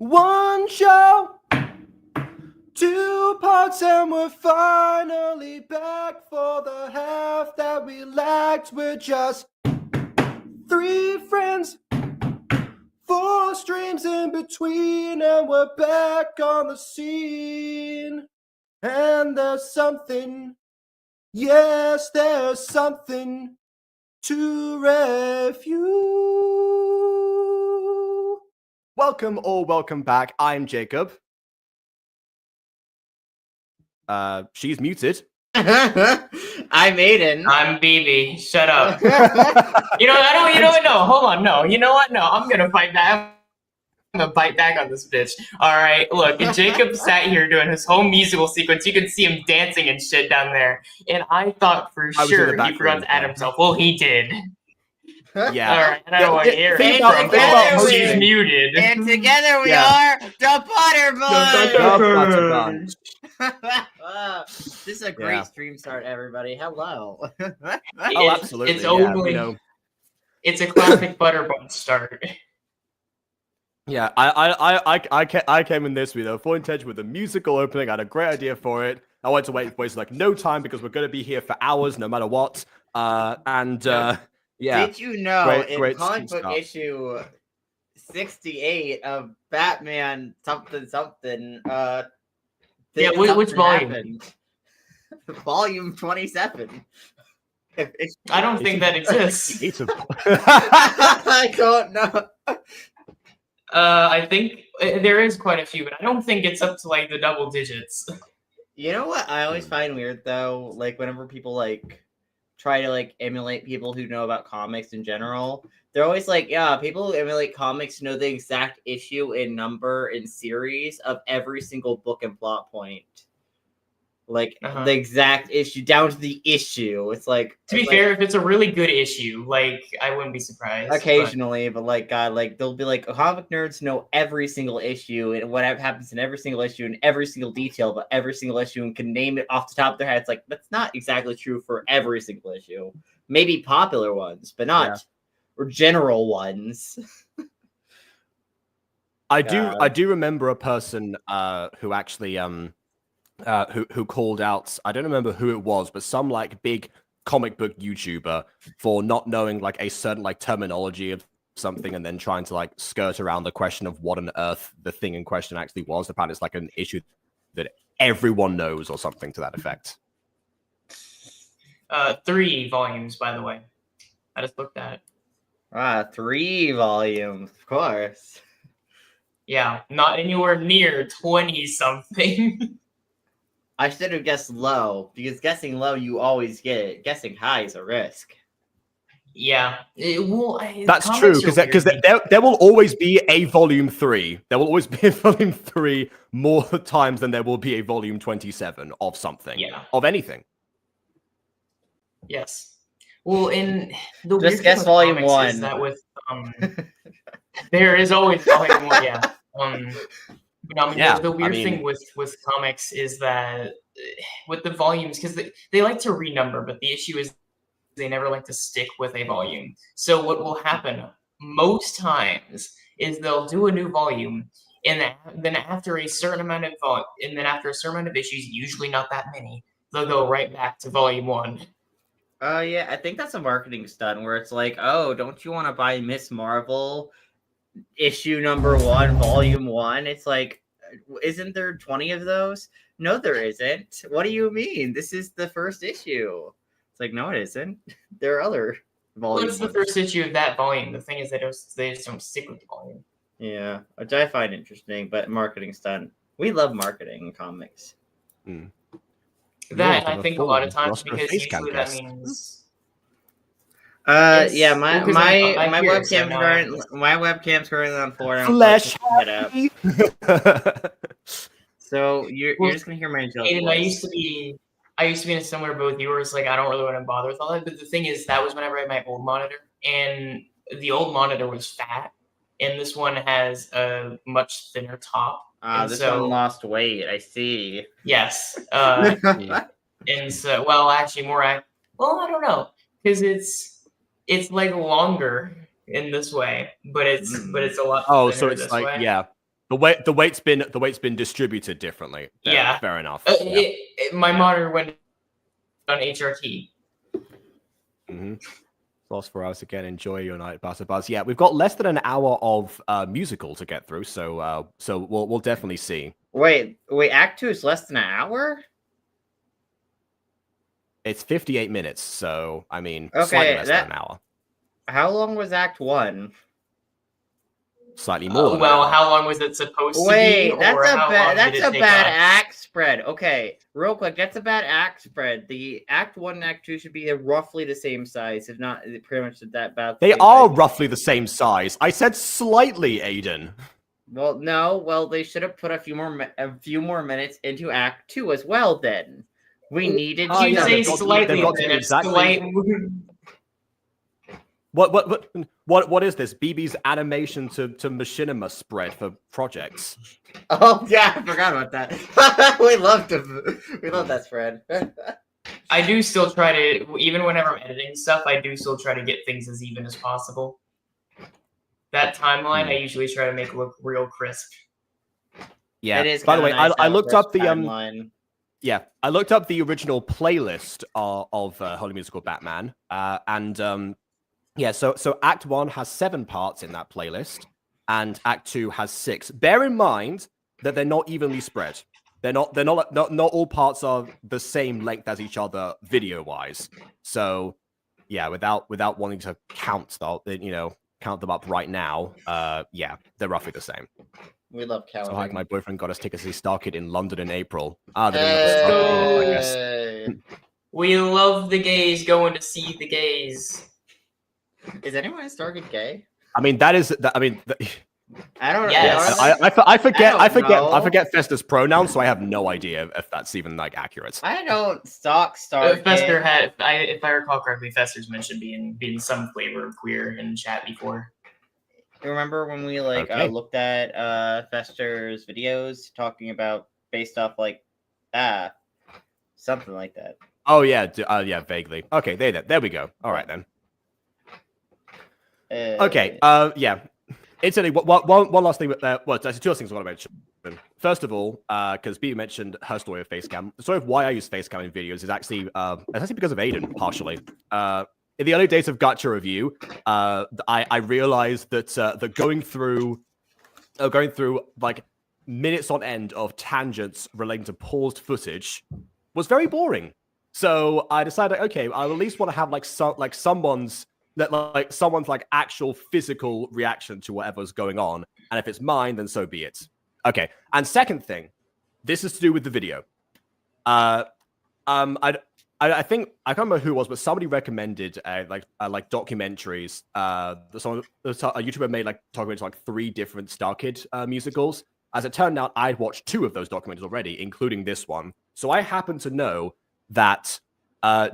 One show, 2 parts, and we're finally back for the half that we lacked. We're just 3 friends, 4 streams in between, and we're back on the scene. And there's something, yes, there's something to review. Welcome or welcome back. I'm Jacob. She's muted. I'm Aiden. I'm BB. Shut up. You know what? No, hold on. No, you know what? No, I'm gonna fight back. I'm gonna bite back on this bitch. All right, look, Jacob sat here doing his whole musical sequence. You could see him dancing and shit down there, and I thought for sure he forgot to add himself. Well, he did. Yeah. All right, and I don't want to hear it. She's muted. And together we are the Butter Bunch. This is a great stream start, everybody. Hello. Oh, absolutely. It's only. It's a classic Butter Bunch start. Yeah, I came in this with a full intention with a musical opening. I had a great idea for it. I wanted to waste like no time because we're going to be here for hours no matter what. Yeah. Did you know great in comic book issue 68 of Batman something? Yeah, which volume? Happened. Volume 27. I don't think that exists. I don't know. I think there is quite a few, but I don't think it's up to like the double digits. You know what I always find weird though? Like whenever people like try to like emulate people who know about comics in general, they're always like, yeah, people who emulate comics know the exact issue and number and series of every single book and plot point. Like Uh-huh. the exact issue down to the issue. It's like To be fair, if it's a really good issue, like I wouldn't be surprised. occasionally, but like God, like they'll be like comic nerds know every single issue and what happens in every single issue and every single detail about every single issue and can name it off the top of their head. It's like that's not exactly true for every single issue. Maybe popular ones, but not or general ones. I do remember a person who actually who called out, I don't remember who it was, but some like big comic book YouTuber for not knowing like a certain like terminology of something and then trying to like skirt around the question of what on earth the thing in question actually was. Apparently it's like an issue that everyone knows or something to that effect. 3 volumes, by the way. I just looked at it. 3 volumes, of course. Yeah, not anywhere near 20 something. I should have guessed low, because guessing low, you always get it. Guessing high is a risk. Yeah, that's true, because there will always be a volume 3. There will always be a volume 3 more times than there will be a volume 27 of something. Yeah. Of anything. Yes. Well, in the just guess volume 1. Is that with there is always volume 1. Yeah. The weird thing with comics is that with the volumes, because they like to renumber, but the issue is they never like to stick with a volume. So what will happen most times is they'll do a new volume, and then after a certain amount of issues, usually not that many, they'll go right back to volume 1. Yeah, I think that's a marketing stunt where it's like, oh, don't you want to buy Miss Marvel issue number 1, volume 1? It's like, isn't there 20 of those? No, there isn't. What do you mean? This is the first issue. It's like, no, it isn't. There are other volumes. Well, it's the first issue of that volume. The thing is, they just don't stick with the volume. Yeah, which I find interesting, but marketing stunt. We love marketing in comics. That, I think a lot of times, because usually that means... yeah, my webcam's currently on 4. Flesh. So you're just gonna hear my joke. Aiden, I used to be in a similar boat with yours. Like, I don't really want to bother with all that. But the thing is, that was whenever I had my old monitor, and the old monitor was fat, and this one has a much thinner top. This one lost weight. I see. Yes. And so, well, actually, I don't know, because it's like longer in this way, but it's a lot. Oh, so it's like way. Yeah, the weight's been distributed differently. Yeah, fair enough. My monitor went on HRT. Lost 4 hours again. Enjoy your night, Buzz. Yeah, we've got less than an hour of musical to get through, so we'll definitely see. Wait, Act 2 is less than an hour. It's 58 minutes, so I mean, slightly less than an hour. How long was Act 1? Slightly more. Well, how long was it supposed to be? Wait, that's a bad act spread. Okay, real quick, that's a bad act spread. The Act 1 and Act 2 should be roughly the same size, if not pretty much that bad. They are roughly the same size. I said slightly, Aiden. Well, no. Well, they should have put a few more minutes into Act 2 as well. Then we needed. You say slightly. What is this? BB's animation to machinima spread for projects. Oh yeah, I forgot about that. we love that spread. I do still try to, even whenever I'm editing stuff, I do still try to get things as even as possible. That timeline I usually try to make look real crisp. Yeah. It is. By the way, nice I looked up the timeline. Yeah, I looked up the original playlist of Holy Musical Batman, and yeah, so Act 1 has 7 parts in that playlist, and Act 2 has 6. Bear in mind that they're not evenly spread. They're not all parts are the same length as each other video wise. So yeah, without wanting to count them up right now, yeah, they're roughly the same. We love counting. So like my boyfriend got us tickets to see Starkid in London in April. We love the gays going to see the gays. Is anyone in Starkid gay? I mean, I don't know. Yes. I know. forget Fester's pronouns, so I have no idea if that's even like accurate. I don't stalk Starkid. Fester had, if I recall correctly, Fester's mentioned being some flavor of queer in chat before. You remember when we looked at Fester's videos talking about based off like something like that. Oh yeah, yeah, vaguely. Okay, there we go. All right then. Okay, yeah. Incidentally, one last thing. Well, actually, two last things I want to mention. First of all, because B mentioned her story of Facecam. The story of why I use Facecam in videos is actually because of Aiden, partially. In the early days of Gacha Review, I realized that going through like minutes on end of tangents relating to paused footage was very boring. So I decided, okay, I at least want to have someone's actual physical reaction to whatever's going on, and if it's mine, then so be it. Okay, and second thing, this is to do with the video. I think I can't remember who it was, but somebody recommended documentaries. A YouTuber made documentaries like 3 different Starkid musicals. As it turned out, I'd watched 2 of those documentaries already, including this one. So I happen to know that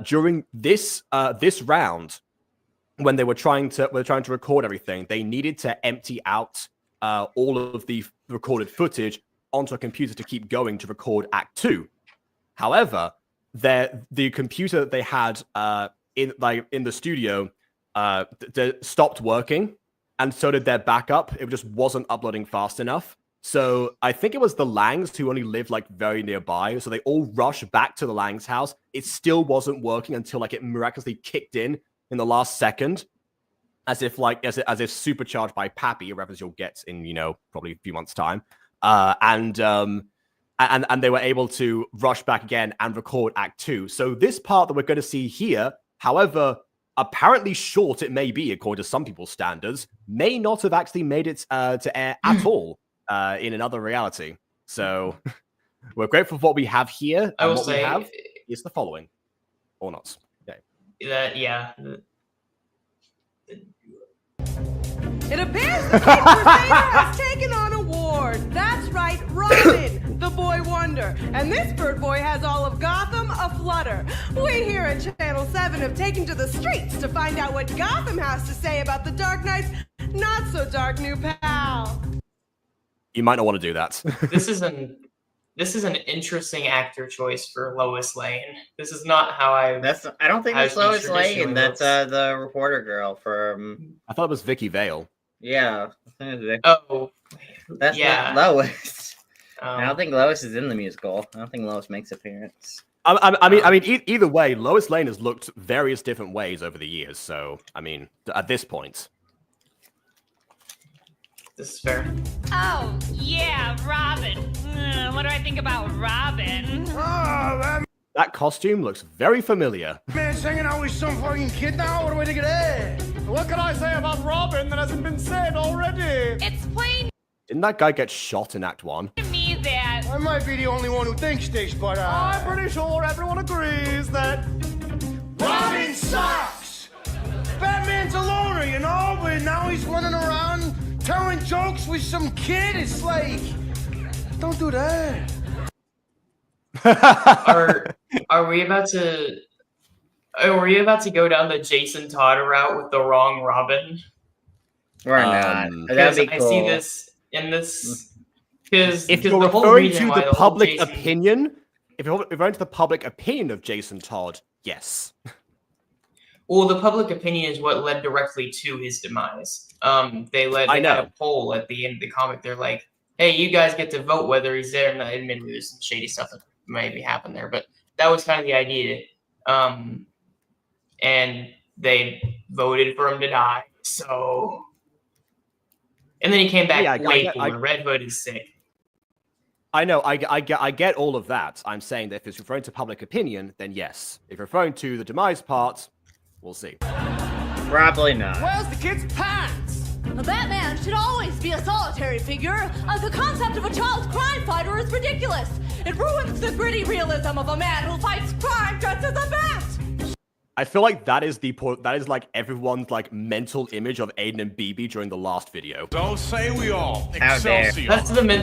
during this round, when they were trying to record everything, they needed to empty out all of the recorded footage onto a computer to keep going to record Act 2. However, the computer that they had in the studio stopped working, and so did their backup. It just wasn't uploading fast enough. So I think it was the Langs who only lived very nearby. So they all rushed back to the Langs' house. It still wasn't working until it miraculously kicked in the last second, as if supercharged by Pappy, a reference you'll get in probably a few months' time. And they were able to rush back again and record Act 2. So this part that we're going to see here, however apparently short it may be according to some people's standards, may not have actually made it to air at all in another reality. So we're grateful for what we have here. I will what say we have is the following, or not. Okay. It appears the Caped Crusader has taken on a ward. That's right, Robin, the boy wonder. And this bird boy has all of Gotham aflutter. We here at Channel 7 have taken to the streets to find out what Gotham has to say about the Dark Knight's not-so-dark new pal. You might not want to do that. This is an interesting actor choice for Lois Lane. This is not how I don't think it's Lois Lane. That's the reporter girl from. I thought it was Vicky Vale. Yeah. I think it's Vicky. Oh. That's yeah. not Lois. I don't think Lois is in the musical. I don't think Lois makes an appearance. I mean, either way, Lois Lane has looked various different ways over the years. So, I mean, at this point. This is fair. Oh, yeah, Robin. What do I think about Robin? Oh, that costume looks very familiar. man's hanging out with some fucking kid now? What do I think of that? What can I say about Robin that hasn't been said already? It's plain Didn't that guy get shot in Act 1? to me that I might be the only one who thinks this, but I'm pretty sure everyone agrees that Robin sucks! Batman's a loner, but now he's running around telling jokes with some kid. It's like, don't do that. Are we about to go down the Jason Todd route with the wrong Robin? We're not. That'd be cool. I see this in this because if you're referring to the public opinion, if you're referring to the public opinion of Jason Todd, yes. Well, the public opinion is what led directly to his demise. They had a poll at the end of the comic. They're like, "Hey, you guys get to vote whether he's there." And admittedly, there's some shady stuff that maybe happened there, but that was kind of the idea. And they voted for him to die. So, and then he came back way cooler. Red Hood is sick. I know. I get all of that. I'm saying that if it's referring to public opinion, then yes. If referring to the demise part, we'll see. Probably not. Where's the kid's pants? A Batman should always be a solitary figure. The concept of a child crime fighter is ridiculous. It ruins the gritty realism of a man who fights crime dressed as a bat. I feel like that is like everyone's like mental image of Aiden and BB during the last video. So say we all. How dare. Excelsior.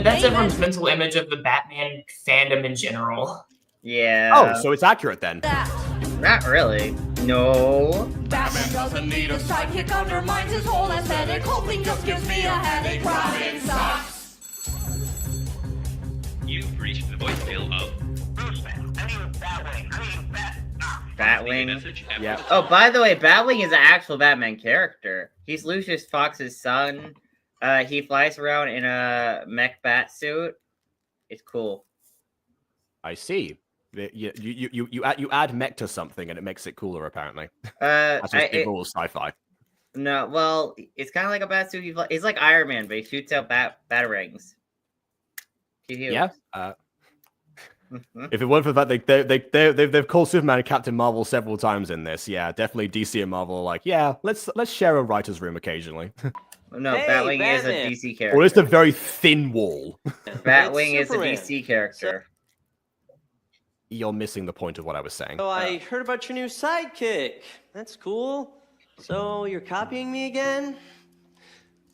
That's everyone's mental image of the Batman fandom in general. Yeah. Oh, so it's accurate then. Not really. No. Batman doesn't need a sidekick, undermines his whole aesthetic. Hoping just gives me a headache. Robin sucks. You've reached the voicemail of Batwing. Yeah. Oh, by the way, Batwing is an actual Batman character. He's Lucius Fox's son. He flies around in a mech bat suit. It's cool. I see. You add mech to something and it makes it cooler apparently. That's just the rule of sci-fi. No, well, it's kind of like a bat suit. He's like Iron Man, but he shoots out batarangs. Yeah. If it weren't for the fact they've called Superman Captain Marvel several times in this, yeah, definitely DC and Marvel are like, yeah, let's share a writer's room occasionally. No, Hey, Batwing Batman. is a DC character. Or just a very thin wall. Batwing It's is a Superman. DC character. You're missing the point of what I was saying. So I heard about your new sidekick. That's cool. So you're copying me again?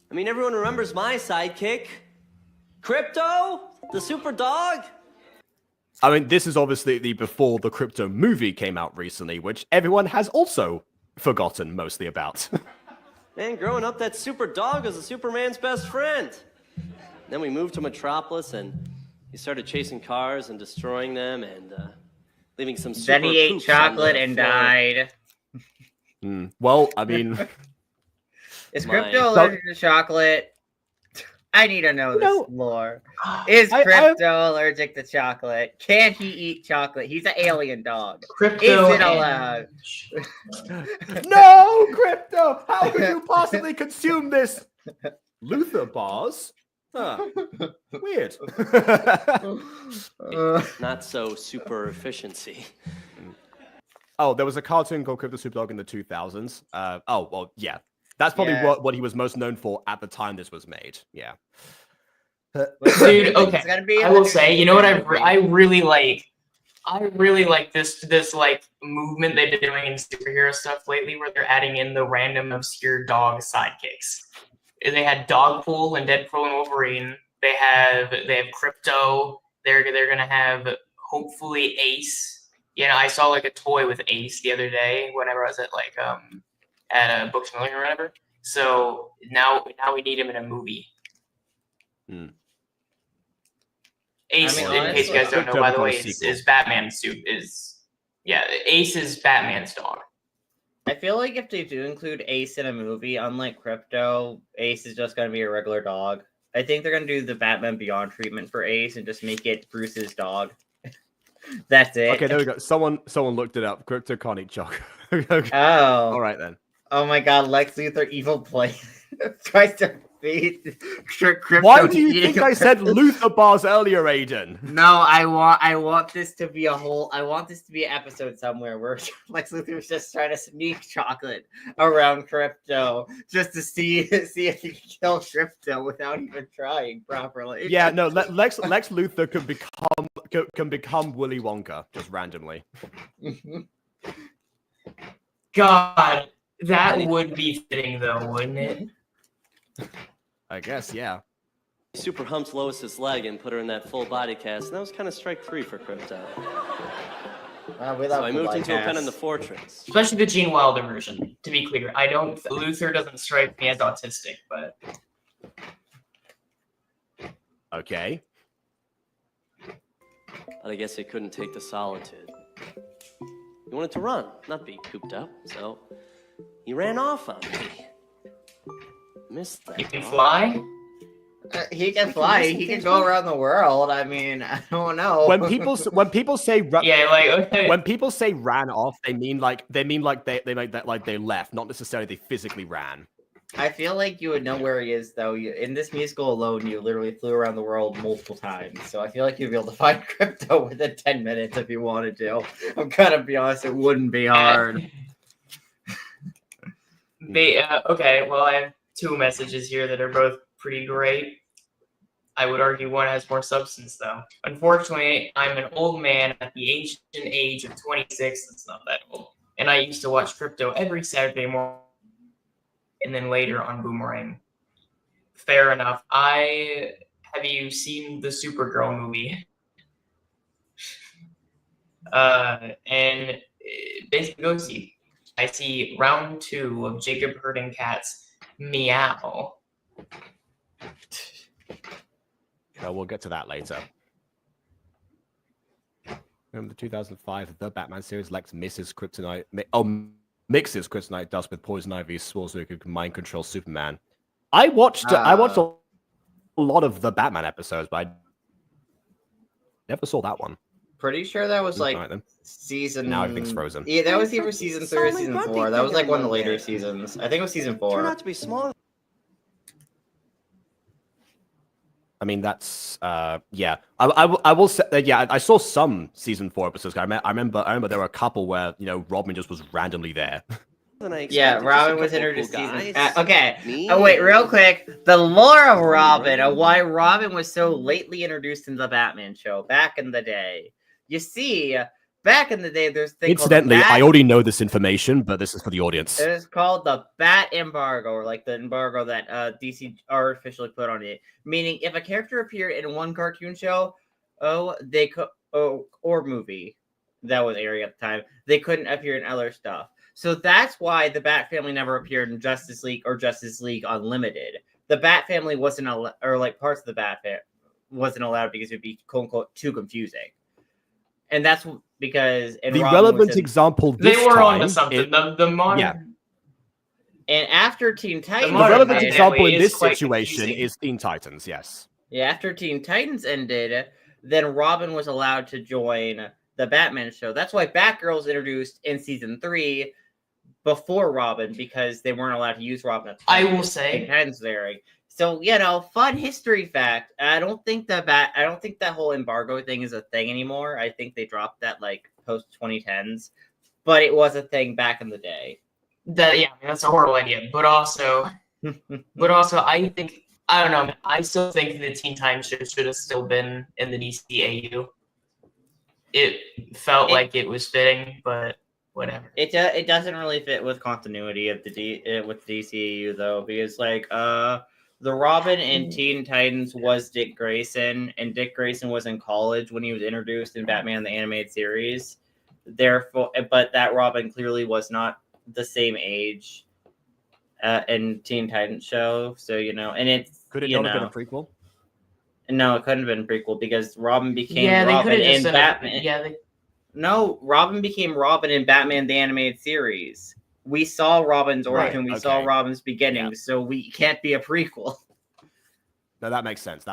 I mean, everyone remembers my sidekick. Crypto? The super dog? I mean, this is obviously before the Crypto movie came out recently, which everyone has also forgotten mostly about. Man, growing up, that super dog was a Superman's best friend. Then we moved to Metropolis, and he started chasing cars and destroying them, and leaving some super Then he ate poops on chocolate the and floor. died. Well, I mean, Is My- Crypto allergic to chocolate? I need to know this more. Is Crypto allergic to chocolate? Can he eat chocolate? He's an alien dog. Crypto. Is it allowed? no, Crypto! How could you possibly consume this? Luther bars? Huh. Weird. Not so super efficiency. Oh, there was a cartoon called Crypto Super Dog in the 2000s. Oh, well, yeah. That's probably Yeah. what he was most known for at the time this was made. Yeah. Dude, It's okay. gotta be I in will the say, new you know what Superman I movie. really like? I really like this like movement they've been doing in superhero stuff lately, where they're adding in the random obscure dog sidekicks. They had Dogpool and Deadpool and Wolverine. They have Crypto. They're gonna have hopefully Ace. You know, I saw like a toy with Ace the other day whenever I was at like at a Books a Million or whatever. So now we need him in a movie. Ace, I mean, in case you guys don't know, by the way, Crypto is Batman's suit Ace is Batman's dog. I feel like if they do include Ace in a movie, unlike Crypto, Ace is just going to be a regular dog. I think they're going to do the Batman Beyond treatment for Ace and just make it Bruce's dog. That's it. Okay, there we go. Someone looked it up. Crypto can't eat chocolate. Okay. Oh. All right then. Oh my god, Lex Luthor evil play tries to feed Crypto. Why do you think eating I said Luther bars earlier, Aiden? No, I want this to be an episode somewhere where Lex Luthor's just trying to sneak chocolate around Crypto just to see if he can kill Crypto without even trying properly. Yeah, no. Lex Luthor can become Willy Wonka just randomly. God, that would be fitting though, wouldn't it? I guess, yeah. Super humps Lois's leg and put her in that full body cast, and that was kind of strike 3 for Crypto. So I moved into a pen in the fortress. Especially the Gene Wilder version. To be clear, Luther doesn't strike me as autistic, but Okay. But I guess he couldn't take the solitude. He wanted to run, not be cooped up, so he ran off on me. Missed that. he can fly. He can fly. He can go around the world. I mean, I don't know. When people say Yeah, like okay. when people say ran off, they mean like they make that like they left, not necessarily they physically ran. I feel like you would know where he is, though. In this musical alone, you literally flew around the world multiple times. So I feel like you'd be able to find Crypto within 10 minutes if you wanted to. I'm gonna be honest, it wouldn't be hard. Okay, well, I have 2 messages here that are both pretty great. I would argue one has more substance, though. Unfortunately, I'm an old man at the ancient age of 26. It's not that old. and I used to watch Crypto every Saturday morning, and then later on Boomerang. Fair enough. Have you seen the Supergirl movie? And basically go see. I see round 2 of Jacob herding cats. Meow. Well, we'll get to that later. Remember the 2005 The Batman series Lex misses Kryptonite. Mixes Kryptonite dust with Poison Ivy, swore so he could mind control Superman. I watched a lot of the Batman episodes, but I never saw that one. Pretty sure that was like season. Now everything's frozen. Yeah, that was either season 3 or season 4. That was like one of the later seasons. I think it was season 4. Turn out to be small. I mean, that's yeah. I will say yeah. I saw some season 4 episodes. I remember there were a couple where Robin just was randomly there. Yeah, Robin was introduced season. Okay. Oh wait, real quick. The lore of Robin, of why Robin was so lately introduced in the Batman show back in the day. You see, back in the day, there's things. Incidentally, I already know this information, but this is for the audience. It is called the Bat embargo, or like the embargo that DC artificially put on it. Meaning, if a character appeared in one cartoon show, they could, or movie that was airing at the time, they couldn't appear in other stuff. So that's why the Bat Family never appeared in Justice League or Justice League Unlimited. The Bat Family wasn't or like parts of the Bat Family wasn't allowed because it'd be quote unquote too confusing. And that's because the relevant example this they were time, on to something. The modern. Yeah. And after Teen Titans, the relevant example in this situation is Teen Titans. Yes. Yeah. After Teen Titans ended, then Robin was allowed to join the Batman show. That's why Batgirl was introduced in season 3 before Robin, because they weren't allowed to use Robin. At the time. I will say, Teen Titans was airing. So fun history fact. I don't think that whole embargo thing is a thing anymore. I think they dropped that like post 2010s, but it was a thing back in the day. That's a horrible idea. But also, I think I don't know. I still think the Teen Titans should have still been in the DCAU. It felt like it was fitting, but whatever. It doesn't really fit with continuity of with the DCAU though, because like the Robin in Teen Titans was Dick Grayson, and Dick Grayson was in college when he was introduced in Batman the Animated Series. Therefore, but that Robin clearly was not the same age in Teen Titans show. So and it could it not have been a prequel? No, it couldn't have been a prequel because Robin became Robin in Batman. No, Robin became Robin in Batman the Animated Series. We saw Robin's origin. We saw Robin's beginning, so we can't be a prequel. No, that makes sense.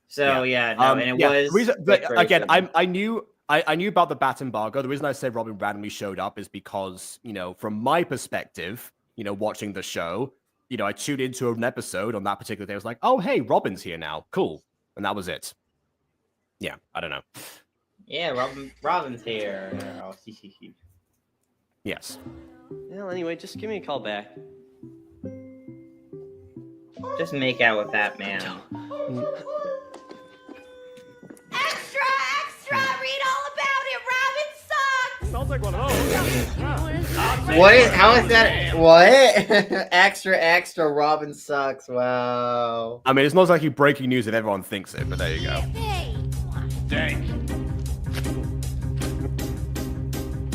So and it was. But again, I knew about the Bat embargo. The reason I say Robin randomly showed up is because from my perspective, watching the show, I tuned into an episode on that particular day. I was like, oh hey, Robin's here now, cool, and that was it. Yeah, I don't know. Yeah, Robin's here. Yes. Well, anyway, just give me a call back. Just make out with that man. Extra! Read all about it! Robin sucks! Sounds like one of those. What? How is that? What? Extra! Robin sucks. Wow. I mean, it's not exactly breaking news if everyone thinks it, but there you go. Dang.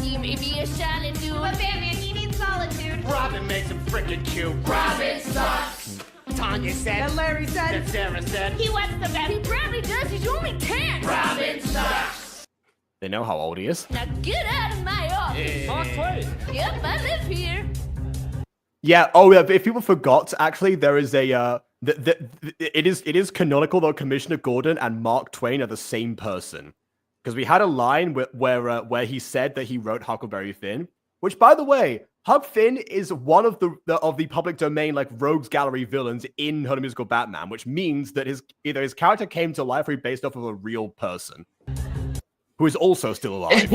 He may be a shining dude, but Batman, he needs solitude. Robin makes him freaking cute. Robin sucks. Tanya said. And Larry said. And Sarah said. He wants the best. He probably does. He's only 10. Robin sucks. They know how old he is. Now get out of my office. Yep, I live here. Yeah. Oh, yeah. If people forgot, actually, there is a. It is canonical that Commissioner Gordon and Mark Twain are the same person, because we had a line where he said that he wrote Huckleberry Finn, which, by the way, Huck Finn is one of the public domain like rogues gallery villains in Her Musical Batman, which means that either his character came to life or he's based off of a real person who is also still alive.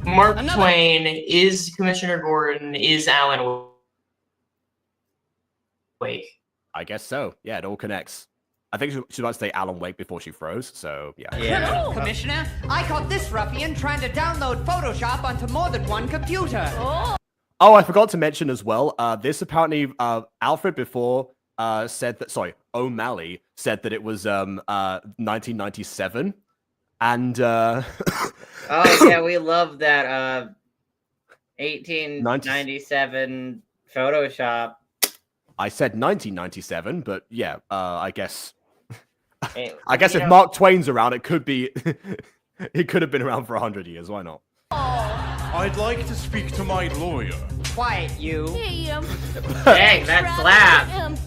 Mark Twain is Commissioner Gordon, is Alan Wake. I guess so. Yeah, it all connects. I think she was about to say Alan Wake before she froze. So yeah. Yeah. Commissioner, I caught this ruffian trying to download Photoshop onto more than one computer. Oh, I forgot to mention as well. This apparently, Alfred before said that. Sorry, O'Malley said that it was 1997, and Oh yeah, we love that 1897 Photoshop. I said 1997, but yeah, I guess. Hey, I guess if Mark Twain's around, it could be. It could have been around for 100 years. Why not? I'd like to speak to my lawyer. Quiet, you. Hey, Dang, that slap.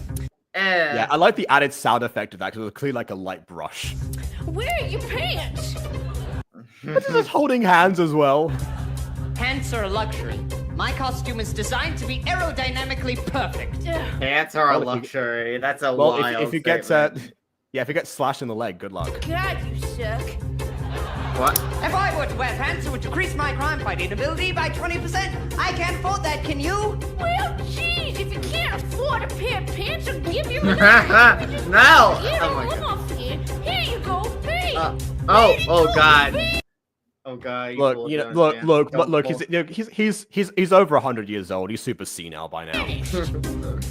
Yeah, I like the added sound effect of that because it was clearly like a light brush. where are your pants? But just holding hands as well. Pants are a luxury. My costume is designed to be aerodynamically perfect. Pants are a luxury. That's a Well, wild if you get yeah, if you get slashed in the leg, good luck. God, you suck. What? If I were to wear pants, it would decrease my crime fighting ability by 20%. I can't afford that, can you? Well, geez, if you can't afford a pair of pants, I'll give you one. No! Here, Oh my come god. off here. Here you go. Hey. Oh god. Oh god. Look, you know, look. He's over 100 years old. He's super senile by now.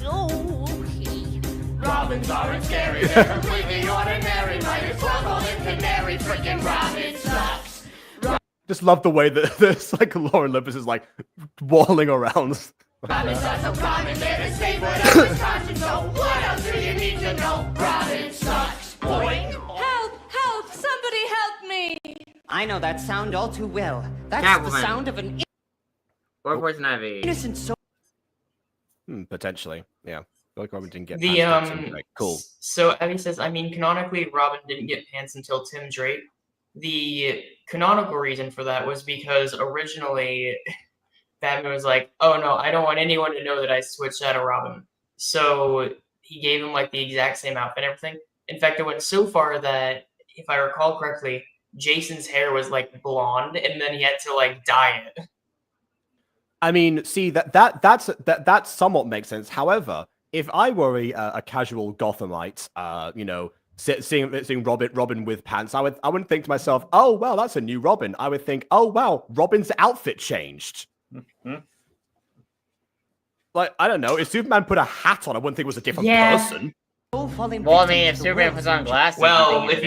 Oh, okay. Robins aren't scary, they're completely ordinary. Might as well call it canary, frickin' Robin sucks. Just love the way that this like Lauren Lippis is like waddling around. Robins are so common, they're the same whatever's conscious. So what else do you need to know? Robin sucks. Boing. Help! Help! Somebody help me! I know that sound all too well. That's the Catwoman. sound of an Or Poison Ivy. innocent soul. Potentially, yeah. I feel like Robin didn't get The pants until Drake. Cool. So Abby says, I mean, canonically, Robin didn't get pants until Tim Drake. The canonical reason for that was because originally Batman was like, "Oh no, I don't want anyone to know that I switched out of Robin." So he gave him like the exact same outfit and everything. In fact, it went so far that, if I recall correctly, Jason's hair was like blonde, and then he had to like dye it. I mean, see that somewhat makes sense. However, if I were a casual Gothamite, you know, seeing Robin with pants, I wouldn't think to myself, "Oh well, that's a new Robin." I would think, "Oh wow, Robin's outfit changed." Like, I don't know, if Superman put a hat on, I wouldn't think it was a different person. Well, I mean, if Superman puts on glasses, Well, if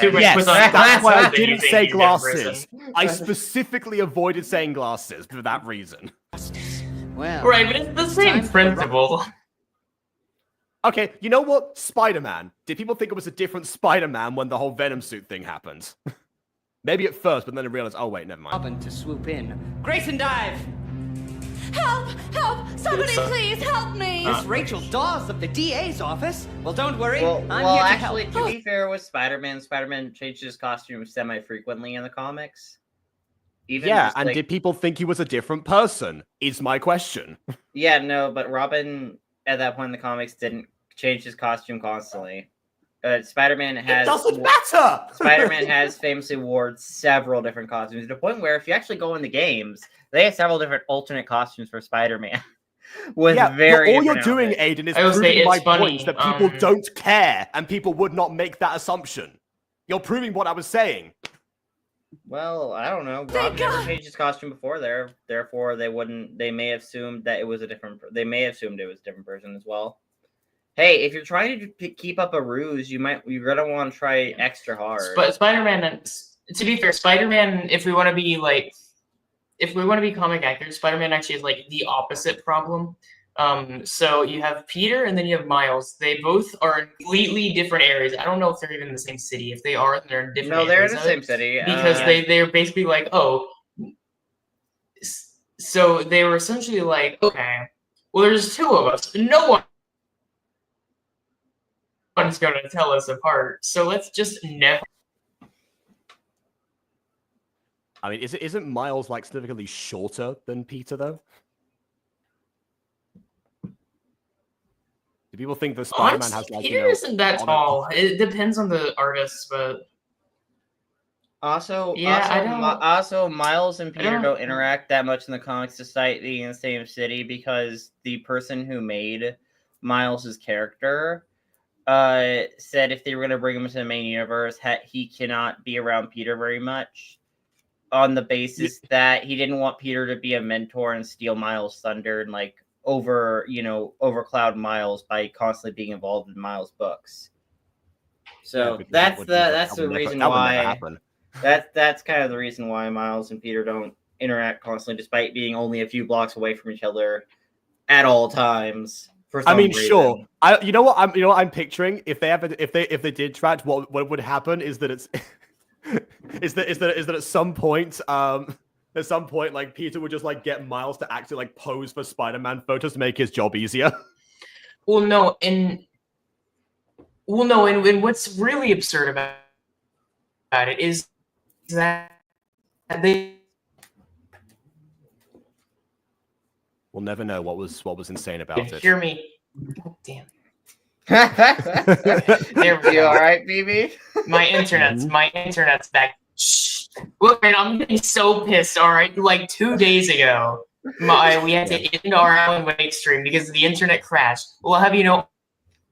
Superman Yes, puts on that's glasses, why I then you didn't think say he's a different glasses. person. I specifically avoided saying glasses for that reason. Well, Right, but it's the same Time for principle. Okay, you know what? Spider-Man. Did people think it was a different Spider-Man when the whole Venom suit thing happened? Maybe at first, but then I realized, oh wait, never mind. Robin to swoop in. Grayson dive! Help! Help! Somebody please help me! Miss Rachel Dawes of the DA's office. Well, don't worry. Well, I'm here to actually, help. to be fair with Spider-Man changed his costume semi-frequently in the comics. Even Yeah, just, and like- did people think he was a different person? Is my question. Yeah, no, but Robin at that point in the comics didn't change his costume constantly. Spider-Man has It doesn't matter! Spider-Man has famously worn several different costumes to the point where if you actually go in the games, they have several different alternate costumes for Spider-Man. With Yeah, very but all you're different doing, outfits. Aiden, is I will say proving it's my funny, point that people don't care, and people would not make that assumption. You're proving what I was saying. Well, I don't know. Robin never changed his costume before there, therefore they wouldn't. They may have assumed that it was a different. They may have assumed it was a different person as well. Hey, if you're trying to keep up a ruse, you're gonna want to try extra hard. But Spider-Man, to be fair, Spider-Man, if we want to be comic accurate, Spider-Man actually has like the opposite problem. So you have Peter and then you have Miles. They both are in completely different areas. I don't know if they're even in the same city. If they are, then they're in different. No, they're in areas the of same it. city Because they're basically like, oh, so they were essentially like, okay, well, there's two of us. No one's going to tell us apart. So let's just never. I mean, isn't Miles like significantly shorter than Peter though? Do people think that Spider-Man has like Peter isn't that tall. It depends on the artist, but Also, yeah, also Miles and Peter don't interact that much in the comic society in the same city because the person who made Miles's character said if they were going to bring him into the main universe, he cannot be around Peter very much, on the basis that he didn't want Peter to be a mentor and steal Miles' thunder and like overcloud Miles by constantly being involved in Miles' books. So that's the reason why. That's kind of the reason why Miles and Peter don't interact constantly, despite being only a few blocks away from each other at all times. I mean, sure. You know what I'm picturing? If they did interact, what would happen is that it's is that at some point like Peter would just like get Miles to actually like pose for Spider-Man photos to make his job easier. And what's really absurd about it is that they We'll never know what was insane about it. Hear me. God damn. There we go. All right, BB. My internet's back. Shh. Look, man, I'm getting so pissed. All right, like 2 days ago, we had to end our Alan Wake stream because the internet crashed. Well, have you know,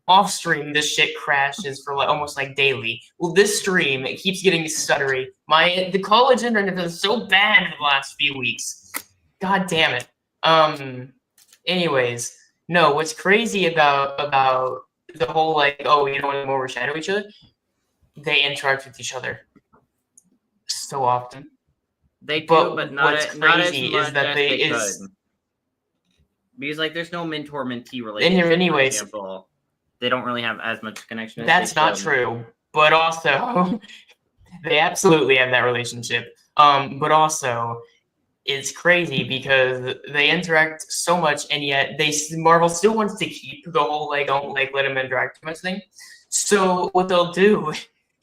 off stream, this shit crashes for like almost like daily. Well, this stream, it keeps getting stuttery. The college internet is so bad in the last few weeks. God damn it. Anyways, no, what's crazy about the whole like, oh, you don't overshadow each other, they interact with each other so often. They do, but not what's as crazy much is that as could. Because like there's no mentor-mentee relationship. In here anyways. For example, they don't really have as much connection as That's not true. But also they absolutely have that relationship. But also it's crazy because they interact so much, and yet Marvel still wants to keep the whole like don't like let them interact too much thing. So what they'll do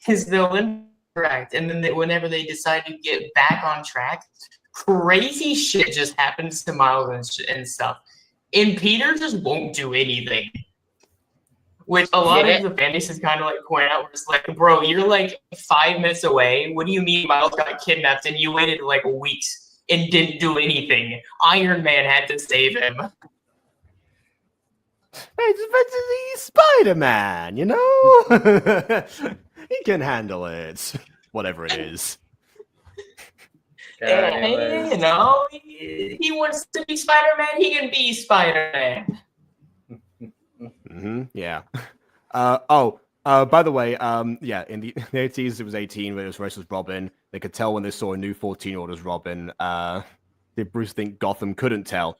is they'll interact, and then whenever they decide to get back on track, crazy shit just happens to Miles and stuff, and Peter just won't do anything. Which a lot of the fan base is kind of like point out, where it's like, bro, you're like 5 minutes away. What do you mean Miles got kidnapped and you waited like weeks and didn't do anything? Iron Man had to save him. He's Spider-Man, you know? He can handle it. Whatever it is. And, you know, he wants to be Spider-Man, he can be Spider-Man. Yeah. By the way, yeah, in the 80s, it was 18 when it was versus Robin. They could tell when they saw a new 14-year-old as Robin. Did Bruce think Gotham couldn't tell?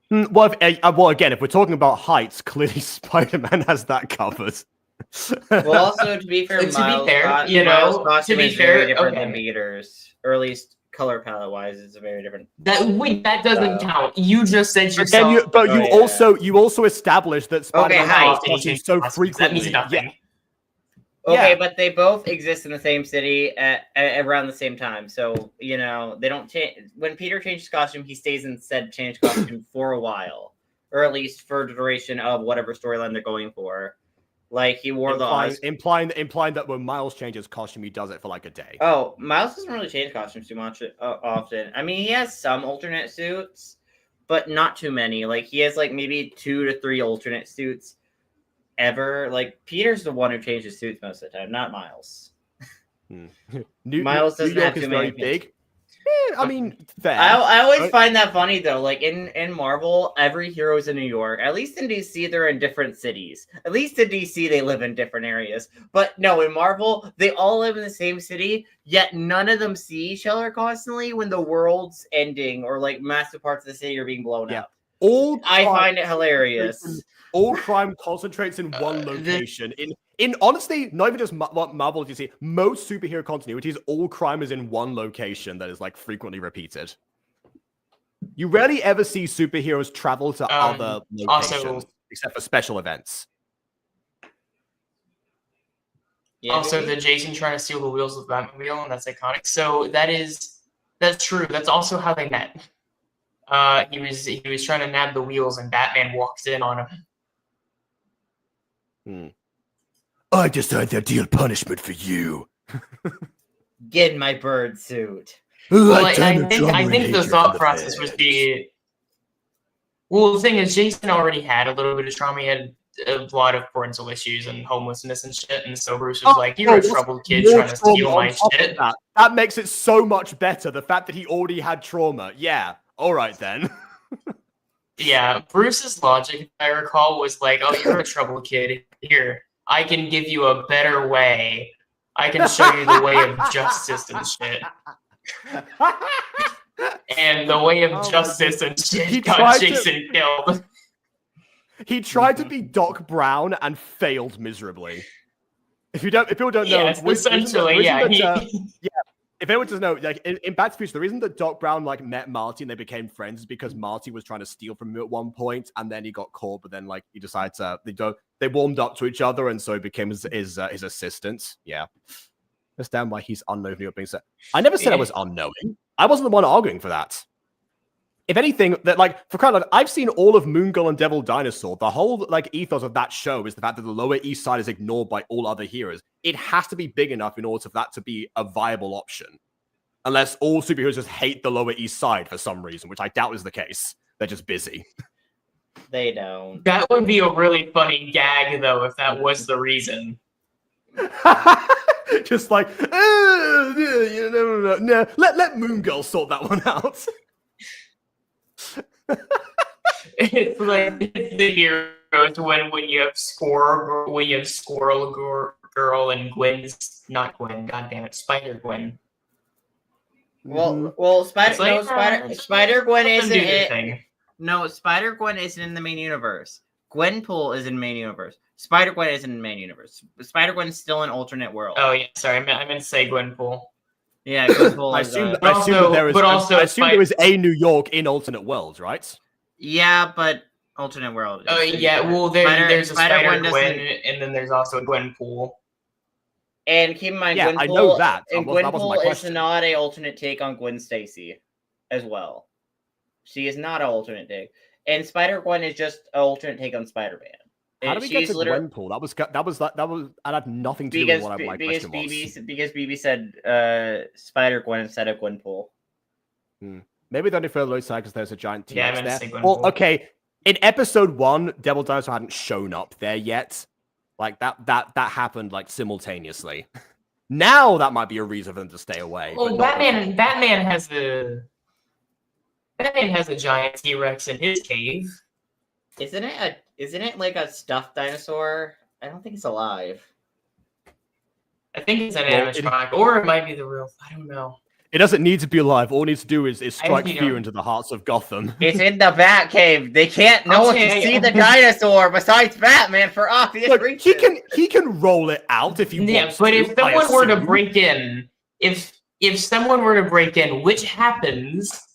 Well, again, if we're talking about heights, clearly Spider-Man has that covered. Well, also, to be fair, Miles' costume is very different than Peter's, or at least color palette-wise, it's very different. That doesn't count. You just said you saw. You also established that Spider-Man has costumes so frequently. That means nothing. Yeah. Okay, but they both exist in the same city at around the same time. So, you know, they don't change. When Peter changes costume, he stays in said changed costume for a while, or at least for the duration of whatever storyline they're going for. Like, he wore implying that when Miles changes costume, he does it for like a day. Oh, Miles doesn't really change costumes too much often. I mean, he has some alternate suits, but not too many. Like, he has like maybe 2 to 3 alternate suits ever. Like, Peter's the one who changes suits most of the time, not Miles. Miles doesn't have too many. Big. Yeah, I mean, fair. I always find that funny though. Like in Marvel, every hero's in New York. At least in DC, they're in different cities. At least in DC, they live in different areas. But no, in Marvel, they all live in the same city. Yet none of them see each other constantly when the world's ending or like massive parts of the city are being blown up. I find it hilarious. All crime concentrates in one location. In honestly, not even just Marvel DC, most superhero continuities, all crime is in one location that is like frequently repeated. You rarely ever see superheroes travel to other locations except for special events. Also, the Jason trying to steal the wheels of the Batmobile, and that's iconic. So that's true. That's also how they met. He was trying to nab the wheels, and Batman walked in on him. I decide their deal punishment for you. Get in my bird suit. Well, I think the thought process was well, the thing is, Jason already had a little bit of trauma. He had a lot of parental issues and homelessness and shit, and so Bruce was like, "You're a troubled kid trying to steal my shit." That makes it so much better. The fact that he already had trauma. Yeah. All right then. Yeah, Bruce's logic, if I recall, was like, "Oh, you're a troubled kid. Here, I can give you a better way. I can show you the way of justice and shit." And the way of justice and shit got Jason killed. He tried to be Doc Brown and failed miserably. If people don't know, yes, essentially, yeah. If anyone doesn't know, like in Back to the Future, the reason that Doc Brown like met Marty and they became friends is because Marty was trying to steal from him at one point, and then he got caught. But then, like, he decided to they warmed up to each other, and so he became his assistant. Yeah, understand why he's unknowingly being said. I never said I was unknowing. I wasn't the one arguing for that. If anything, that like for crying out loud, I've seen all of Moon Girl and Devil Dinosaur. The whole like ethos of that show is the fact that the Lower East Side is ignored by all other heroes. It has to be big enough in order for that to be a viable option. Unless all superheroes just hate the Lower East Side for some reason, which I doubt is the case. They're just busy. They don't. That would be a really funny gag, though, if that was the reason. Just like, no, let Moon Girl sort that one out. It's like the heroes when you have Squirrel Girl and not Gwen, goddammit, Spider Gwen. Well, Spider Gwen isn't it. No, Spider Gwen isn't in the main universe. Gwenpool is in the main universe. Spider Gwen isn't in the main universe. Spider Gwen's still in alternate world. Oh yeah, sorry, I meant to say Gwenpool. Yeah, Gwenpool. I assume there is a New York in alternate worlds, right? Yeah, but alternate world. Oh yeah, well there's a Spider Gwen, and then there's also a Gwenpool. And keep in mind, yeah, Gwenpool, I know that. And Gwenpool is not an alternate take on Gwen Stacy, as well. She is not an alternate take, and Spider Gwen is just an alternate take on Spider Man. How did we get to Gwenpool? That had nothing to do with what my question was. Because BB said Spider Gwen instead of Gwenpool. Maybe they only further low side because there's a giant T-Rex there. Well, okay, in episode 1, Devil Dinosaur hadn't shown up there yet. Like that happened like simultaneously. Now that might be a reason for them to stay away. Well, Batman has a giant T-Rex in his cave. Isn't it like a stuffed dinosaur? I don't think it's alive. I think it's an animatronic, or it might be the real. I don't know. It doesn't need to be alive. All it needs to do is strike fear into the hearts of Gotham. It's in the Bat Cave. They can't. No one can see the dinosaur besides Batman for obvious reasons. He can roll it out if he wants. Yeah, but if someone were to break in, if someone were to break in, which happens,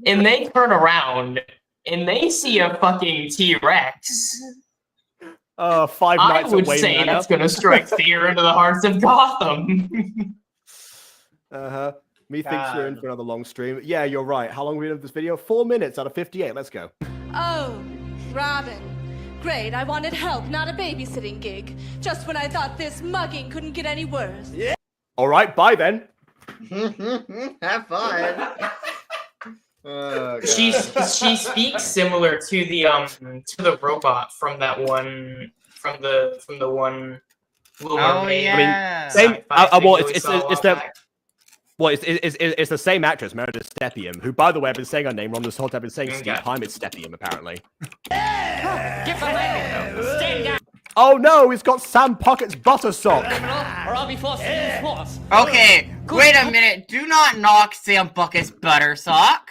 and they turn around and they see a fucking T-Rex. 5 nights away. I would say that's going to strike fear into the hearts of Gotham. Methinks we're in for another long stream. Yeah, you're right. How long are we in this video? 4 minutes out of 58. Let's go. Oh, Robin. Great, I wanted help, not a babysitting gig. Just when I thought this mugging couldn't get any worse. Yeah. All right, bye then. Have fun. Oh, she speaks similar to the robot from that one from the one. Little Mermaid. Yeah. I mean, it's the same actress, Meredith Steppiam, who, by the way, I've been saying her name wrong this whole time. I've been saying Steve time. It's Steppiam, apparently. Get behind me! Stand down! Oh no, he's got Sam Pocket's butter sock. Or I'll be forced to use force. Okay, wait a minute. Do not knock Sam Bucket's butter sock.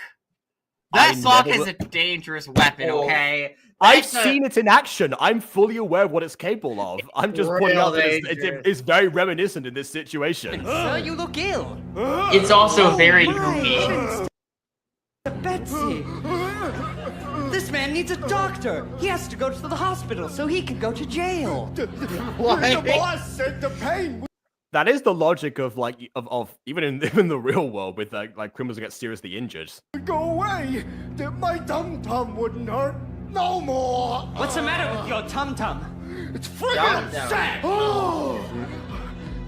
That sock is a dangerous weapon, okay? I've seen it in action. I'm fully aware of what it's capable of. I'm just pointing out that it's very reminiscent in this situation. Sir, you look ill. It's also very goofy. Betsy. This man needs a doctor. He has to go to the hospital so he can go to jail. The boss said the pain. That is the logic of even in the real world with like criminals who get seriously injured. Go away. My tum-tum wouldn't hurt no more. What's the matter with your tum-tum? It's friggin' sad. Oh,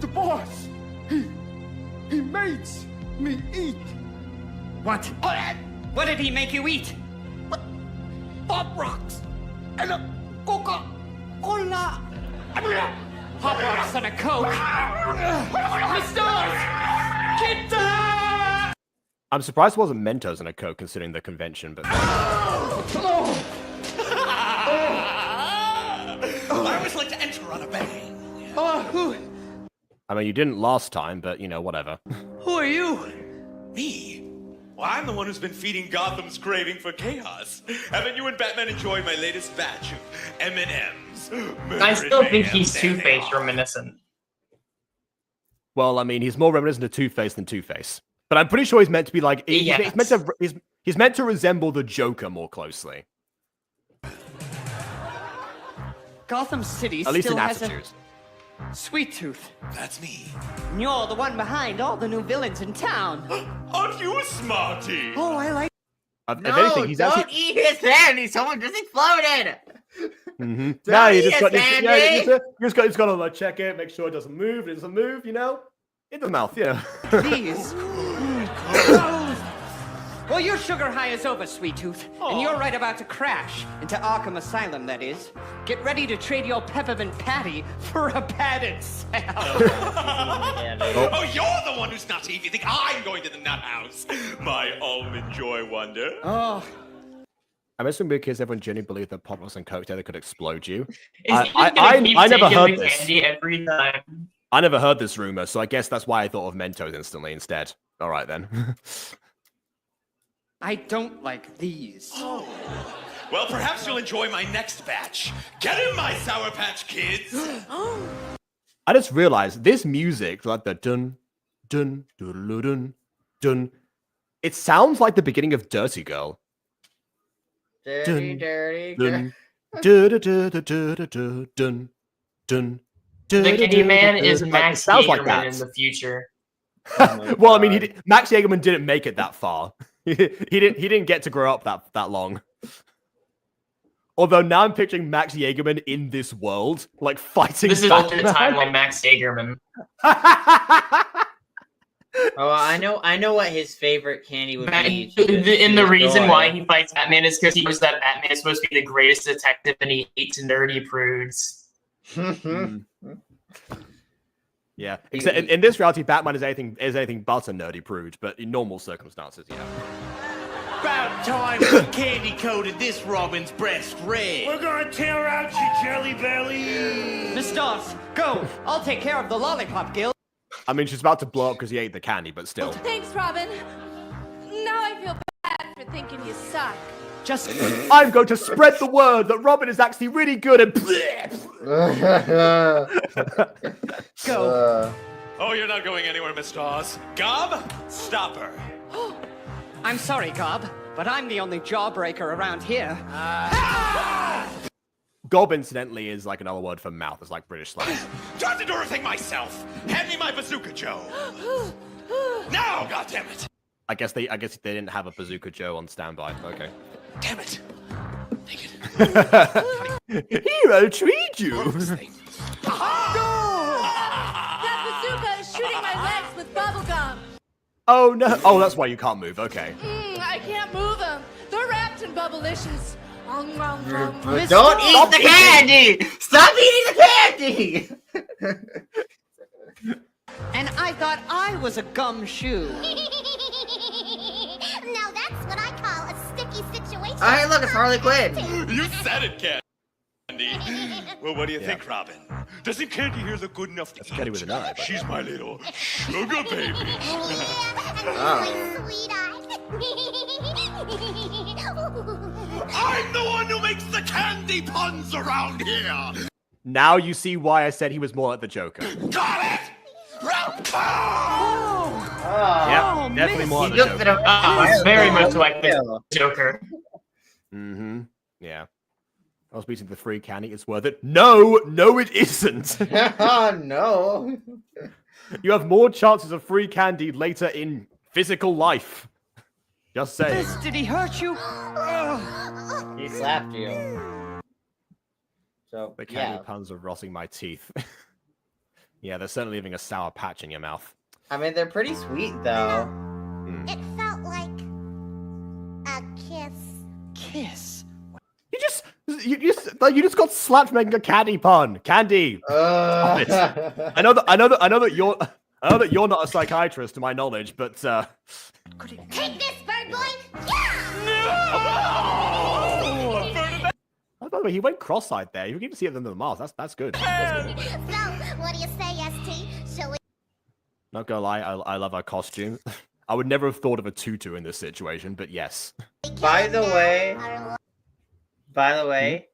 the boss. He makes me eat. What? What did he make you eat? Pop rocks and a Hola! Pop rocks and a Coke! Mistos! Kita! I'm surprised it wasn't Mentos and a Coke considering the convention, but... I always like to enter on a bang. I mean, you didn't last time, but, you know, whatever. Who are you? Me? Well, I'm the one who's been feeding Gotham's craving for chaos. Haven't you and Batman enjoyed my latest batch of M&Ms? I still think he's Two-Face reminiscent. Well, I mean, he's more reminiscent of Two-Face than Two-Face. But I'm pretty sure he's meant to be like... Yes. He's meant to resemble the Joker more closely. Gotham City At least still in has attitude. a Sweet Tooth. That's me. And you're the one behind all the new villains in town. Aren't you a smarty? Oh, I like... If No, anything, he's don't actually... eat his candy. Someone just exploded. Mm-hmm. Don't No, you eat just it, got, Sandy. you just got to like check it, make sure it doesn't move. It doesn't move, you know, in the mouth, you know. These. Well, your sugar high is over, Sweet Tooth. And you're right about to crash. Into Arkham Asylum, that is. Get ready to trade your peppermint patty for a padded cell. Oh, you're the one who's nutty if you think I'm going to the nut house. My almond joy wonder. Oh, I'm assuming because everyone genuinely believed that Pop Rocks and Coke together could explode you. Is he just gonna keep I never taking heard the this. candy every time? I never heard this rumor, so I guess that's why I thought of Mentos instantly instead. All right then. I don't like these. Oh. Well, perhaps you'll enjoy my next batch. Get in, my Sour Patch Kids! I just realized this music, like the dun dun dun dun dun, it sounds like the beginning of Dirty Girl. Dirty, Dun, dirty. Dun dun dun dun dun dun dun. The Candyman is Max sounds like Jagerman that. in the future. Well, I mean, Max Jagerman didn't make it that far. he didn't get to grow up that long. Although now I'm picturing Max Jagerman in this world, like fighting. This is Batman. alternate timeline Max Jagerman. Oh, I know what his favorite candy would be. And the reason why he fights Batman is because he knows that Batman is supposed to be the greatest detective and he hates nerdy prudes. Yeah, except in this reality, Batman is anything but a nerdy prude, but in normal circumstances, yeah. About time we candy coated this Robin's breast red. We're gonna tear out your jelly belly! Miss Dawes, go. I'll take care of the lollipop guild. I mean, she's about to blow up because he ate the candy, but still. Thanks, Robin. Now I feel bad for thinking you suck. Just I'm going to spread the word that Robin is actually really good at. go. Oh, you're not going anywhere, Miss Dawes. Gob, stop her. I'm sorry, Gob, but I'm the only jawbreaker around here. Gob, incidentally, is like another word for mouth. It's like British slang. Trying to do everything myself. Hand me my Bazooka Joe. Now, goddammit. I guess they didn't have a Bazooka Joe on standby. Okay. Damn it. Take it. Here, I'll treat you. That bazooka is shooting my legs with bubblegum. Oh no! Oh, that's why you can't move. Okay. I can't move them. They're wrapped in bubblicious. Don't eat the candy! Stop eating the candy! And I thought I was a gumshoe. Now that's what I call a sticky situation. Oh, hey, look, it's Harley Quinn. You said it, Candy. Well, what do you think, Robin? Doesn't Candy here look good enough to eat? Candy with an eye. She's my little sugar baby. I'm the one who makes the candy puns around here. Now you see why I said he was more like the Joker. Got it. Yeah, definitely more like the Joker. Very much like the Joker. Mm-hmm. Yeah. I was beating the free candy. It's worth it. No, it isn't. No. You have more chances of free candy later in physical life. Just saying. Did he hurt you? He slapped you. So, The candy yeah. puns are rotting my teeth. Yeah, they're certainly leaving a sour patch in your mouth. I mean, they're pretty sweet, though. It felt like a kiss. Kiss. You just You just got slapped for making a candy pun. Candy. Stop it. I know that you're not a psychiatrist, to my knowledge, but Take this, bird boy! by the way, he went cross-eyed there. You can even see it in the mask. That's good. So, what do you say, ST? Shall we? Not gonna lie, I love her costume. I would never have thought of a tutu in this situation, but yes. By the way,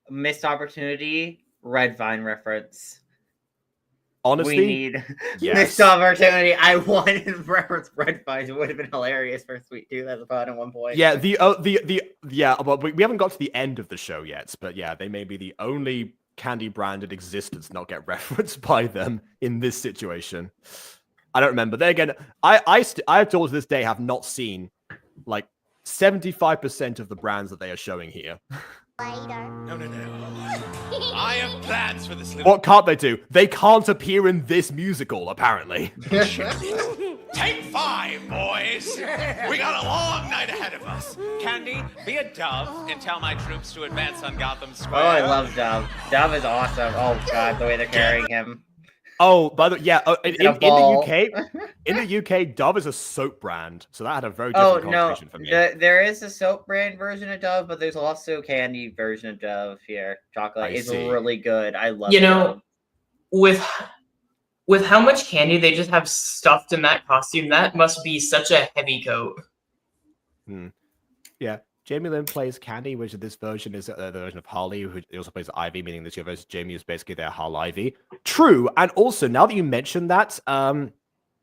missed opportunity, Red Vine reference. Honestly, we need yes. missed opportunity. I wanted to reference Red Vine. It would have been hilarious for Sweet Tooth as a fun at one point. Yeah, but we haven't got to the end of the show yet. But yeah, they may be the only candy brand in existence not get referenced by them in this situation. I don't remember. Then again, I till this day have not seen like 75% of the brands that they are showing here. No. I have plans for this little... What can't they do? They can't appear in this musical, apparently. Take 5, boys! We got a long night ahead of us. Candy, be a dove and tell my troops to advance on Gotham Square. Oh, I love Dove. Dove is awesome. Oh god, the way they're carrying him. Oh, by the way, yeah, in the UK, Dove is a soap brand, so that had a very different connotation for me. There is a soap brand version of Dove, but there's also a candy version of Dove here. Chocolate is really good. I love it. You know, with how much candy they just have stuffed in that costume, that must be such a heavy coat. Yeah. Jamie Lynn plays Candy, which in this version is the version of Harley, who also plays Ivy, meaning this year version Jamie is basically their Harl Ivy. True, and also, now that you mention that, I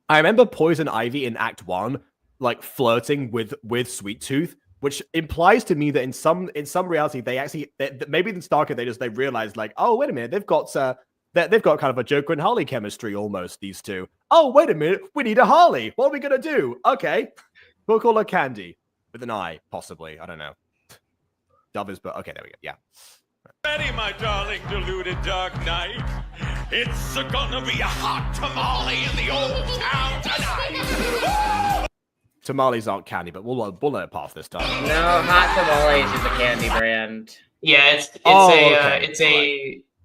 remember Poison Ivy in Act 1, like, flirting with Sweet Tooth, which implies to me that in some reality, they actually, maybe in Starkid, they realized, like, oh, wait a minute, they've got kind of a Joker and Harley chemistry, almost, these two. Oh, wait a minute, we need a Harley. What are we going to do? Okay, we'll call her Candy. With an eye, possibly. I don't know. Dove is, but okay, there we go. Yeah. Ready, my darling, deluded Dark Knight. It's gonna be a hot tamale in the old town tonight. Tamales aren't candy, but we'll let it pass this time. No, hot tamales is a candy brand. Yeah,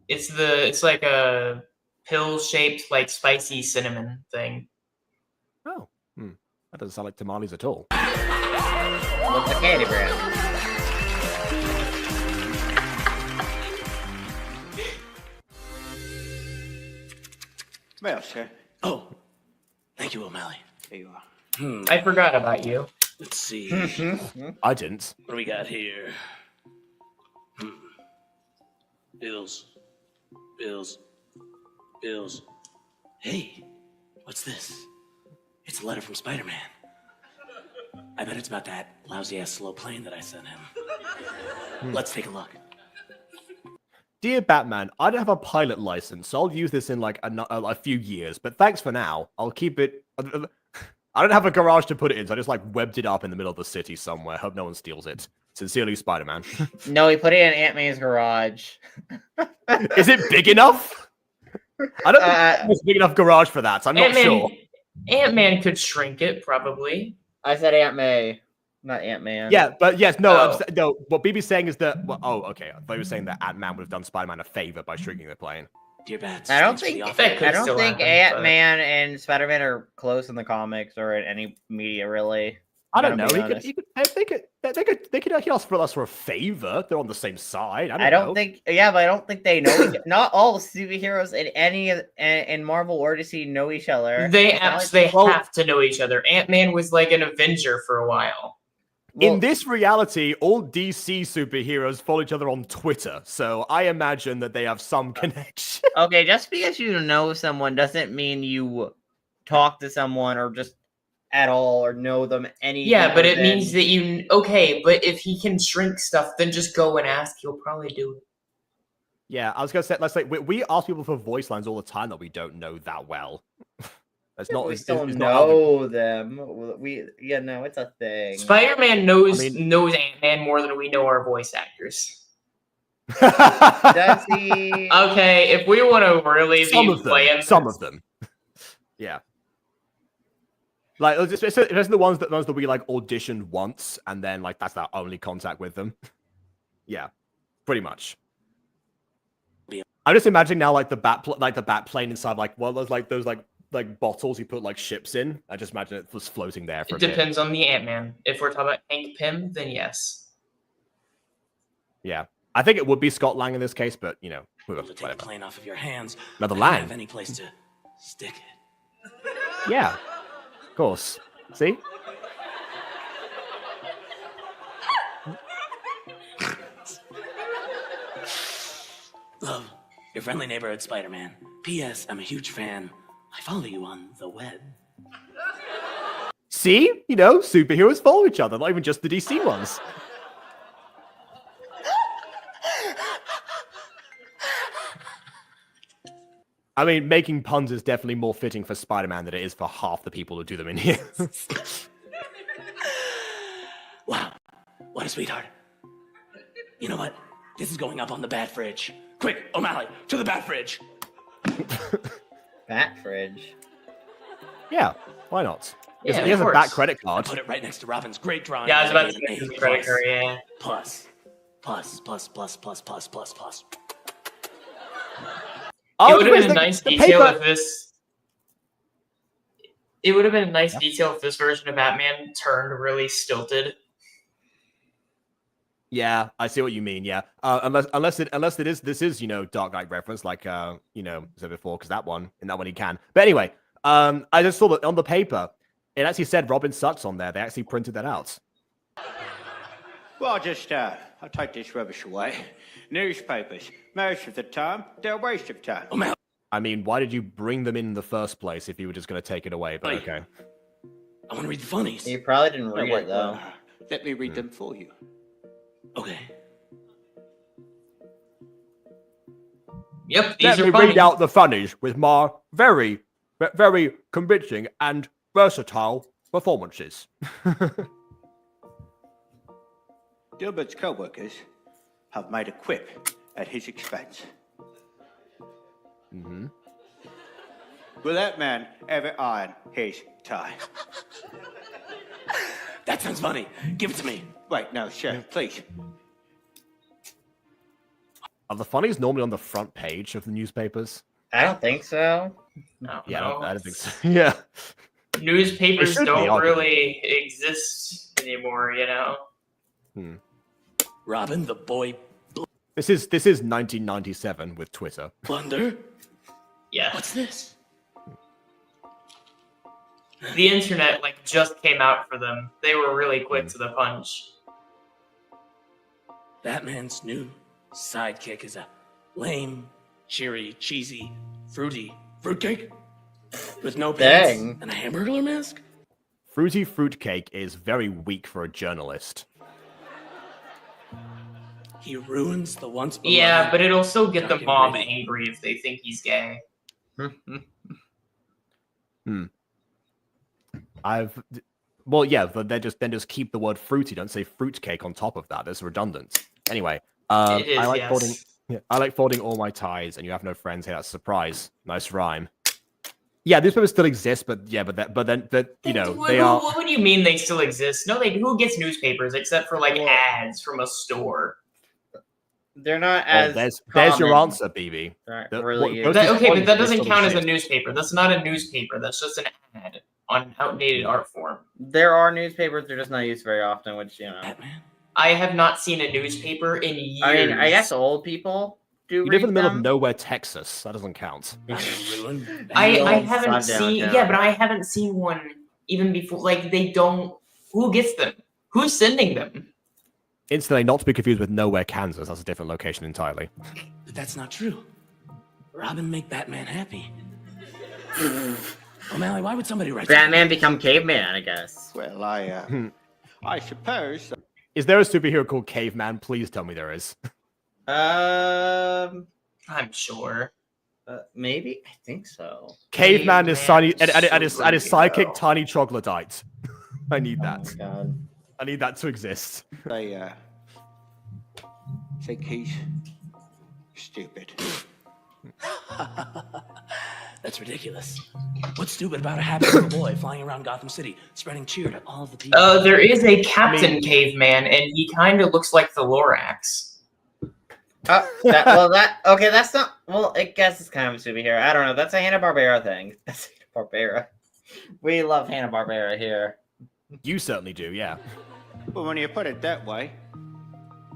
it's like a pill-shaped, like, spicy cinnamon thing. Oh, that doesn't sound like tamales at all. What's a candy brand? Well, sir. Oh, thank you, O'Malley. There you are. I forgot about you. Let's see. I didn't. What do we got here? Bills. Hey, what's this? It's a letter from Spider-Man. I bet it's about that lousy-ass slow plane that I sent him. Let's take a look. Dear Batman, I don't have a pilot license, so I'll use this in like a few years, but thanks for now. I'll keep it... I don't have a garage to put it in, so I just like webbed it up in the middle of the city somewhere. Hope no one steals it. Sincerely, Spider-Man. No, he put it in Aunt May's garage. Is it big enough? I don't think it's a big enough garage for that, so I'm not sure. Ant-Man could shrink it, probably. I said Aunt May, not Ant-Man. Yeah, but yes, no, no. What BB's saying is that. Well, oh, okay. I thought he was saying that Ant-Man would have done Spider-Man a favor by shrinking the plane. Dear Bats, I don't think Ant-Man and Spider-Man are close in the comics or in any media, really. I don't know. They could ask for us for a favor. They're on the same side. I don't think. Yeah, but I don't think they know. Not all superheroes in Marvel or DC know each other. They have to know each other. Ant-Man was like an Avenger for a while. In this reality, all DC superheroes follow each other on Twitter, so I imagine that they have some connection. Okay, just because you know someone doesn't mean you talk to someone or just at all or know them any. Yeah, but it means that you... Okay, but if he can shrink stuff, then just go and ask. He'll probably do it. Yeah, I was going to say, let's say, we ask people for voice lines all the time that we don't know that well. It's not. We still know them. It's a thing. Spider-Man knows Ant-Man more than we know our voice actors. Does he? Okay, if we want to really some of them. Yeah. Like, especially the ones that we like auditioned once, and then like that's our only contact with them. Yeah, pretty much. I'm just imagining now, like the bat plane inside, like one of those bottles you put like ships in. I just imagine it was floating there for It a bit. depends on the Ant-Man. If we're talking about Hank Pym, then yes. Yeah, I think it would be Scott Lang in this case, but you know, To take the plane off of your hands. Another I don't Lang. have any place to stick it. Yeah, of course. See? Love, your friendly neighborhood Spider-Man. P.S. I'm a huge fan. I follow you on the web. See? You know, superheroes follow each other, not even just the DC ones. I mean, making puns is definitely more fitting for Spider-Man than it is for half the people who do them in here. Wow, what a sweetheart. You know what? This is going up on the bat fridge. Quick, O'Malley, to the bat fridge. Bat fridge. Yeah, why not? Yeah, he has of a bat course. credit card. Put it right next to Robin's great drawing. Yeah, I was about to that say he made his an credit A+. card, yeah. Plus. Plus, plus, plus, plus, plus, plus, plus. It would have been a the- nice the detail paper- if this. It would have been a nice detail if this version of Batman turned really stilted. Yeah, I see what you mean. Yeah, unless this is Dark Knight reference, like said before, because in that one he can. But anyway, I just saw that on the paper, it actually said Robin sucks on there. They actually printed that out. Well, I'll take this rubbish away. Newspapers, most of the time, they're a waste of time. I mean, why did you bring them in the first place if you were just going to take it away? But okay. I want to read the funnies. You probably didn't read it though. Let me read them for you. Okay. Yep, these Let are me funny. read out the funnies with my very, very convincing and versatile performances. Dilbert's co-workers have made a quip at his expense. Mm-hmm. Will that man ever iron his tie? That sounds funny. Give it to me. Wait, no, sure, please. Are the funnies normally on the front page of the newspapers? I don't think so. No, Yeah, no. I don't think so. Yeah. Newspapers It should be, don't arguably. really exist anymore, you know? Robin, the boy This is 1997 with Twitter. blunder. Yeah. What's this? The internet just came out for them. They were really quick to the punch. Batman's new sidekick is a lame, cheery, cheesy, fruity fruitcake with no pants Dang. and a hamburger mask. Fruity fruitcake is very weak for a journalist. He ruins the once beloved. Yeah, but it'll still get the dark and mom gritty. angry if they think he's gay. Well, yeah, but they just keep the word fruity. Don't say fruitcake on top of that. That's redundant. Anyway, It is, I like yes. folding. Yeah, I like folding all my ties, and you have no friends. Hey, that's a surprise. Nice rhyme. Yeah, these papers still exist, but yeah, but then they are. What would you mean they still exist? No, who gets newspapers except for ads from a store? They're not Well, as. there's your common. answer, BB. They're The- really what- is. Okay, but that They doesn't still count as a exist. newspaper. That's not a newspaper. That's just an ad on outdated art form. There are newspapers, they're just not used very often, which Batman. I have not seen a newspaper in years. I mean, I guess old people do. You live in the middle them. of nowhere, Texas. That doesn't count. Ruined. I Old haven't sundown seen. town. Yeah, but I haven't seen one even before. They don't. Who gets them? Who's sending them? Instantly, not to be confused with Nowhere, Kansas. That's a different location entirely. But that's not true. Robin make Batman happy. O'Malley, why would somebody write Batman become caveman, I guess. Well, I suppose. Is there a superhero called Caveman? Please tell me there is. I'm sure. Maybe I think so. Caveman is tiny, and his Caveman sidekick, Tiny Troglodyte. I need that. Oh my God. I need that to exist. They think he's stupid. That's ridiculous. What's stupid about a happy little boy flying around Gotham City, spreading cheer to all the people? There is a Captain Caveman, and he kind of looks like the Lorax. Okay, that's not. Well, I guess it's kind of a superhero. I don't know. That's a Hanna-Barbera thing. That's Hanna-Barbera. We love Hanna-Barbera here. You certainly do, yeah. Well, when you put it that way,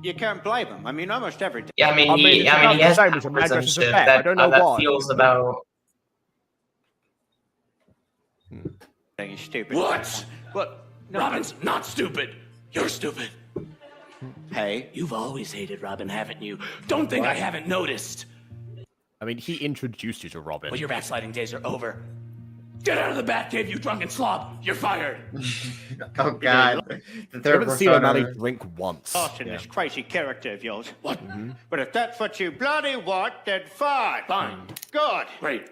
you can't blame him. I mean, almost every day. Yeah, he it's has about the same as a powers man and versus a shit. bear. I don't know that why. feels about. He's stupid. What? Robin's not stupid. You're stupid. Hey. You've always hated Robin, haven't you? Don't think I haven't noticed. I mean, he introduced you to Robin. Well, your backsliding days are over. Get out of the Batcave, you drunken slob! You're fired! Oh, God. The I third haven't seen O'Malley drink once. Austin, this crazy character of yours. What? But if that's what you bloody want, then fine. Fine. Good. Great.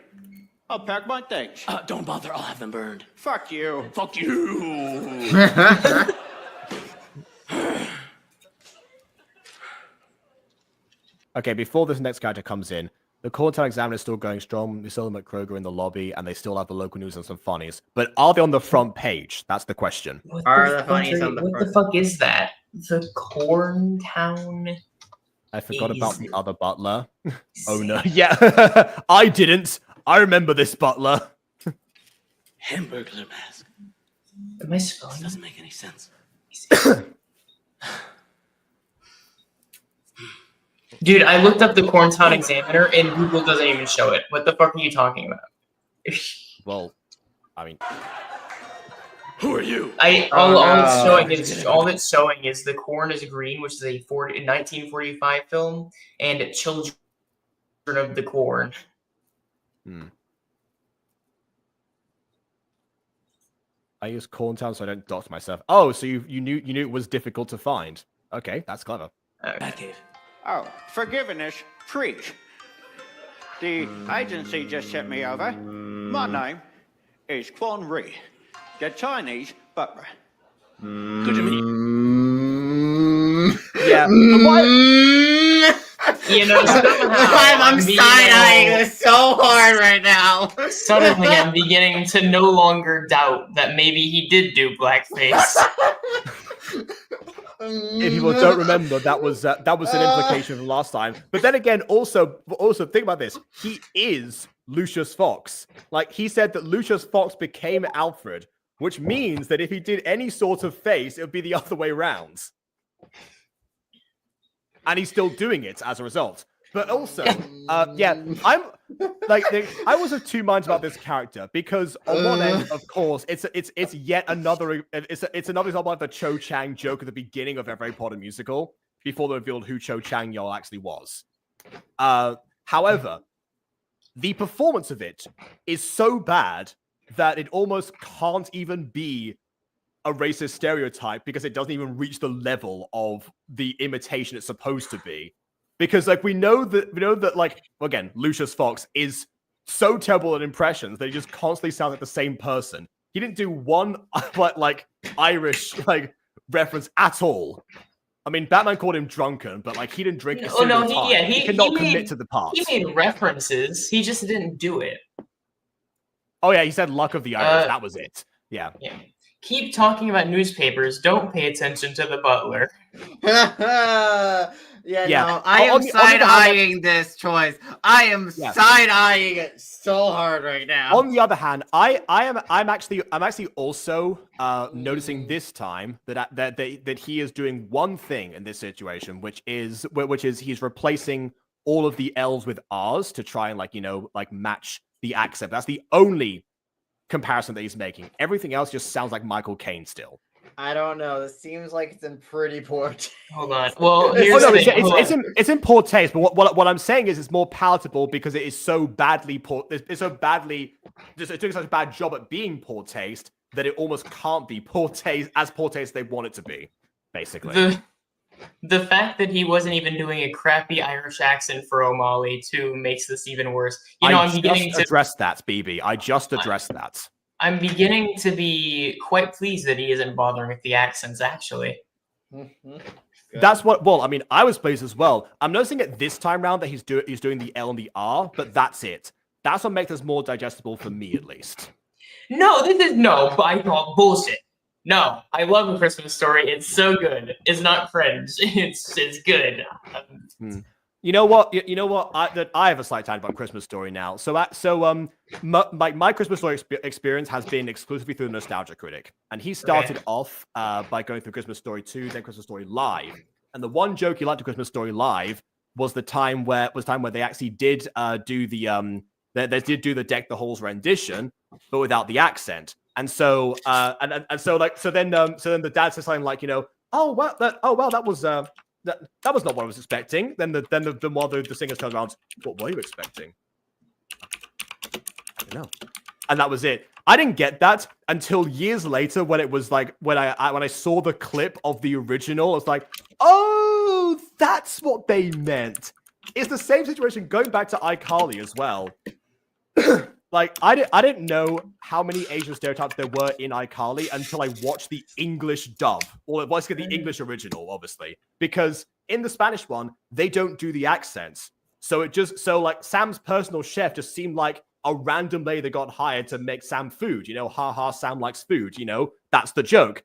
I'll pack my things. Don't bother, I'll have them burned. Fuck you. Fuck you! Okay, before this next character comes in, the Corntown Examiner is still going strong. We still have McCroger in the lobby, and they still have the local news and some funnies. But are they on the front page? That's the question. What the fuck is that? The Corntown. I forgot about the other butler. Oh no, yeah, I didn't. I remember this butler. Hamburglar mask. Am I spelling? This doesn't make any sense. Dude, I looked up the Corntown Examiner and Google doesn't even show it. What the fuck are you talking about? Well, I mean, who are you? All it's showing is The Corn is Green, which is a 1945 film, and Children of the Corn. I use Corntown so I don't dox myself. Oh, so you knew it was difficult to find. Okay, that's clever. Batcave. Oh, forgiveness, preach. The agency just sent me over. My name is Quan Ree, the Chinese butler. Good to meet you. Yeah. You know, I'm side-eyeing this so hard right now. Suddenly, I'm beginning to no longer doubt that maybe he did do blackface. If people don't remember, that was an implication from last time. But then again, also think about this. He is Lucius Fox. Like, he said that Lucius Fox became Alfred, which means that if he did any sort of face, it would be the other way around. And he's still doing it as a result. But also, yeah, I'm like, I was of two minds about this character because on one end, of course, it's yet another it's another example of the Cho Chang joke at the beginning of every Harry Potter musical before they revealed who Cho Chang Yol actually was. However, the performance of it is so bad that it almost can't even be a racist stereotype because it doesn't even reach the level of the imitation it's supposed to be. Because like we know that like again, Lucius Fox is so terrible at impressions that he just constantly sounds like the same person. He didn't do one like Irish like reference at all. I mean, Batman called him drunken, but like he didn't drink a single time. He cannot commit to the parts. He made references. He just didn't do it. Oh yeah, he said "luck of the Irish." That was it. Yeah. Keep talking about newspapers. Don't pay attention to the butler. No, I am side-eyeing this choice. I am side-eyeing it so hard right now. On the other hand, I'm actually also noticing this time that he is doing one thing in this situation, which is he's replacing all of the L's with R's to try and like match the accent. That's the only comparison that he's making. Everything else just sounds like Michael Caine still. I don't know. This seems like it's in pretty poor taste. Hold on. Well, here's the thing. It's in poor taste, but what I'm saying is it's more palatable because it is so badly poor. It's so badly. It's doing such a bad job at being poor taste that it almost can't be poor taste as they want it to be. Basically, the fact that he wasn't even doing a crappy Irish accent for O'Malley too makes this even worse. I'm beginning to address that, BB. I just addressed that. I'm beginning to be quite pleased that he isn't bothering with the accents, actually. That's what. Well, I mean, I was pleased as well. I'm noticing it this time round that he's doing the L and the R, but that's it. That's what makes this more digestible for me, at least. No, I call bullshit. No, I love A Christmas Story. It's so good. It's not cringe. It's good. You know what? You know what? I have a slight tangent about Christmas Story now. My Christmas Story experience has been exclusively through the Nostalgia Critic, and he started off by going through Christmas Story 2, then Christmas Story Live. And the one joke he liked to Christmas Story Live was the time where they actually did do the they did do the Deck the Halls rendition, but without the accent. And so then the dad says something like, that was. That was not what I was expecting. Then the singer turns around, what were you expecting? I don't know. And that was it. I didn't get that until years later when it was like when I saw the clip of the original. I was like, oh, that's what they meant. It's the same situation going back to iCarly as well. Like I didn't know how many Asian stereotypes there were in iCarly until I watched the English dub, or let's get the English original, obviously, because in the Spanish one they don't do the accents. So like Sam's personal chef just seemed like a random lady that got hired to make Sam food. Ha ha, Sam likes food. That's the joke.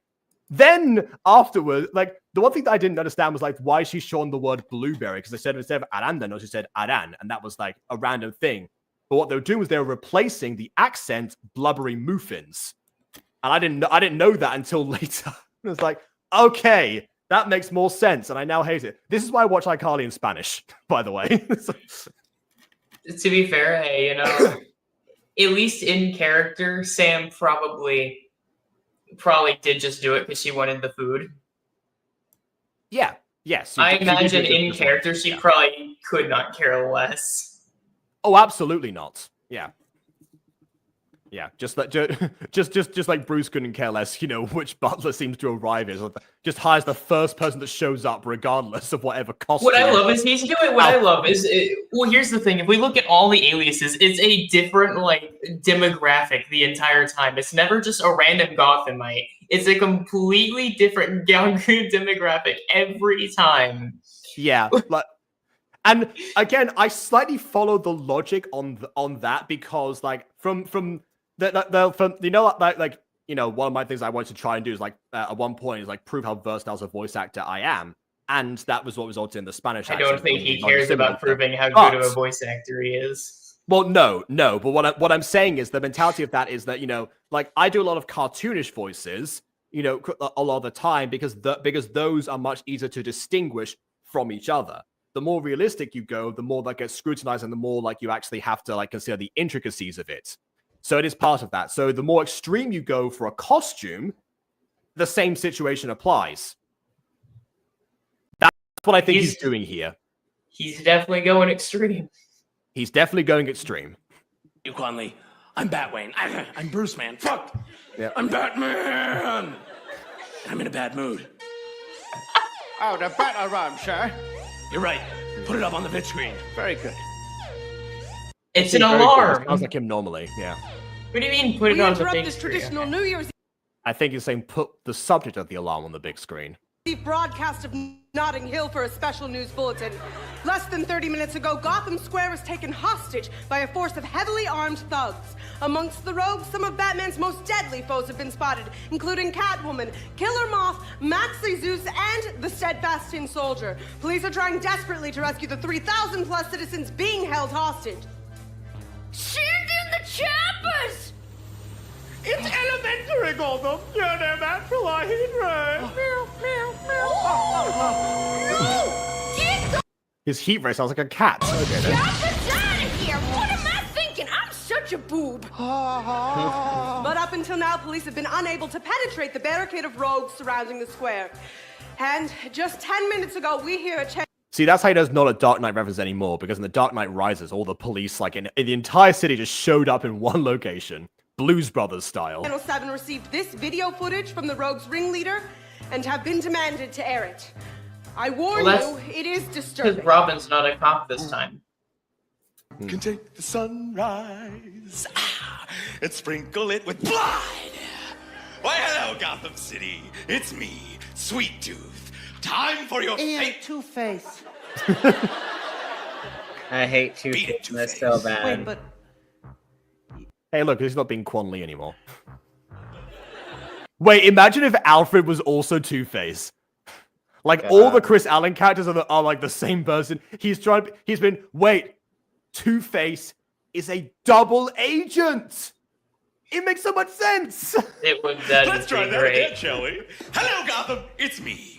Then afterwards, like the one thing that I didn't understand was like why she's shown the word blueberry, because they said instead of arandano, she said aran, and that was like a random thing. But what they were doing was they were replacing the accent blubbery muffins. And I didn't know that until later. It was like, okay, that makes more sense, and I now hate it. This is why I watch iCarly in Spanish, by the way. To be fair, hey, at least in character, Sam probably did just do it because she wanted the food. Yeah. Yes. I imagine in character she probably could not care less. Oh, absolutely not. Yeah. Yeah, just like Bruce couldn't care less, which butler seems to arrive is. Just hires the first person that shows up, regardless of whatever costume. What I love is he's doing. What I love is, well, here's the thing: if we look at all the aliases, it's a different demographic the entire time. It's never just a random Gothamite. It's a completely different demographic every time. Yeah, and again, I slightly follow the logic on that because, from one of my things I wanted to try and do is at one point is prove how versatile as a voice actor I am, and that was what resulted in the Spanish. I don't think he cares about proving how good of a voice actor he is. Well, no, but what I'm saying is the mentality of that is that I do a lot of cartoonish voices, a lot of the time because those are much easier to distinguish from each other. The more realistic you go, the more that gets scrutinized, and the more you actually have to consider the intricacies of it. So it is part of that. So the more extreme you go for a costume, the same situation applies. That's what I think he's doing here. He's definitely going extreme. He's definitely going extreme. You, Conley. I'm Batwayne. I'm Bruce, man. Fuck. Yeah. I'm Batman. I'm in a bad mood. Oh, the battle rhyme, sir. You're right. Put it up on the vid screen. Very good. It's an alarm. Sounds like him normally, yeah. What do you mean put it on the big this screen? Traditional New Year's I think he's saying put the subject of the alarm on the big screen. Eve broadcast of Notting Hill for a special news bulletin. Less than 30 minutes ago, Gotham Square was taken hostage by a force of heavily armed thugs. Amongst the rogues, some of Batman's most deadly foes have been spotted, including Catwoman, Killer Moth, Maxie Zeus, and the Steadfast Tin Soldier. Police are trying desperately to rescue the 3,000 plus citizens being held hostage. Send in the choppers! It's elementary, Gotham. You're their natural heat ray. His heat ray sounds like a cat. Okay, Choppers out of here! What am I thinking? I'm such a boob. But up until now, police have been unable to penetrate the barricade of rogues surrounding the square. And just 10 minutes ago, we hear a See, that's how he does not a Dark Knight reference anymore, because in the Dark Knight Rises, all the police, in the entire city, just showed up in one location. Blues Brothers style. Channel 7 received this video footage from the rogue's ringleader and have been demanded to air it. I warn you, it is disturbing. Because Robin's not a cop this time. Can take the sunrise and sprinkle it with blood. Why, hello, Gotham City. It's me, Sweet Tooth. Time for your fate. Two-Face. I hate Two-Face so bad. Wait, but... Hey, look, he's not being Quan Lee anymore. Wait, imagine if Alfred was also Two-Face. Like all the Chris Allen characters are like the same person. Wait, Two-Face is a double agent. It makes so much sense. Let's try that again, shall we? Hello, Gotham. It's me.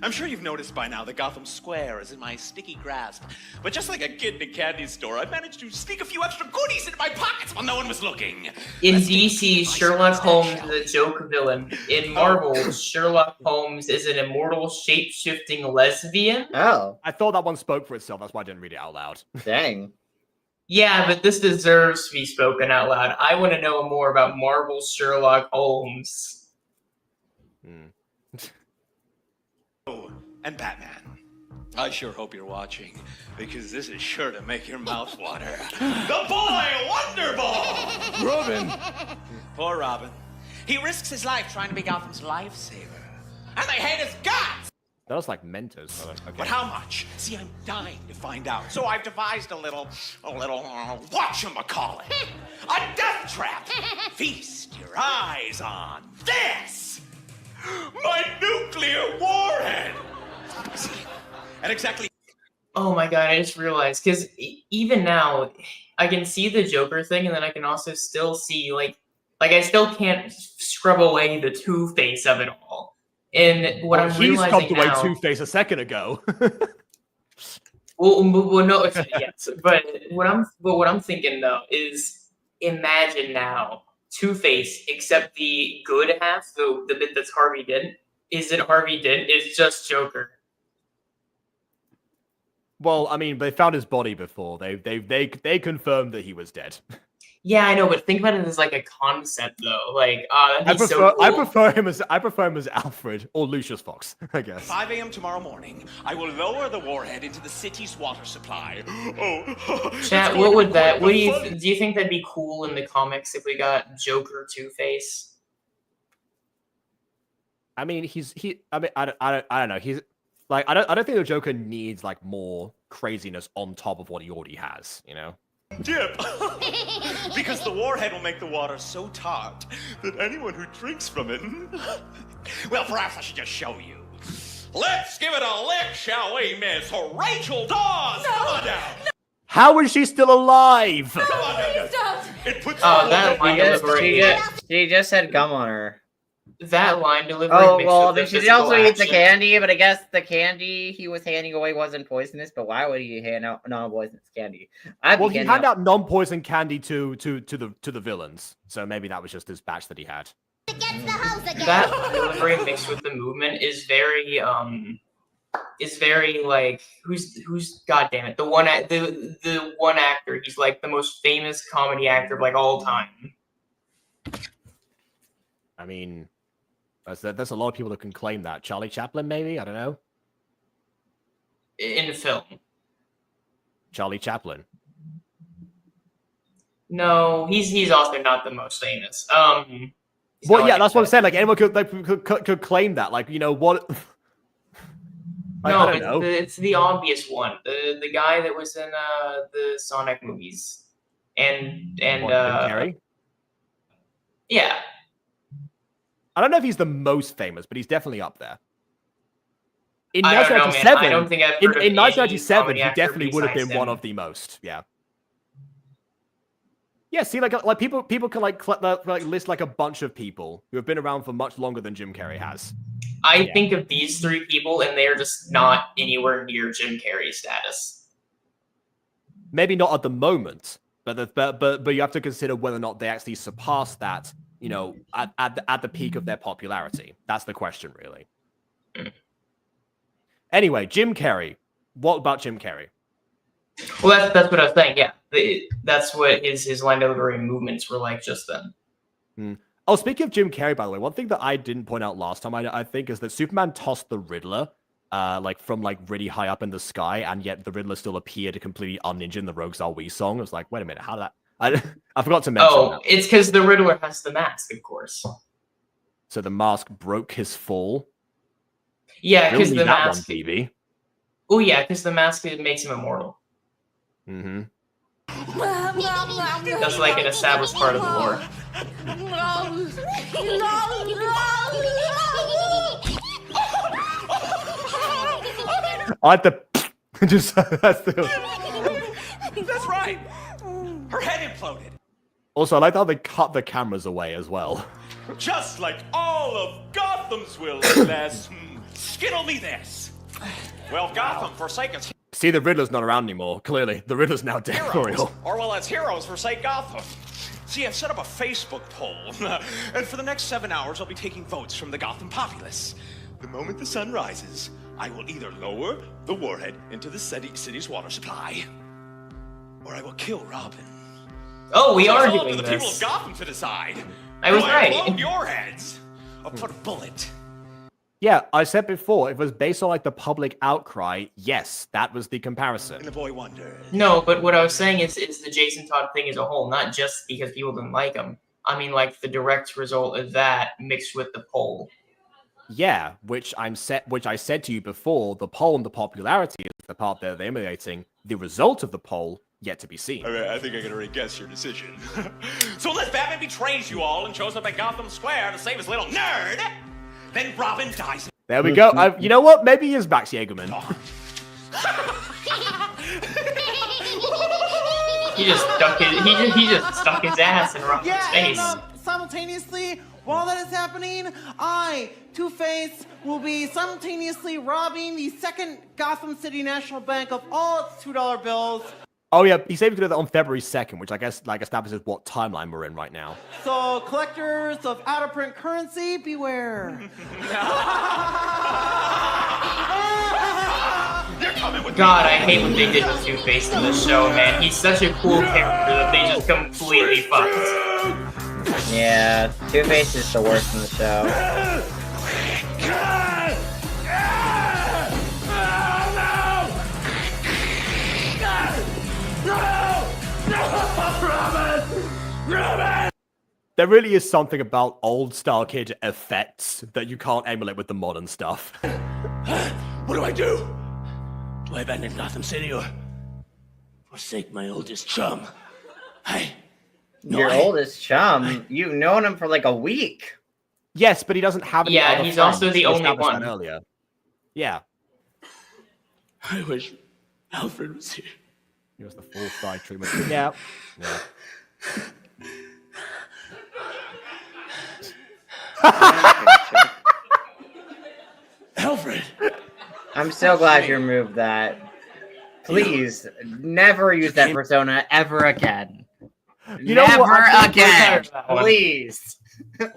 I'm sure you've noticed by now that Gotham Square is in my sticky grasp. But just like a kid in a candy store, I managed to sneak a few extra goodies into my pockets while no one was looking. In DC, Sherlock Holmes is a joke villain. In Marvel, Sherlock Holmes is an immortal shape-shifting lesbian. Oh. I thought that one spoke for itself. That's why I didn't read it out loud. Dang. Yeah, but this deserves to be spoken out loud. I want to know more about Marvel's Sherlock Holmes. And Batman. I sure hope you're watching, because this is sure to make your mouth water. The Boy Wonder Ball! Robin! Poor Robin. He risks his life trying to be Gotham's lifesaver. And they hate his guts! That was like Mentos. Okay. But how much? See, I'm dying to find out. So I've devised a little whatchamacallit. A death trap! Feast your eyes on this! My nuclear warhead! See, at exactly... Oh my god, I just realized, because even now, I can see the Joker thing, and then I can also still see, like I still can't scrub away the Two-Face of it all. And what I'm realizing now... He's scrubbed away Two-Face a second ago. well, no, yes, but what I'm thinking, though, is imagine now, Two-Face, except the good half, the bit that's Harvey Dent, isn't Harvey Dent, it's just Joker. Well, I mean, they found his body before. They confirmed that he was dead. Yeah, I know, but think about it as like a concept, though. Like, I prefer him as Alfred or Lucius Fox, I guess. 5 a.m. tomorrow morning, I will lower the warhead into the city's water supply. Chat, what would that? What do you think that'd be cool in the comics if we got Joker Two-Face? I mean, I don't know. He's like, I don't think the Joker needs like more craziness on top of what he already has, you know? Dip! Because the warhead will make the water so tart that anyone who drinks from it... Well, perhaps I should just show you. Let's give it a lick, shall we, Miss Rachel Dawes? No, come on down! No. How is she still alive? Come on down. It puts that line delivery. She just had gum on her. That line delivery. Oh, well, she did also eat the candy, but I guess the candy he was handing away wasn't poisonous, but why would he hand out non-poisonous candy? Well, he handed out non-poison candy to the villains, so maybe that was just his batch that he had. That delivery mixed with the movement is very like who's goddamn it, the one actor, he's like the most famous comedy actor of like all time. I mean, there's a lot of people that can claim that. Charlie Chaplin, maybe? I don't know. In film. Charlie Chaplin. No, he's also not the most famous. Well, yeah, that's what I'm saying. Like anyone could claim that. Like, you know what? No, it's the obvious one. The guy that was in the Sonic movies, and Jim Carrey. Yeah. I don't know if he's the most famous, but he's definitely up there. In I don't know, man. I don't think I've heard of in 1997, he actor definitely would have been besides one him. of the most. Yeah. Yeah. See, like people can like list like a bunch of people who have been around for much longer than Jim Carrey has. I think of these three people, and they're just not anywhere near Jim Carrey's status. Maybe not at the moment, but you have to consider whether or not they actually surpass that. You know, at the peak of their popularity. That's the question, really. Anyway, Jim Carrey. What about Jim Carrey? Well, that's what I was saying. Yeah, that's what his line delivery movements were like just then. Oh, speaking of Jim Carrey, by the way, one thing that I didn't point out last time, I think, is that Superman tossed the Riddler, from really high up in the sky, and yet the Riddler still appeared to completely unninja in the Rogues Are We song. I was like, wait a minute, how did that? I forgot to mention. Oh, it's because the Riddler has the mask, of course. So the mask broke his fall. Yeah, because the mask. TV. Oh yeah, because the mask makes him immortal. Mm-hmm. That's like an established part of the lore. I had to just that's the. That's right. Her head imploded. Also, I like how they cut the cameras away as well. Just like all of Gotham's will, unless skittle me this. Well, Gotham forsaketh See, the Riddler's not around anymore. Clearly, the Riddler's now dead for real. or well, as heroes forsake Gotham. See, I've set up a Facebook poll, and for the next 7 hours, I'll be taking votes from the Gotham populace. The moment the sun rises, I will either lower the warhead into the city's water supply, or I will kill Robin. Oh, we are It's all doing to the people of this. Gotham to decide. I was Will right. blow your heads. I'll put a bullet. Yeah, I said before, if it was based on like the public outcry, yes, that was the comparison. And the boy wondered. No, but what I was saying is the Jason Todd thing as a whole, not just because people didn't like him. I mean, like the direct result of that mixed with the poll. Yeah, which I said to you before, the poll and the popularity is the part they're emulating. The result of the poll yet to be seen. I think I can already guess your decision. So unless Batman betrays you all and shows up at Gotham Square to save his little nerd, then Robin dies. There we go. You know what? Maybe he is Max Jägerman. He just stuck his ass in Robin's face. And simultaneously, while that is happening, I, Two-Face, will be simultaneously robbing the second Gotham City National Bank of all its $2 bills. Oh yeah, he's able to do that on February 2nd, which I guess like establishes what timeline we're in right now. So, collectors of out-of-print currency, beware. God, I hate what they did with Two-Face in the show, man. He's such a cool character that they just completely fucked. Yeah, Two-Face is the worst in the show. There really is something about old Starkid effects that you can't emulate with the modern stuff. What do I do? Do I abandon Gotham City or forsake my oldest chum? Your oldest chum? You've known him for like a week. Yes, but he doesn't have any Yeah, other he's friends. also the We only established one. that earlier. Yeah. I wish Alfred was here. He was the full side treatment. Yeah. Yeah. Alfred! I'm so glad you removed that. Please, never use that persona ever again. You know never what? again, please.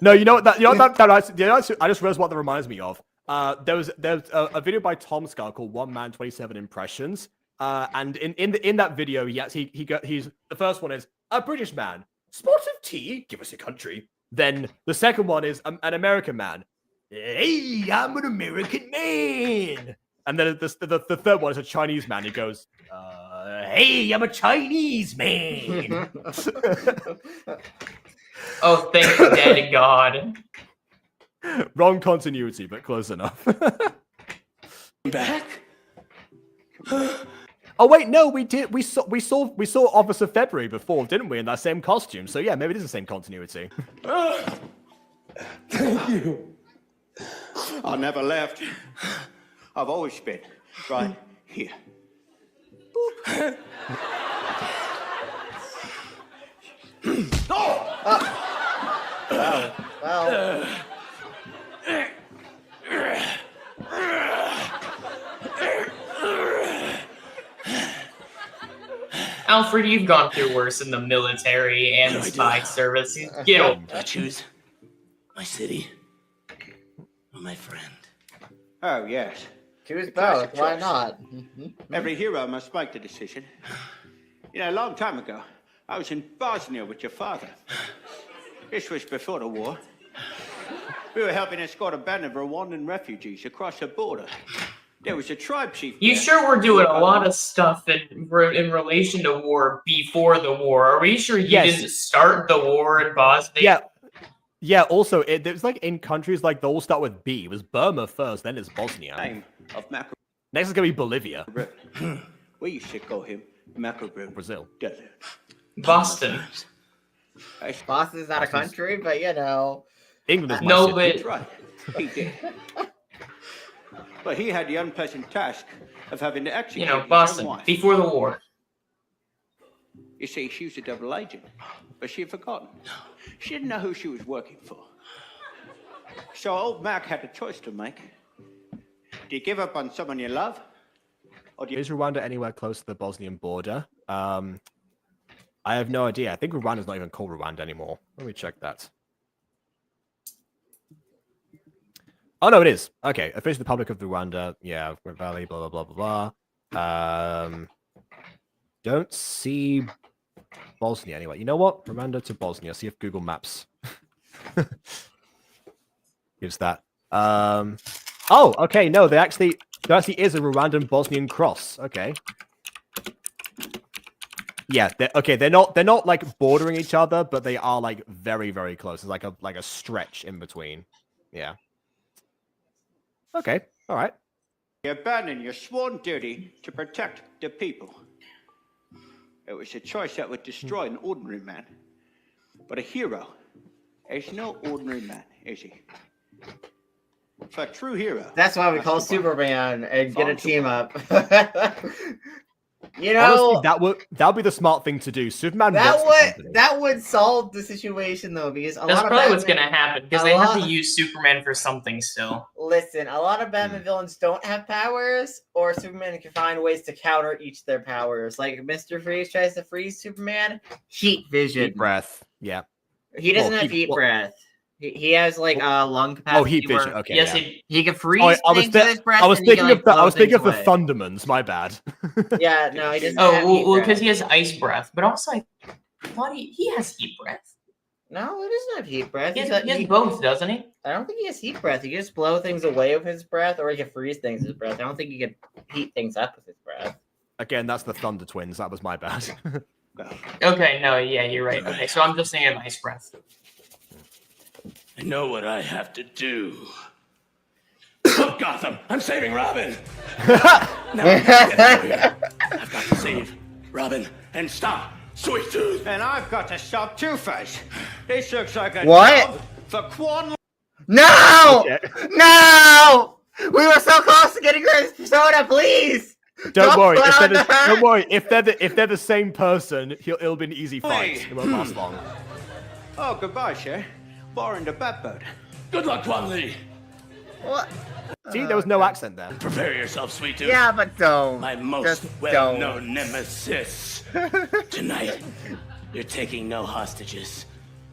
No, you know what? I just realized what that reminds me of. There's a video by Tom Scar called One Man 27 Impressions. And in that video, he's the first one is a British man, spot of tea, give us a country. Then the second one is an American man. Hey, I'm an American man. And then the third one is a Chinese man. He goes, hey, I'm a Chinese man. Oh, thank the dead God. Wrong continuity, but close enough. Back? Oh wait, no, we did. We saw Officer February before, didn't we? In that same costume. So yeah, maybe it is the same continuity. Thank you. I never left. I've always been right here. Well. Alfred, you've gone through worse in the military and the spy service. Get over I choose my city or my friend. Oh, yes. Choose both. Why not? Every hero must make the decision. You know, a long time ago, I was in Bosnia with your father. This was before the war. We were helping escort a band of Rwandan refugees across the border. There was a tribe chief. You sure we're doing a lot of stuff in relation to war before the war? Are we sure you didn't start the war in Bosnia? Yeah. Yeah, also, there's like in countries like they all start with B. It was Burma first, then it's Bosnia. Name of macro. Next is going to be Bolivia. We used to call him Macro Brazil. Desert. Boston. Boston's not a country, but you know. England is That's right. He did. But he had the unpleasant task of having to execute You know, his own Boston, wife. before the war. You see, she was a double agent, but she had forgotten. She didn't know who she was working for. So old Mac had a choice to make. Do you give up on someone you love? Or do you... Is Rwanda anywhere close to the Bosnian border? I have no idea. I think Rwanda's not even called Rwanda anymore. Let me check that. Oh, no, it is. Okay. Official Republic of Rwanda. Yeah, Valley, blah, blah, blah, blah, blah. Don't see Bosnia anyway. You know what? Rwanda to Bosnia. See if Google Maps gives that. Oh, okay. No, there actually is a Rwandan Bosnian cross. Okay. Yeah. They're not like bordering each other, but they are like very, very close. It's like a stretch in between. Yeah. Okay. All right. You abandon your sworn duty to protect the people. It was a choice that would destroy an ordinary man. But a hero is no ordinary man, is he? For a true hero. That's why we call Superman and get a team up. You know, honestly, that would be the smart thing to do. Superman. That would solve the situation though, because That's probably what's gonna happen because they have to use Superman for something still. Listen, a lot of Batman villains don't have powers, or Superman can find ways to counter each of their powers. Like Mr. Freeze tries to freeze Superman, heat vision, heat breath. Yeah, he doesn't have heat breath. He has like lung capacity. Oh, heat vision. Okay, yes, yeah. he can freeze things with his breath. I was thinking of the away. Thundermans. My bad. Yeah, no, he doesn't. Oh, well, because he has ice breath, but also I thought he has heat breath. No, he doesn't have heat breath. He has both, doesn't he? I don't think he has heat breath. He can just blow things away with his breath, or he can freeze things with his breath. I don't think he can heat things up with his breath. Again, that's the Thunder Twins. That was my bad. Okay, no, yeah, you're right. Okay, so I'm just thinking of ice breath. I know what I have to do. Look, Gotham, I'm saving Robin. Now I've got to save Robin and stop Sweet Tooth. And I've got to stop Two-Face. This looks like a What? job for Quan. No! No! We were so close to getting rid of Persona, please! Don't worry. Don't worry. If they're the same person, it'll be an easy fight. It won't last long. Oh, goodbye, Shay. Borrowing the Batboat. Good luck, Quan Lee. What? See, there was no accent there. Prepare yourself, Sweet Tooth. Yeah, but don't. My most well-known nemesis. Tonight, you're taking no hostages.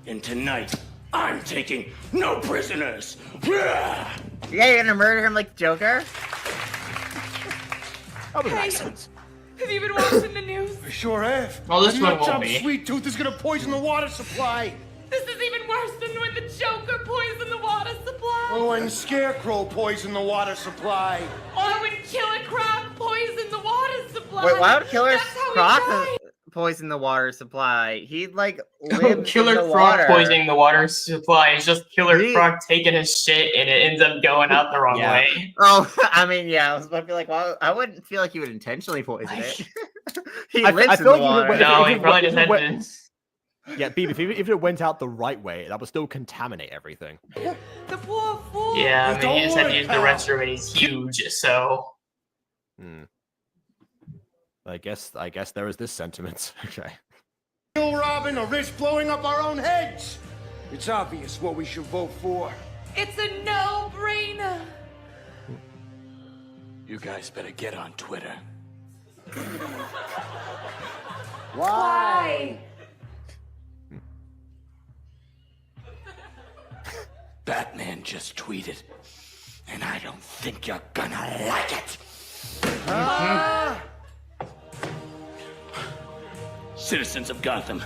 And tonight, I'm taking no prisoners. Yeah, you're gonna murder him like the Joker? That was an accent. Have you been watching the news? I sure have. Well, this one won't Nut-job be. Sweet Tooth is gonna poison the water supply. This is even worse than when the Joker poisoned the water supply. Or when Scarecrow poisoned the water supply. Or when Killer Croc poisoned the water supply. Wait, why would Killer That's how he Croc died. poison the water supply? He'd like live Killer in the Croc water. poisoning the water supply is just Killer Croc taking his shit and it ends up going out the wrong Yeah. way. Oh, I mean, yeah, I was about to be like, well, I wouldn't feel like he would intentionally poison it. He I lives in feel the like you would- water. No, he if probably it just had went- to. Yeah, Beeb, if it went out the right way, that would still contaminate everything. The poor fool. Yeah, I mean, he just had to use the pal. restroom and he's huge, so. I guess there is this sentiment. Okay. Kill Robin or risk blowing up our own heads. It's obvious what we should vote for. It's a no-brainer. You guys better get on Twitter. Why? Batman just tweeted, and I don't think you're gonna like it. Citizens of Gotham,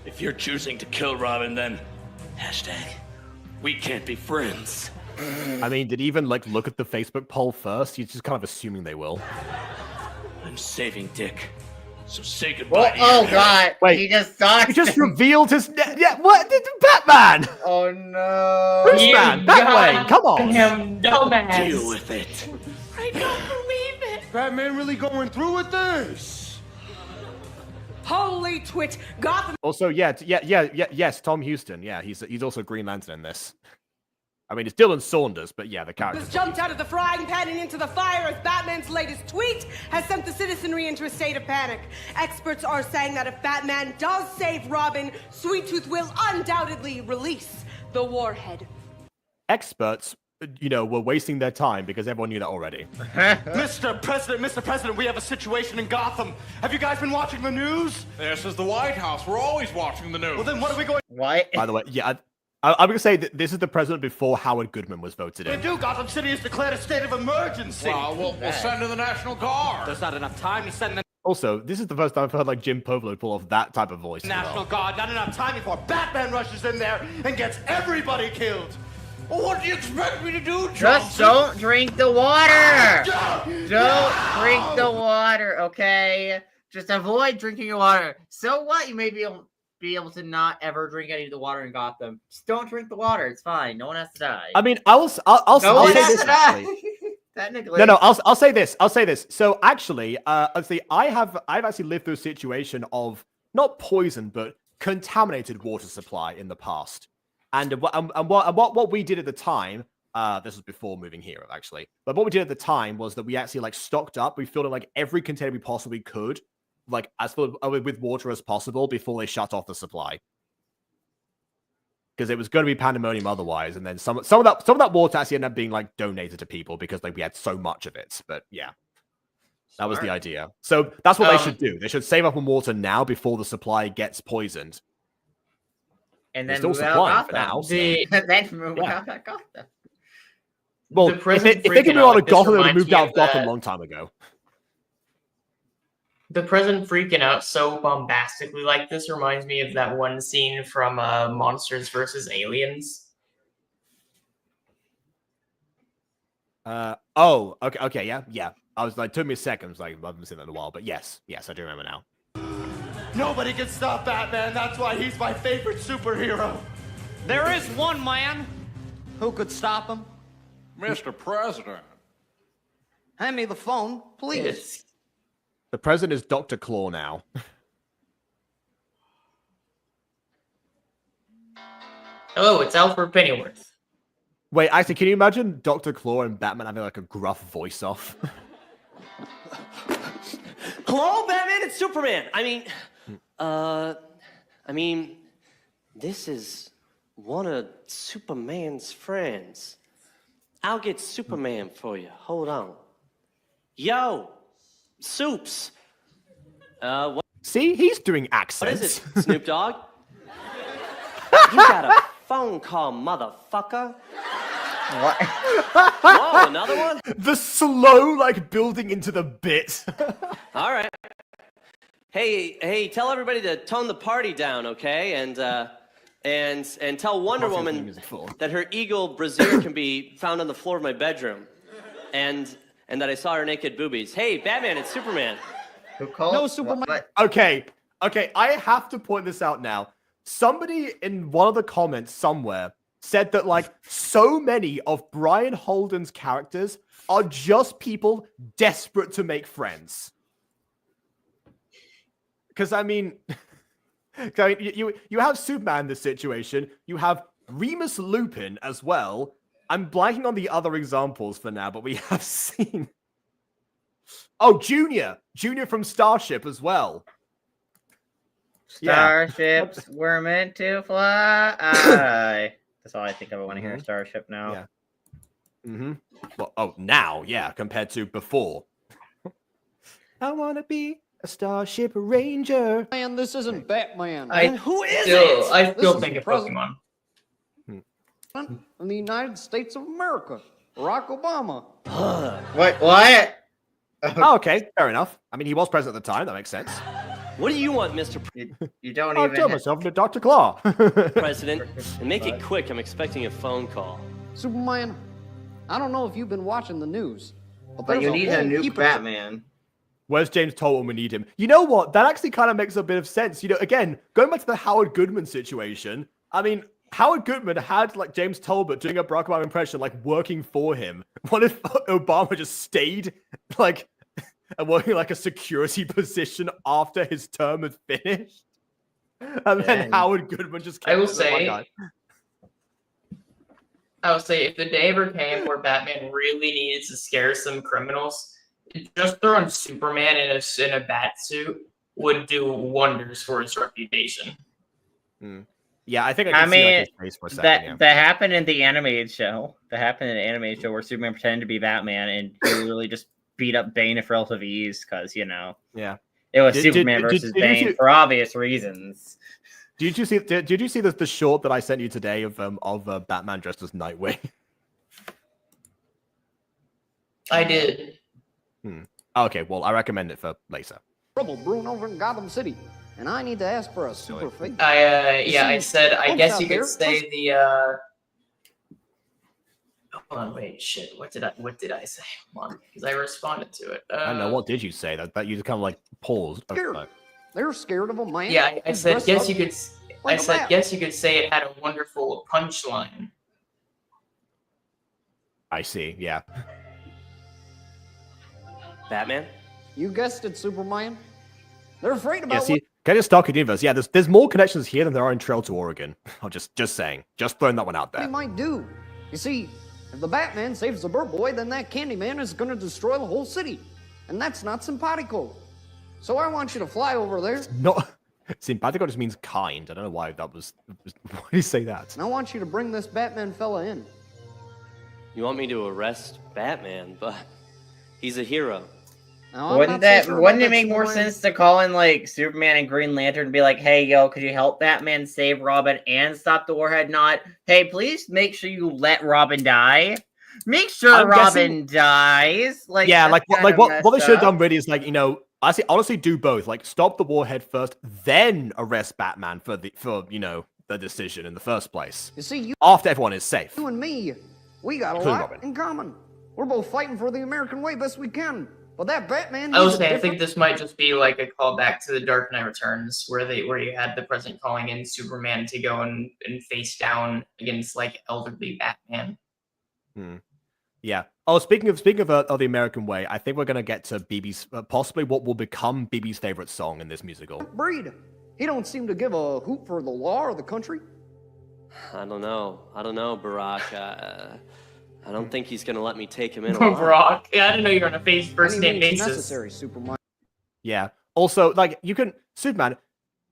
if you're choosing to kill Robin, then hashtag we can't be friends. I mean, did he even like look at the Facebook poll first? He's just kind of assuming they will. I'm saving Dick, so say goodbye. Oh God! Wait, he just sucks. He just revealed his. Yeah, what? Batman! Oh no! Bruce Man, that way! Come on! Him dumbass. Deal with it. I don't believe it. Batman really going through with this? Holy twit! Gotham. Also, yes, Tom Houston. Yeah, he's also Green Lantern in this. I mean, it's Dylan Saunders, but yeah, the character. Was jumped out of the frying pan and into the fire as Batman's latest tweet has sent the citizenry into a state of panic. Experts are saying that if Batman does save Robin, Sweet Tooth will undoubtedly release the warhead. Experts, were wasting their time because everyone knew that already. Mr. President, we have a situation in Gotham. Have you guys been watching the news? This is the White House. We're always watching the news. Well, then what are we going What? By the way, yeah, I'm going to say that this is the president before Howard Goodman was voted in. Gotham City has declared a state of emergency. Well, we'll send in the National Guard. There's not enough time. You send the Also, this is the first time I've heard like Jim Povolo pull off that type of voice. National Guard. Not enough time before Batman rushes in there and gets everybody killed. Well, what do you expect me to do, Johnson? Just don't drink the water! Don't drink the water, okay? Just avoid drinking the water. So what? You may be able to not ever drink any of the water in Gotham. Just don't drink the water. It's fine. No one has to die. I mean, I'll say this. Technically. No, I'll say this. So actually, I've actually lived through a situation of not poison, but contaminated water supply in the past. And what we did at the time, this was before moving here, actually. But what we did at the time was that we actually like stocked up. We filled in like every container we possibly could, like as full with water as possible before they shut off the supply. Because it was going to be pandemonium otherwise, and then some of that water actually ended up being like donated to people because like we had so much of it. But yeah, that was the idea. So that's what they should do. They should save up on water now before the supply gets poisoned. And then still move out supplying Gotham. for now. So. Then move out Gotham. Well, if they can move out of Gotham, they would have moved out of Gotham a long time ago. The president freaking out so bombastically like this reminds me of that one scene from Monsters vs. Aliens. Okay, yeah. I was like, took me a second. I was like, I haven't seen that in a while, but yes, I do remember now. Nobody can stop Batman. That's why he's my favorite superhero. There is one man who could stop him. Mr. President. Hand me the phone, please. The president is Dr. Claw now. Hello, it's Alfred Pennyworth. Wait, actually, can you imagine Dr. Claw and Batman having like a gruff voice off? Hello, Batman and Superman. I mean, this is one of Superman's friends. I'll get Superman for you. Hold on. Yo, Soups. What? See, he's doing accents. What is it, Snoop Dogg? You got a phone call, motherfucker. What? Whoa, another one? The slow, like, building into the bit. All right. Hey, tell everybody to tone the party down, okay? And tell Wonder Woman that her eagle brassiere can be found on the floor of my bedroom. And that I saw her naked boobies. Hey, Batman, it's Superman. Who called? No, Superman. What? Okay, I have to point this out now. Somebody in one of the comments somewhere said that, like, so many of Brian Holden's characters are just people desperate to make friends. Because, I mean, you have Superman in this situation. You have Remus Lupin as well. I'm blanking on the other examples for now, but we have seen... Oh, Junior from Starship as well. Starships were meant to fly. That's all I think of when I hear Starship now. Yeah. Well, now, compared to before. I want to be a Starship Ranger. Man, this isn't Batman. Who is it? I still think it's Pokemon. In the United States of America, Barack Obama. Wait, what? Oh, okay, fair enough. I mean, he was president at the time. That makes sense. What do you want, Mr. You don't I'll even... tell myself to Dr. Claw. President? And make it quick. I'm expecting a phone call. Superman, I don't know if you've been watching the news, but you need a nuke Batman. Where's James told when we need him? You know what? That actually kind of makes a bit of sense. Again, going back to the Howard Goodman situation, I mean, Howard Goodman had, like, James Tolbert doing a Barack Obama impression, like, working for him. What if Obama just stayed, like, and working, like, a security position after his term had finished? And then Howard Goodman just kept... I will say, I would say if the day ever came where Batman really needed to scare some criminals, just throwing Superman in a bat suit would do wonders for his reputation. Yeah, I think I can see like, his face for a second. That happened in the animated show. That happened in the animated show where Superman pretended to be Batman and he really just beat up Bane with relative ease because yeah, it was Superman versus Bane for obvious reasons. Did you see the short that I sent you today of Batman dressed as Nightwing? I did. Okay, well, I recommend it for later. Trouble brewing over in Gotham City, and I need to ask for a super favor. I said I guess you could say the Hold on, wait, shit. What did I say? Hold on, because I responded to it. I don't know, what did you say? That you just kind of like paused. They're scared of a man. Yeah, I said guess you could. I said guess you could say it had a wonderful punchline. I see. Yeah. Batman? You guessed it, Superman. They're afraid about. Yeah. See, get a Starkid universe. Yeah, there's more connections here than there are in Trail to Oregon. I'm just saying, just throwing that one out there. He might do. You see, if the Batman saves the bird boy, then that Candyman is going to destroy the whole city, and that's not simpatico. So I want you to fly over there. Not simpatico just means kind. I don't know why that was. Why did you say that? And I want you to bring this Batman fella in. You want me to arrest Batman, but he's a hero. Now, wouldn't it make more sense to call in like Superman and Green Lantern and be like, hey, yo, could you help Batman save Robin and stop the Warhead? Not, hey, please make sure you let Robin die. Make sure Robin dies. Like, yeah, like what they should have done really is like, you know, honestly do both. Like stop the Warhead first, then arrest Batman for you know the decision in the first place. You see, after everyone is safe. You and me, we got a lot in common. We're both fighting for the American way best we can. But that Batman. I was saying, I think this might just be like a callback to the Dark Knight Returns, where you had the President calling in Superman to go and face down against like elderly Batman. Yeah. Oh, speaking of the American way, I think we're gonna get to BB's possibly what will become BB's favorite song in this musical. Breed. He don't seem to give a hoot for the law or the country. I don't know, Barack. I don't think he's gonna let me take him in. Brock. Yeah, I didn't know you were on a first name basis. Necessary, Superman. Yeah. Also, like Superman,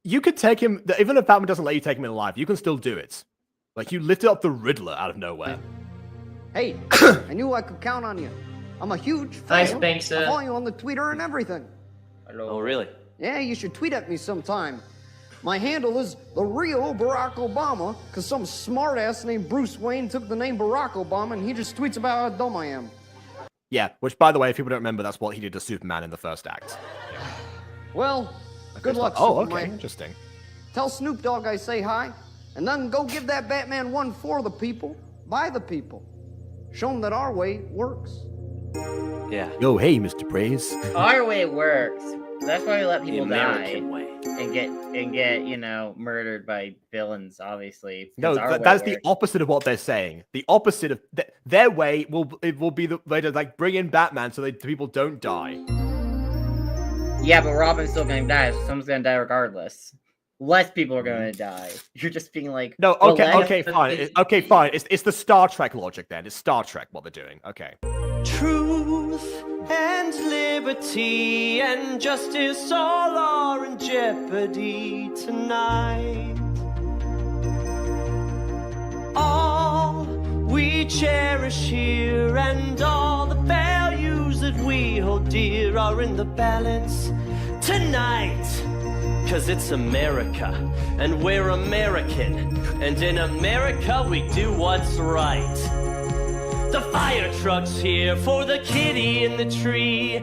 you could take him. Even if Batman doesn't let you take him in alive, you can still do it. Like you lifted up the Riddler out of nowhere. Hey, I knew I could count on you. I'm a huge fan. Nice, thanks. I follow you on the Twitter and everything. Oh, really? Yeah, you should tweet at me sometime. My handle is the real Barack Obama, because some smartass named Bruce Wayne took the name Barack Obama and he just tweets about how dumb I am. Yeah, which, by the way, if people don't remember, that's what he did to Superman in the first act. Yeah. Well, good luck, Oh, Superman. okay, interesting. Tell Snoop Dogg I say hi, and then go give that Batman one for the people, by the people. Show him that our way works. Yeah. Yo, hey, Mr. Praise. Our way works. That's why we let people die way. and get you know murdered by villains. Obviously, No, that is the opposite of what they're saying. The opposite of their way will be the way to like bring in Batman so that people don't die. Yeah, but Robin's still gonna die. So someone's gonna die regardless. Less people are gonna die. You're just being like, no, okay, fine. Okay, fine. It's the Star Trek logic then. It's Star Trek what they're doing. Okay. Truth and liberty and justice all are in jeopardy tonight. All we cherish here and all the values that we hold dear are in the balance tonight. 'Cause it's America, and we're American, and in America we do what's right. The fire truck's here for the kitty in the tree.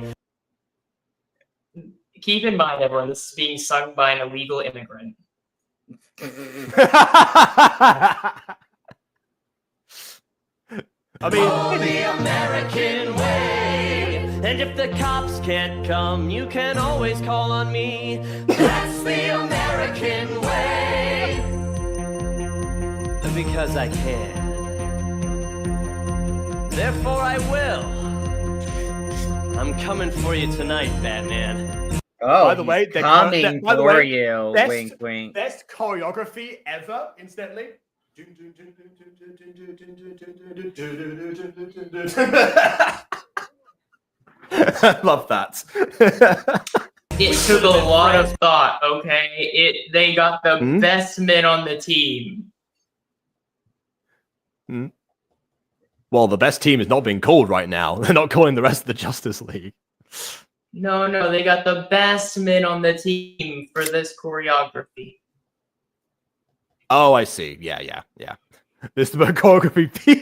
Keep in mind, everyone, this is being sung by an illegal immigrant. I mean, the American way. And if the cops can't come, you can always call on me. That's the American way. Because I can. Therefore I will. I'm coming for you tonight, Batman. Oh, by the way, coming for you. Best, wink, wink. Best choreography ever, incidentally. I love that. It took a lot of thought, okay? They got the best men on the team. Well, the best team is not being called right now. They're not calling the rest of the Justice League. No, they got the best men on the team for this choreography. Oh, I see. Yeah. This is the choreography.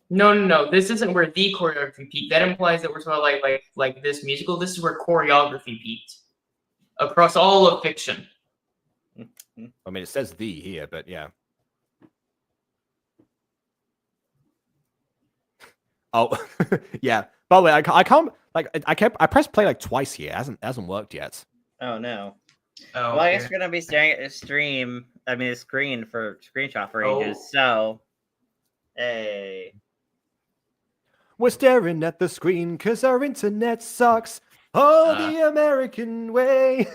No. This isn't where the choreography peaked. That implies that we're talking like this musical. This is where choreography peaked across all of fiction. I mean, it says "the" here, but yeah. Oh, yeah. By the way, I can't I pressed play like twice here. It hasn't worked yet. Oh no. Oh, well, I guess we're gonna be staring at a screen for screenshot for ages. So, hey. We're staring at the screen because our internet sucks. Oh, the American way.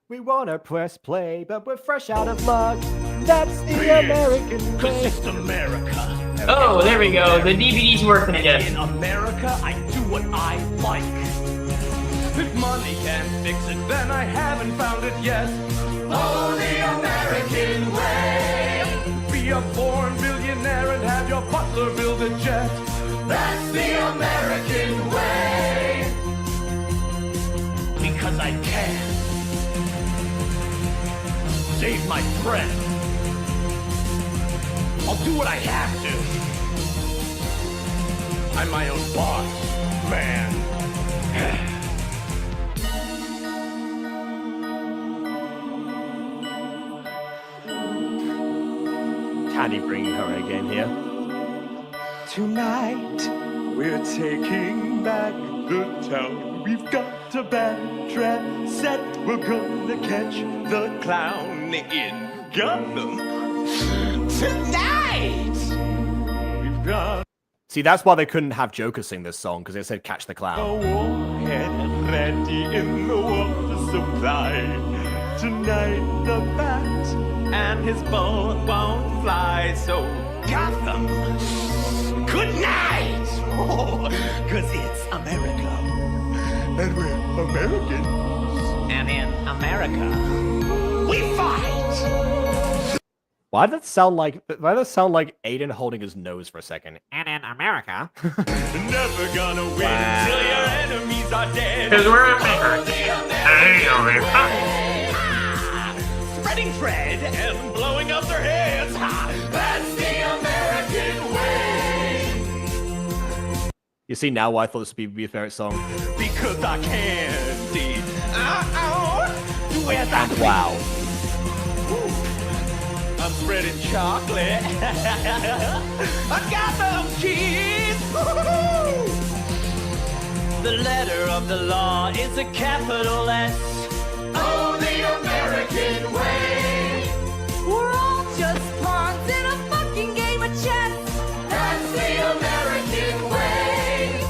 We want to press play, but we're fresh out of luck. That's the American way. It's America. Oh, there we go. The DVD's working again. In America, I do what I like. If money can't fix it, then I haven't found it yet. Oh, the American way. Be a born billionaire and have your butler build a jet. That's the American way. Because I can. Save my friend. I'll do what I have to. I'm my own boss, man. Can he bring her again here? Tonight, we're taking back the town. We've got a bad trap set. We're gonna catch the clown in Gotham. Tonight! We've got See, that's why they couldn't have Joker sing this song, because they said "Catch the a Clown." warhead ready in the water supply. Tonight, the bat and his ball won't fly. So, Gotham, good night! Oh, 'cause it's America. And we're Americans. And in America, we fight! Why did that sound like Aiden holding his nose for a second? And in America. Never gonna win till your enemies are dead. Because we're America. Spreading dread and blowing up their heads. That's the American way. You see now why I thought this would be a favorite song? Because I candy. And wow. I'm spreading chocolate. I got them keys. The letter of the law is a capital S. Oh, the American way. We're all just pawns in a fucking game of chess. That's the American way.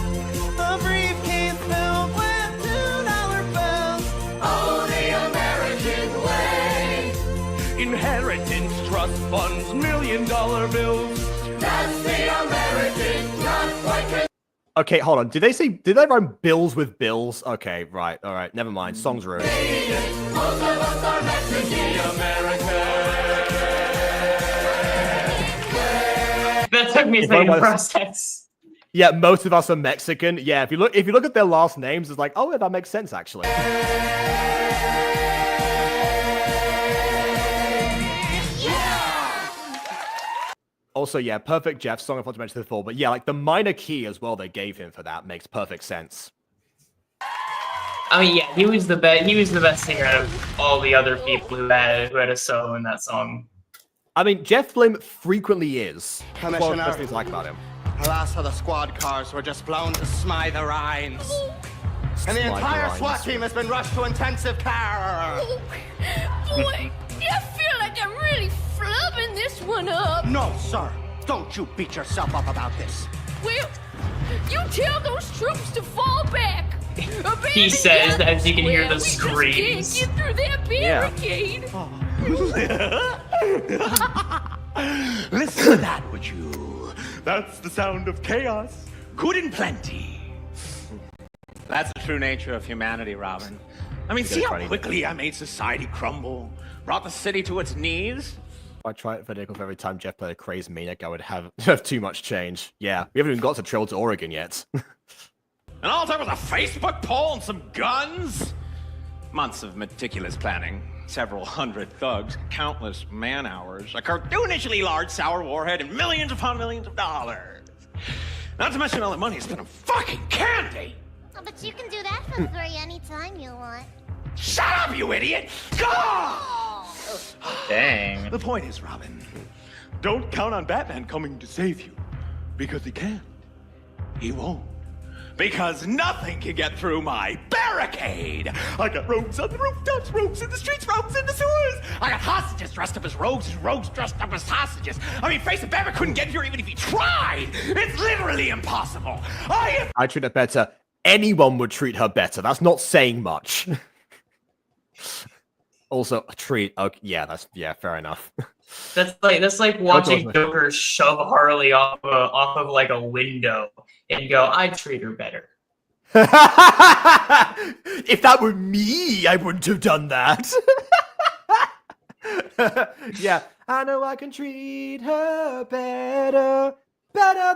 A briefcase filled with $2 bills. Oh, the American way. Inheritance, trust funds, $1 million bills. That's the American, not like a... Okay, hold on. Did they rhyme bills with bills? Okay, right. All right. Never mind. Song's ruined. Most of us are Mexican American. That took me a second to process. Yeah, most of us are Mexican. Yeah, if you look at their last names, it's like, oh yeah, that makes sense actually. Also, yeah, perfect Jeff song I thought to mention before, but yeah, like the minor key as well they gave him for that makes perfect sense. I mean, yeah, he was the best. He was the best singer out of all the other people who had a solo in that song. I mean, Jeff Blim frequently is. That's one of the Commissioner. best things I like about him. Alas, how the squad cars were just blown to smithereens. And the entire Smithereens. SWAT team has been rushed to intensive care. Boy, I feel like I'm really flubbing this one up. No, sir. Don't you beat yourself up about this. Well, you tell those troops to fall back. He says as you can hear the screams. Get through that barricade. Listen to that, would you? That's the sound of chaos. Good and plenty. That's the true nature of humanity, Robin. I mean, see how quickly I made society crumble? Brought the city to its knees? If I try it for Nick every time Jeff played a crazed maniac, I would have too much change. Yeah, we haven't even got to Trail to Oregon yet. And all that was a Facebook poll and some guns? Months of meticulous planning, several hundred thugs, countless man-hours, a cartoonishly large sour warhead, and millions upon millions of dollars. Not to mention all the money spent on fucking candy! Oh, but you can do that for free anytime you want. Shut up, you idiot! Go! Dang. The point is, Robin, don't count on Batman coming to save you. Because he can't. He won't. Because nothing can get through my barricade! I got rogues on the rooftops, rogues in the streets, rogues in the sewers! I got hostages dressed up as rogues and rogues dressed up as hostages! I mean, face it, Batman couldn't get here even if he tried! It's literally impossible! I treat her better. Anyone would treat her better. That's not saying much. Also, treat. Okay, yeah, fair enough. That's like watching Joker shove Harley off of like a window and go, "I'd treat her better." If that were me, I wouldn't have done that. Yeah, I know I can treat her better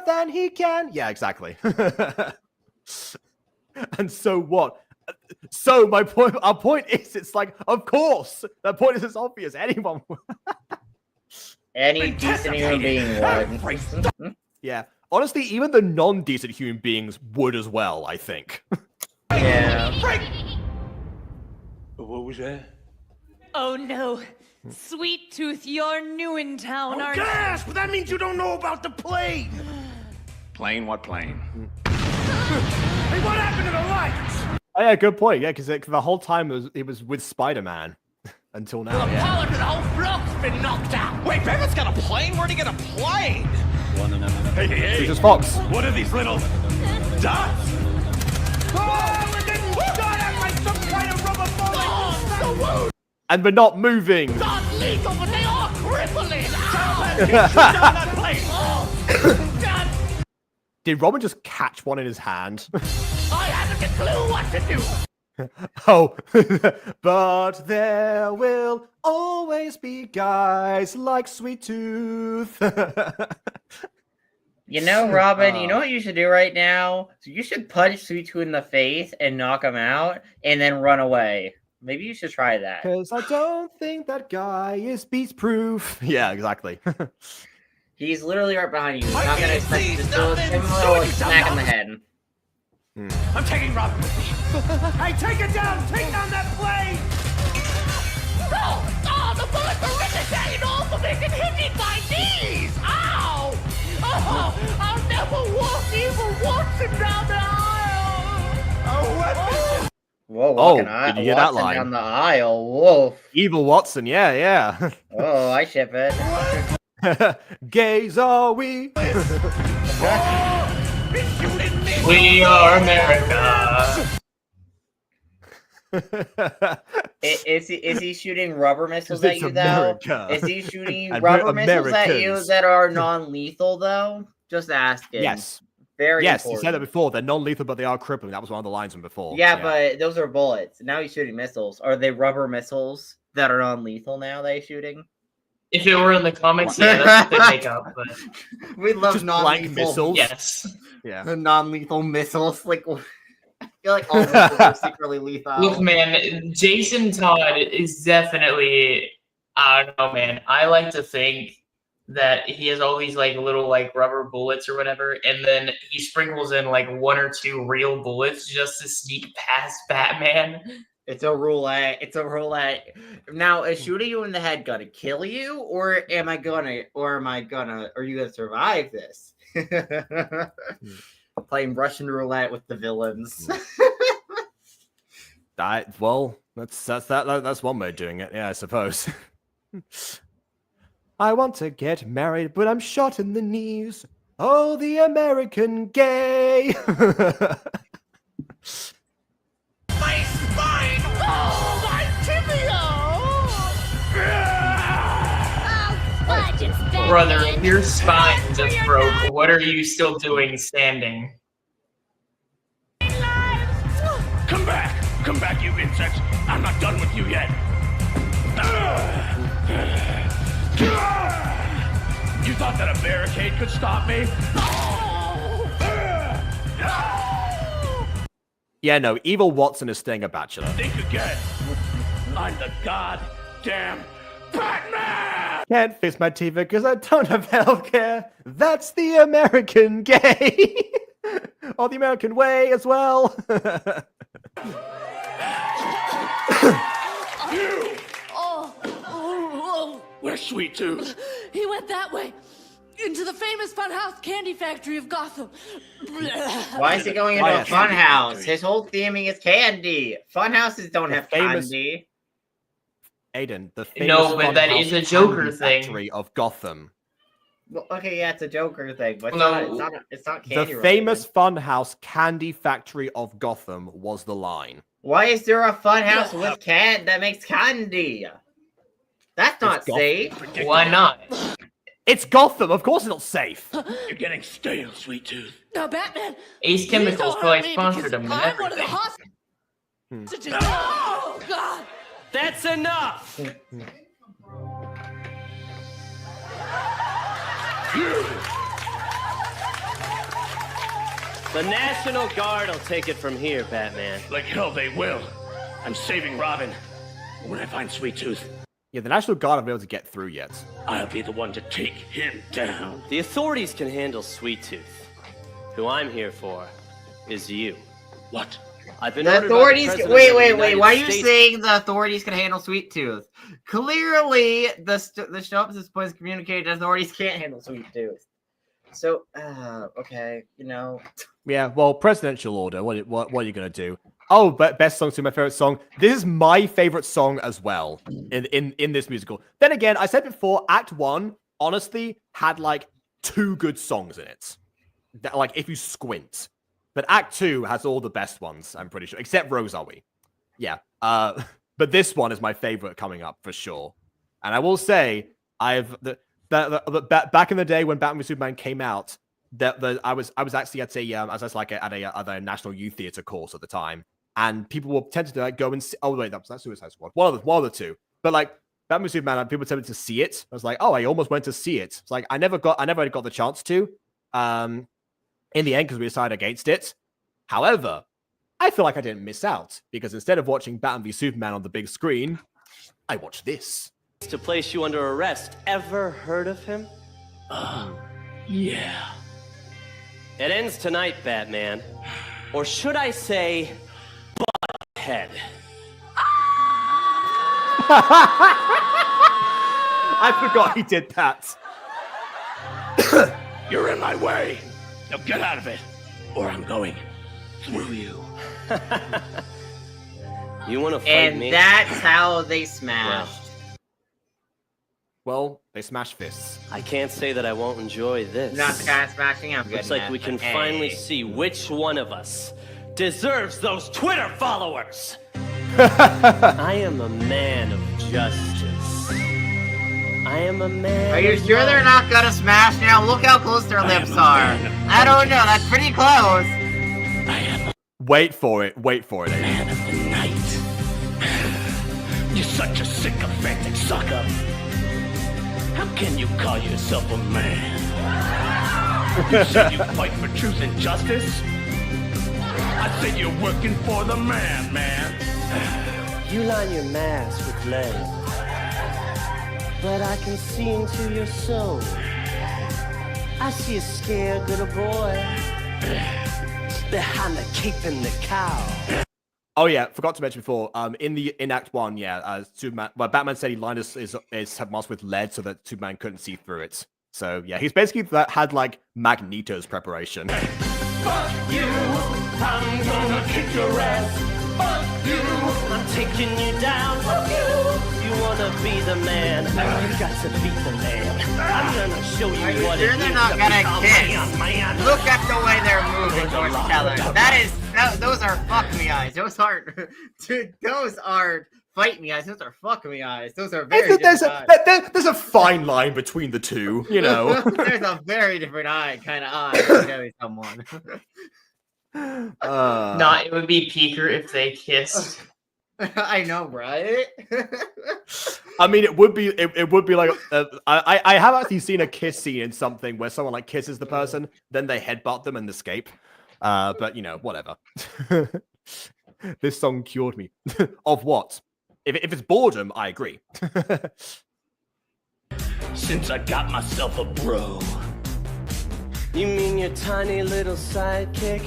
than he can. Yeah, exactly. And so what? So our point is, it's like, of course, the point is, it's obvious. Anyone, any decent human being would. Yeah, honestly, even the non-decent human beings would as well. I think. Yeah. What was that? Oh no. Sweet Tooth, you're new in town, aren't you? Gas, but that means you don't know about the plane. Plane? What plane? Hey, what happened to the lights? Oh yeah, good point. Yeah, because the whole time it was with Spider-Man until now. The Yeah. power to the whole block's been knocked out! Wait, Batman's got a plane? Where'd he get a plane? Hey. It's Fox. What are these little dots? Oh, we're getting shot at by some kind of rubber bullet. And we're not moving. Not lethal, but they are crippling! Shoot down that plane! Oh, God. Did Robin just catch one in his hand? I haven't a clue what to do! Oh, but there will always be guys like Sweet Tooth. You know, Robin, you know what you should do right now? So you should punch Sweet Tooth in the face and knock him out and then run away. Maybe you should try that. Because I don't think that guy is beast-proof. Yeah, exactly. He's literally right behind you. He's not gonna expect you to still give him a little smack in the head. I'm taking Robin with me. Hey, take it down! Take down that plane! No! Oh, the bullets are ricocheting off of it and hitting my knees! Ow! Oh, I'll never walk even once down the aisle! Oh, what? Whoa, Oh, did you hear that line? Down the aisle, woof. Evil Watson, yeah. Oh, I ship it. Gays are we? We are America. Is he shooting rubber missiles at It's you though? America. Is he shooting And rubber we're missiles at you Americans. that are non-lethal though? Just asking. Yes. Very Yes, you important. said that before. They're non-lethal, but they are crippling. That was one of the lines from before. Yeah, but those are bullets. Now he's shooting missiles. Are they rubber missiles that are non-lethal now that he's shooting? If it were in the comics, yeah, that's what they make up. But We love Just blank non-lethal missiles. yes. Yeah. The non-lethal missiles. Like, I feel like all missiles are secretly lethal. Look, man, Jason Todd is definitely. I don't know, man. I like to think that he has all these like little like rubber bullets or whatever, and then he sprinkles in like one or two real bullets just to sneak past Batman. It's a roulette. It's a roulette. Now, is shooting you in the head gonna kill you, or are you gonna survive this? Playing Russian roulette with the villains. Well, that's one way of doing it. Yeah, I suppose. I want to get married, but I'm shot in the knees. Oh, the American gay. brother, your spine just broke. What are you still doing standing? Come back! Come back, you insects! I'm not done with you yet! You thought that a barricade could stop me? Yeah, no, evil Watson is staying a bachelor. Think again. I'm the goddamn BatMack! Can't fix my teeth because I don't have healthcare. That's the American gay. Or the American way as well. You! Oh. Where's Sweet Tooth? He went that way. Into the famous funhouse candy factory of Gotham. Why is he going into a funhouse? His whole theming is candy. Funhouses don't have candy. Aiden, the famous No, but that is a Joker thing. Factory of Gotham. Well, okay, yeah, it's a Joker thing, but No. it's not candy. The famous funhouse candy factory of Gotham was the line. Why is there a funhouse with that makes candy? That's not safe. Why not? It's Gotham. Of course, it's not safe. You're getting stale, Sweet Tooth. Now, Batman. Ace please Chemicals don't hurt probably me sponsored because him and I'm one of the everything. hostages. Oh God! That's enough! The National Guard will take it from here, Batman. Like hell they will. I'm saving Robin. When I find Sweet Tooth, Yeah, the National Guard haven't been able to get through yet. I'll be the one to take him down. The authorities can handle Sweet Tooth. Who I'm here for is you. What? I've been The ordered by authorities. President of the Wait. United Why are you States- saying the authorities can handle Sweet Tooth? Clearly, the synopsis was communicated. The authorities can't handle Sweet Tooth. So, okay, you know. Yeah, well, presidential order. What are you gonna do? Oh, but best song to my favorite song. This is my favorite song as well in this musical. Then again, I said before, Act 1 honestly had like 2 good songs in it. That, like if you squint. But Act 2 has all the best ones, I'm pretty sure, except Rose Are We. Yeah. But this one is my favorite coming up for sure. And I will say, back in the day when Batman v Superman came out, I was actually at a National Youth Theatre course at the time, and people were tempted to like go and see. Oh wait, that's Suicide Squad. One of the two. But like Batman v Superman, people were tempted to see it. I was like, oh, I almost went to see it. It's like I never got the chance to. In the end, because we decided against it. However, I feel like I didn't miss out because instead of watching Batman v Superman on the big screen, I watched this. To place you under arrest. Ever heard of him? Yeah. It ends tonight, Batman. Or should I say, butthead. I forgot he did that. You're in my way. Now get out of it, or I'm going through you. You want to fight And me? that's how they smashed. Well, they smash fists. I can't say that I won't enjoy this. Not the kind of smashing I'm Looks good like at, we can but hey. finally see which one of us deserves those Twitter followers. I am a man of justice. I am a man. Are you of sure love. they're not gonna smash now? Look how close their lips are. I don't know. That's pretty close. Wait for it. Aiden. Man of the night. You're such a sycophantic sucker. How can you call yourself a man? You said you fight for truth and justice? I said you're working for the man. You line your mask with lead, but I can see into your soul. I see a scared little boy behind the cape and the cowl. Oh yeah, forgot to mention before. In Act 1, Superman. Well, Batman said he lined his mask with lead so that Superman couldn't see through it. So yeah, he's basically had like Magneto's preparation. Fuck you! I'm gonna kick your ass! Fuck you! I'm taking you down. Fuck you! You wanna be the man? You got to beat the man. I'm gonna show you Are you what sure it they're is not to gonna become kiss? man. Look at the way they're moving towards each other. Those are fuck me eyes. Those aren't, dude. Those aren't fight me eyes. Those are fuck me eyes. Those are very different eyes. There's a fine line between the two, you know. There's a very different kind of eye to carry someone. Nah, it would be Peeker if they kissed. I know, right? I mean, it would be like I have actually seen a kiss scene in something where someone like kisses the person, then they headbutt them and escape. But you know, whatever. This song cured me of what? If it's boredom, I agree. Since I got myself a bro. You mean your tiny little sidekick?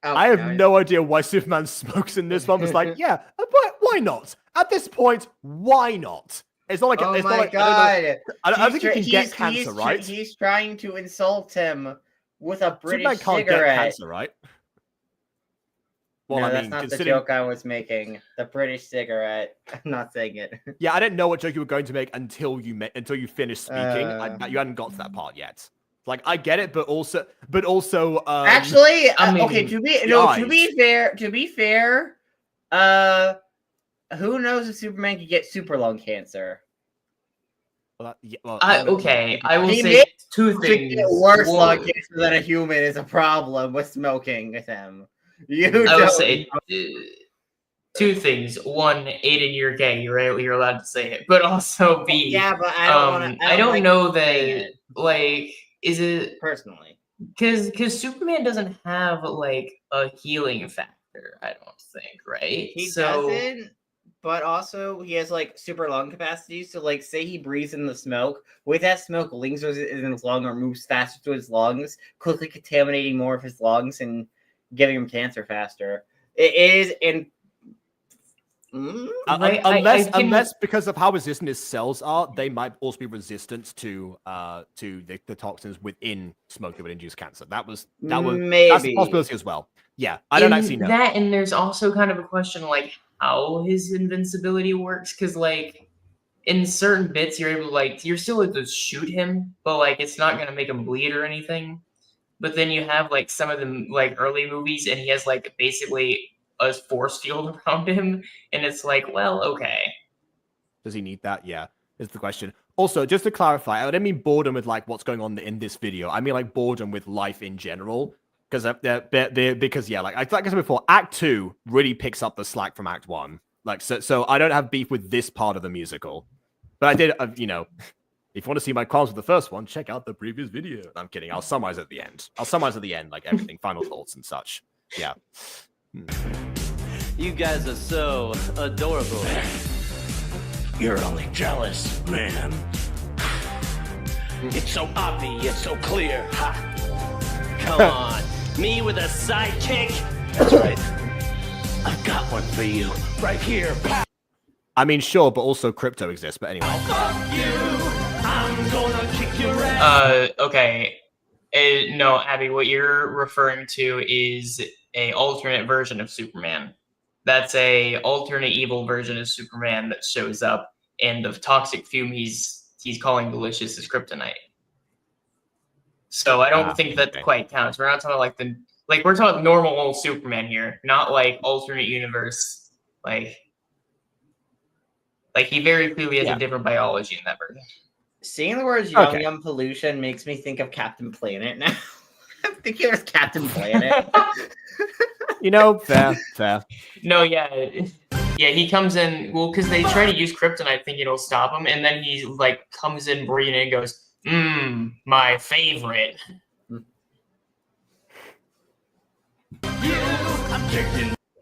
Oh, I have no idea why Superman smokes in this one. It's like, yeah, but why not? At this point, why not? It's not like oh it's my not like, god! I don't think you can get cancer, right? He's trying to insult him with a British Superman can't cigarette. get cancer, right? Well, No, I that's mean, not the considering... joke I was making. The British cigarette. I'm not saying it. Yeah, I didn't know what joke you were going to make until you finished speaking. You hadn't got to that part yet. Like, I get it, but also, actually, I mean, okay. To be fair, who knows if Superman could get super lung cancer? Okay, I will He say may two things. Get worse One- lung cancer than a human is a problem with smoking with him. I would say two things. One, Aiden, you're gay. You're allowed to say it. But also B. Yeah, but I don't want to. I don't know that. Like, is it personally? Because Superman doesn't have like a healing factor. I don't think, right? He doesn't. But also, he has like super lung capacity. So, like, say he breathes in the smoke. With that smoke, lingers in his lung or moves faster to his lungs, quickly contaminating more of his lungs and giving him cancer faster. It is in. Unless because of how resistant his cells are, they might also be resistant to the toxins within smoke that would induce cancer. That's a possibility as well. Yeah, I don't actually know that. And there's also kind of a question like how his invincibility works, because like in certain bits you're able to you're still able to shoot him, but like it's not gonna make him bleed or anything. But then you have like some of the like early movies, and he has like basically a force field around him, and it's like, well, okay. Does he need that? Yeah, is the question. Also, just to clarify, I don't mean boredom with like what's going on in this video. I mean like boredom with life in general, because yeah, like I said before, Act 2 really picks up the slack from Act 1. Like so, I don't have beef with this part of the musical, but I did, you know. If you want to see my comments with the first one, check out the previous video. I'm kidding. I'll summarize at the end. Like everything, final thoughts and such. Yeah. You guys are so adorable. You're only jealous, man. It's so obvious, it's so clear. Ha. Come on. Me with a sidekick? That's right. I've got one for you. Right here. I mean, sure, but also crypto exists. But anyway. Fuck you. I'm gonna kick your ass. Okay. No, Abby, what you're referring to is a alternate version of Superman. That's a alternate evil version of Superman that shows up, and the toxic fume he's calling delicious is kryptonite. So I don't think that quite counts. We're not talking like we're talking normal old Superman here, not like alternate universe. Like he very clearly has a different biology in that version. Seeing the words Yum pollution makes me think of Captain Planet now. I'm thinking there's Captain Planet. You know, fair. No, yeah, he comes in, well, because they try to use kryptonite thinking it'll stop him, and then he, like, comes in breathing and goes, my favorite.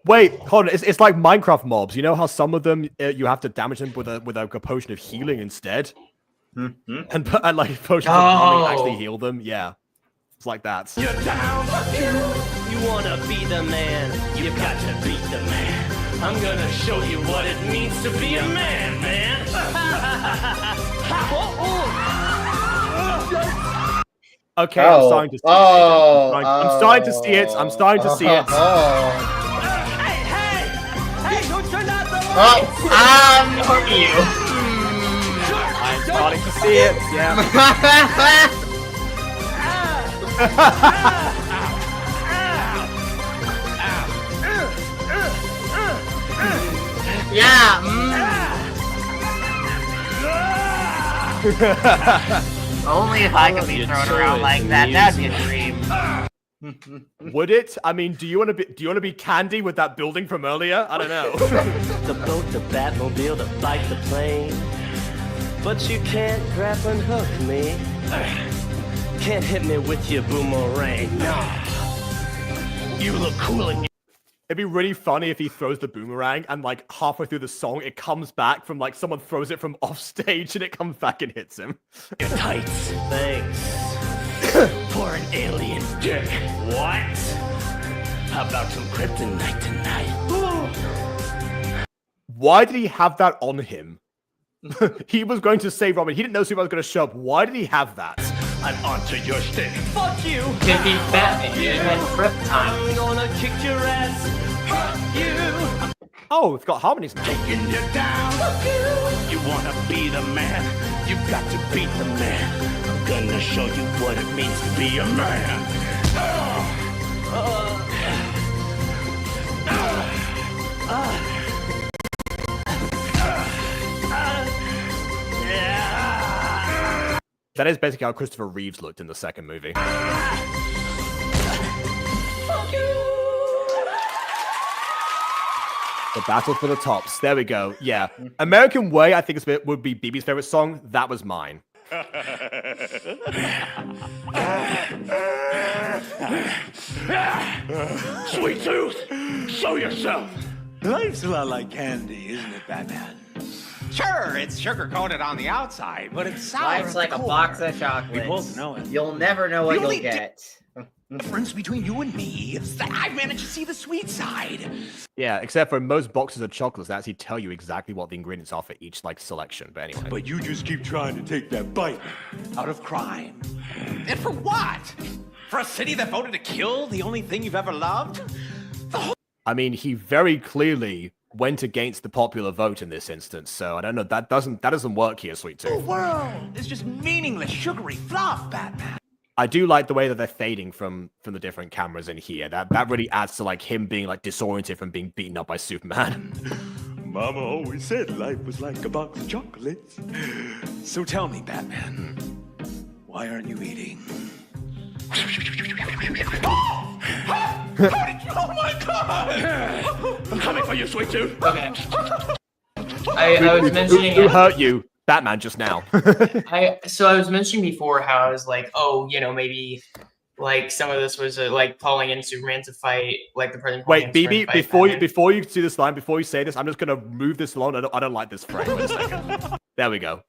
Wait, hold on. It's like Minecraft mobs. You know how some of them, you have to damage them with a potion of healing instead? And like, potions of healing actually heal them? Yeah. It's like that. You're down. You wanna be the man. You've got to beat the man. I'm gonna show you what it means to be a man, man. Okay, I'm starting to see it. I'm starting to see it. I'm starting to see it. Hey, don't turn out the lights. Fuck you. I'm starting to see it. Yeah. Yeah. Only if I could be thrown around like that. That'd be a dream. Would it? I mean, do you want to be Candy with that building from earlier? I don't know. The boat, the Batmobile, the bike, the plane. But you can't grab and hook me. Can't hit me with your boomerang. No. You look cool in It'd be really funny if he throws the boomerang and like halfway through the song, it comes back from like someone throws it from off stage and it comes back and hits him. Your tights. Thanks. For an alien dick. What? How about some kryptonite tonight? Why did he have that on him? He was going to save Robin. He didn't know Superman was going to show up. Why did he have that? I'm onto your stick. Fuck you. Could be Batman. It had Krypton. I'm gonna kick your ass. Fuck you. Oh, it's got harmonies now. Taking you down. Fuck you. You wanna be the man? You've got to beat the man. I'm gonna show you what it means to be a man. That is basically how Christopher Reeves looked in the second movie. The battle for the tops. There we go. Yeah. American Way, I think would be BB's favorite song. That was mine. Sweet Tooth, show yourself. Life's a lot like candy, isn't it, Batman? Sure, it's sugar-coated on the outside, but it's sour. Life's like a box of chocolates. We both know it. You'll never know what you'll get. The difference between you and me is that I've managed to see the sweet side. Yeah, except for most boxes of chocolates, they actually tell you exactly what the ingredients are for each like selection. But anyway. But you just keep trying to take that bite out of crime. And for what? For a city that voted to kill the only thing you've ever loved? I mean, he very clearly went against the popular vote in this instance, so I don't know. That doesn't work here, Sweet Tooth. The world is just meaningless, sugary fluff, Batman. I do like the way that they're fading from the different cameras in here. That really adds to like him being like disoriented from being beaten up by Superman. Mama always said life was like a box of chocolates. So tell me, Batman, why aren't you eating? Oh my God! I'm coming for you, Sweet Tooth. Okay. I was mentioning who hurt you? Batman just now. So I was mentioning before how I was like, oh, you know, maybe like some of this was like calling in Superman to fight like the president. Wait, BB, before you see this line, before you say this, I'm just gonna move this along. I don't like this frame. Wait a second. There we go.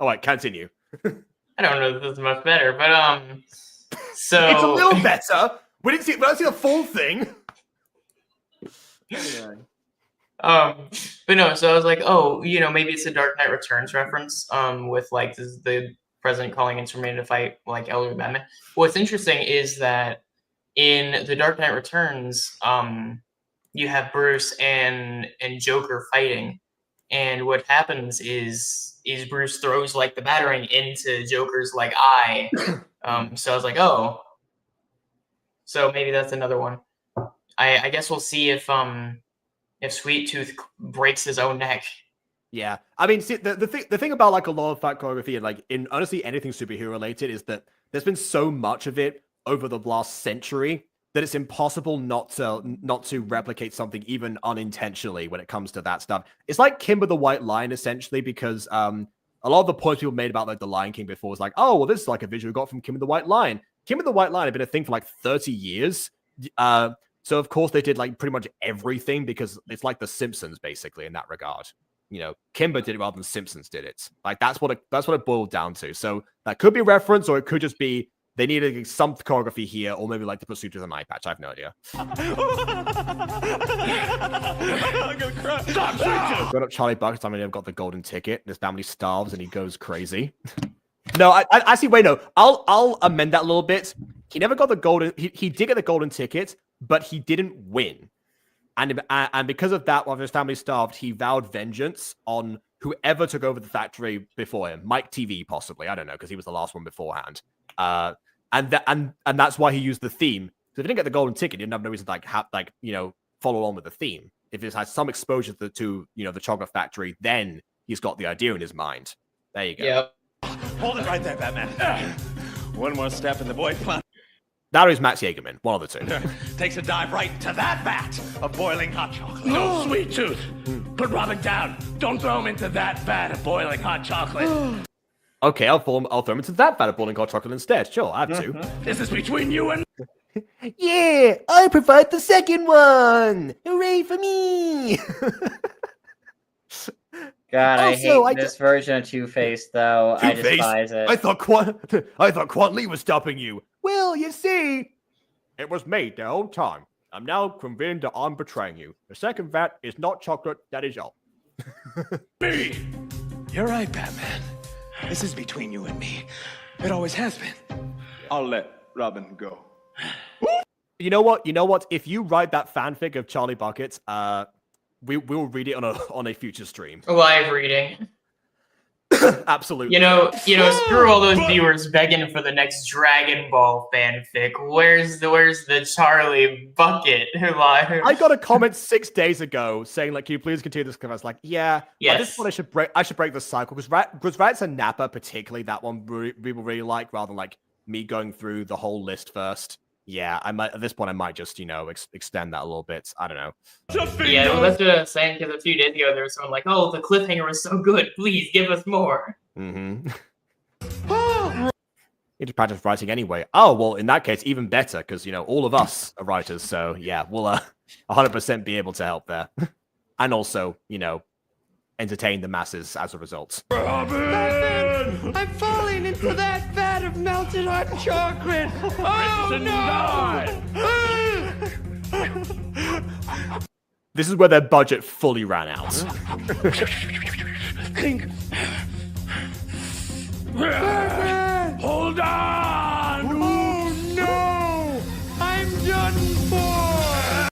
All right, continue. I don't know if this is much better, but so it's a little better. We didn't see the full thing. But no, so I was like, oh, you know, maybe it's a Dark Knight Returns reference, with like the president calling in Superman to fight like elder Batman. What's interesting is that in the Dark Knight Returns, you have Bruce and Joker fighting, and what happens is Bruce throws like the batarang into Joker's like eye. So I was like, oh, so maybe that's another one. I guess we'll see if Sweet Tooth breaks his own neck. Yeah, I mean, see, the thing about like a lot of fight choreography and like in honestly anything superhero related is that there's been so much of it over the last century that it's impossible not to replicate something even unintentionally when it comes to that stuff. It's like Kimber the White Lion essentially, because a lot of the points people made about like the Lion King before was like, oh well, this is like a visual we got from Kimber the White Lion. Kimber the White Lion had been a thing for like 30 years. So of course they did like pretty much everything because it's like The Simpsons basically in that regard. You know, Kimber did it rather than Simpsons did it. Like that's what it boiled down to. So that could be a reference, or it could just be they needed some choreography here, or maybe like to put Sweet Tooth on an eye patch. I have no idea. I'm gonna cry. Stop, Sweet Tooth! Grown up Charlie Bucket, I mean, I've got the golden ticket. His family starves and he goes crazy. No, I actually wait. No, I'll amend that a little bit. He never got the golden. He did get the golden ticket, but he didn't win. And because of that, while his family starved, he vowed vengeance on whoever took over the factory before him. Mike TV, possibly. I don't know, because he was the last one beforehand. And that's why he used the theme. So if he didn't get the golden ticket, he didn't have no reason to follow on with the theme. If it has some exposure to the chocolate factory, then he's got the idea in his mind. There you go. Yep. Hold it right there, Batman. One more step and the boy plunge. That is Max Jagerman, one of the two. Takes a dive right into that vat of boiling hot chocolate. No, Sweet Tooth. Put Robin down. Don't throw him into that vat of boiling hot chocolate. Okay, I'll throw him into that vat of boiling hot chocolate instead. Sure, I have to. This is between you and... Yeah, I provide the second one. Hooray for me! God, I Also, hate this version of Two-Face, though. I Two-Face? despise it. I thought Quan Lee was stopping you. Well, you see, it was me the whole time. I'm now convinced that I'm betraying you. The second vat is not chocolate, that is all. Me! You're right, Batman. This is between you and me. It always has been. I'll let Robin go. You know what? If you write that fanfic of Charlie Buckets, we'll read it on a future stream. Live reading. Absolutely. You know, screw all those viewers begging for the next Dragon Ball fanfic. Where's the Charlie Bucket? I got a comment 6 days ago saying, like, can you please continue this? Because I was like, yeah. Yes. At this point, I should break the cycle because Rats and Nappa, particularly that one, people really like, rather than like me going through the whole list first. Yeah, I might at this point. I might just extend that a little bit. I don't know. Yeah, well, that's what I was saying, because a few days ago there was someone like, "Oh, the cliffhanger was so good. Please give us more." Mm-hmm. You just practice writing anyway. Oh well, in that case, even better, because all of us are writers. So yeah, we'll 100% be able to help there, and also entertain the masses as a result. Robin! I'm falling into that vat of melted hot chocolate. Oh no! This is where their budget fully ran out. Hold on! Oh no! I'm done for!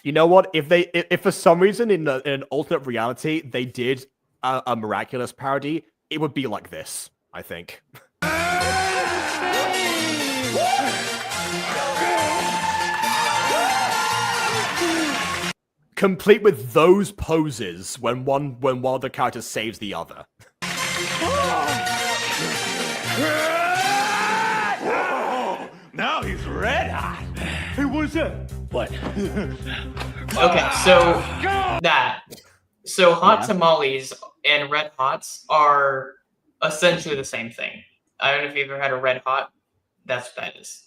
You know what? If for some reason in an alternate reality they did a miraculous parody, it would be like this, I think. Complete with those poses when one of the characters saves the other. Now he's red hot. Hey, what's that? What? Okay, so hot tamales and red hots are essentially the same thing. I don't know if you've ever had a red hot. That's what that is.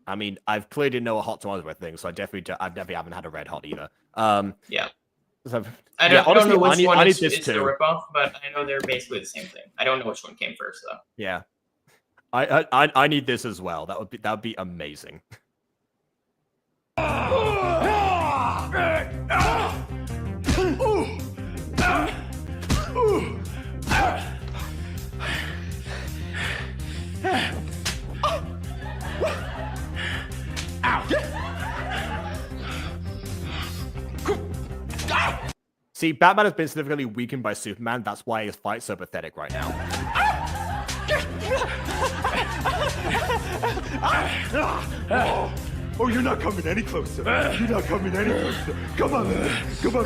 I mean, I've clearly didn't know what hot tamales were thing, so I definitely haven't had a red hot either. Yeah. So, I don't know which one is the too. ripoff, but I know they're basically the same thing. I don't know which one came first though. Yeah. I need this as well. That would be amazing. See, Batman has been significantly weakened by Superman. That's why his fight's so pathetic right now. Oh, you're not coming any closer. You're not coming any closer. Come on, man. Come on.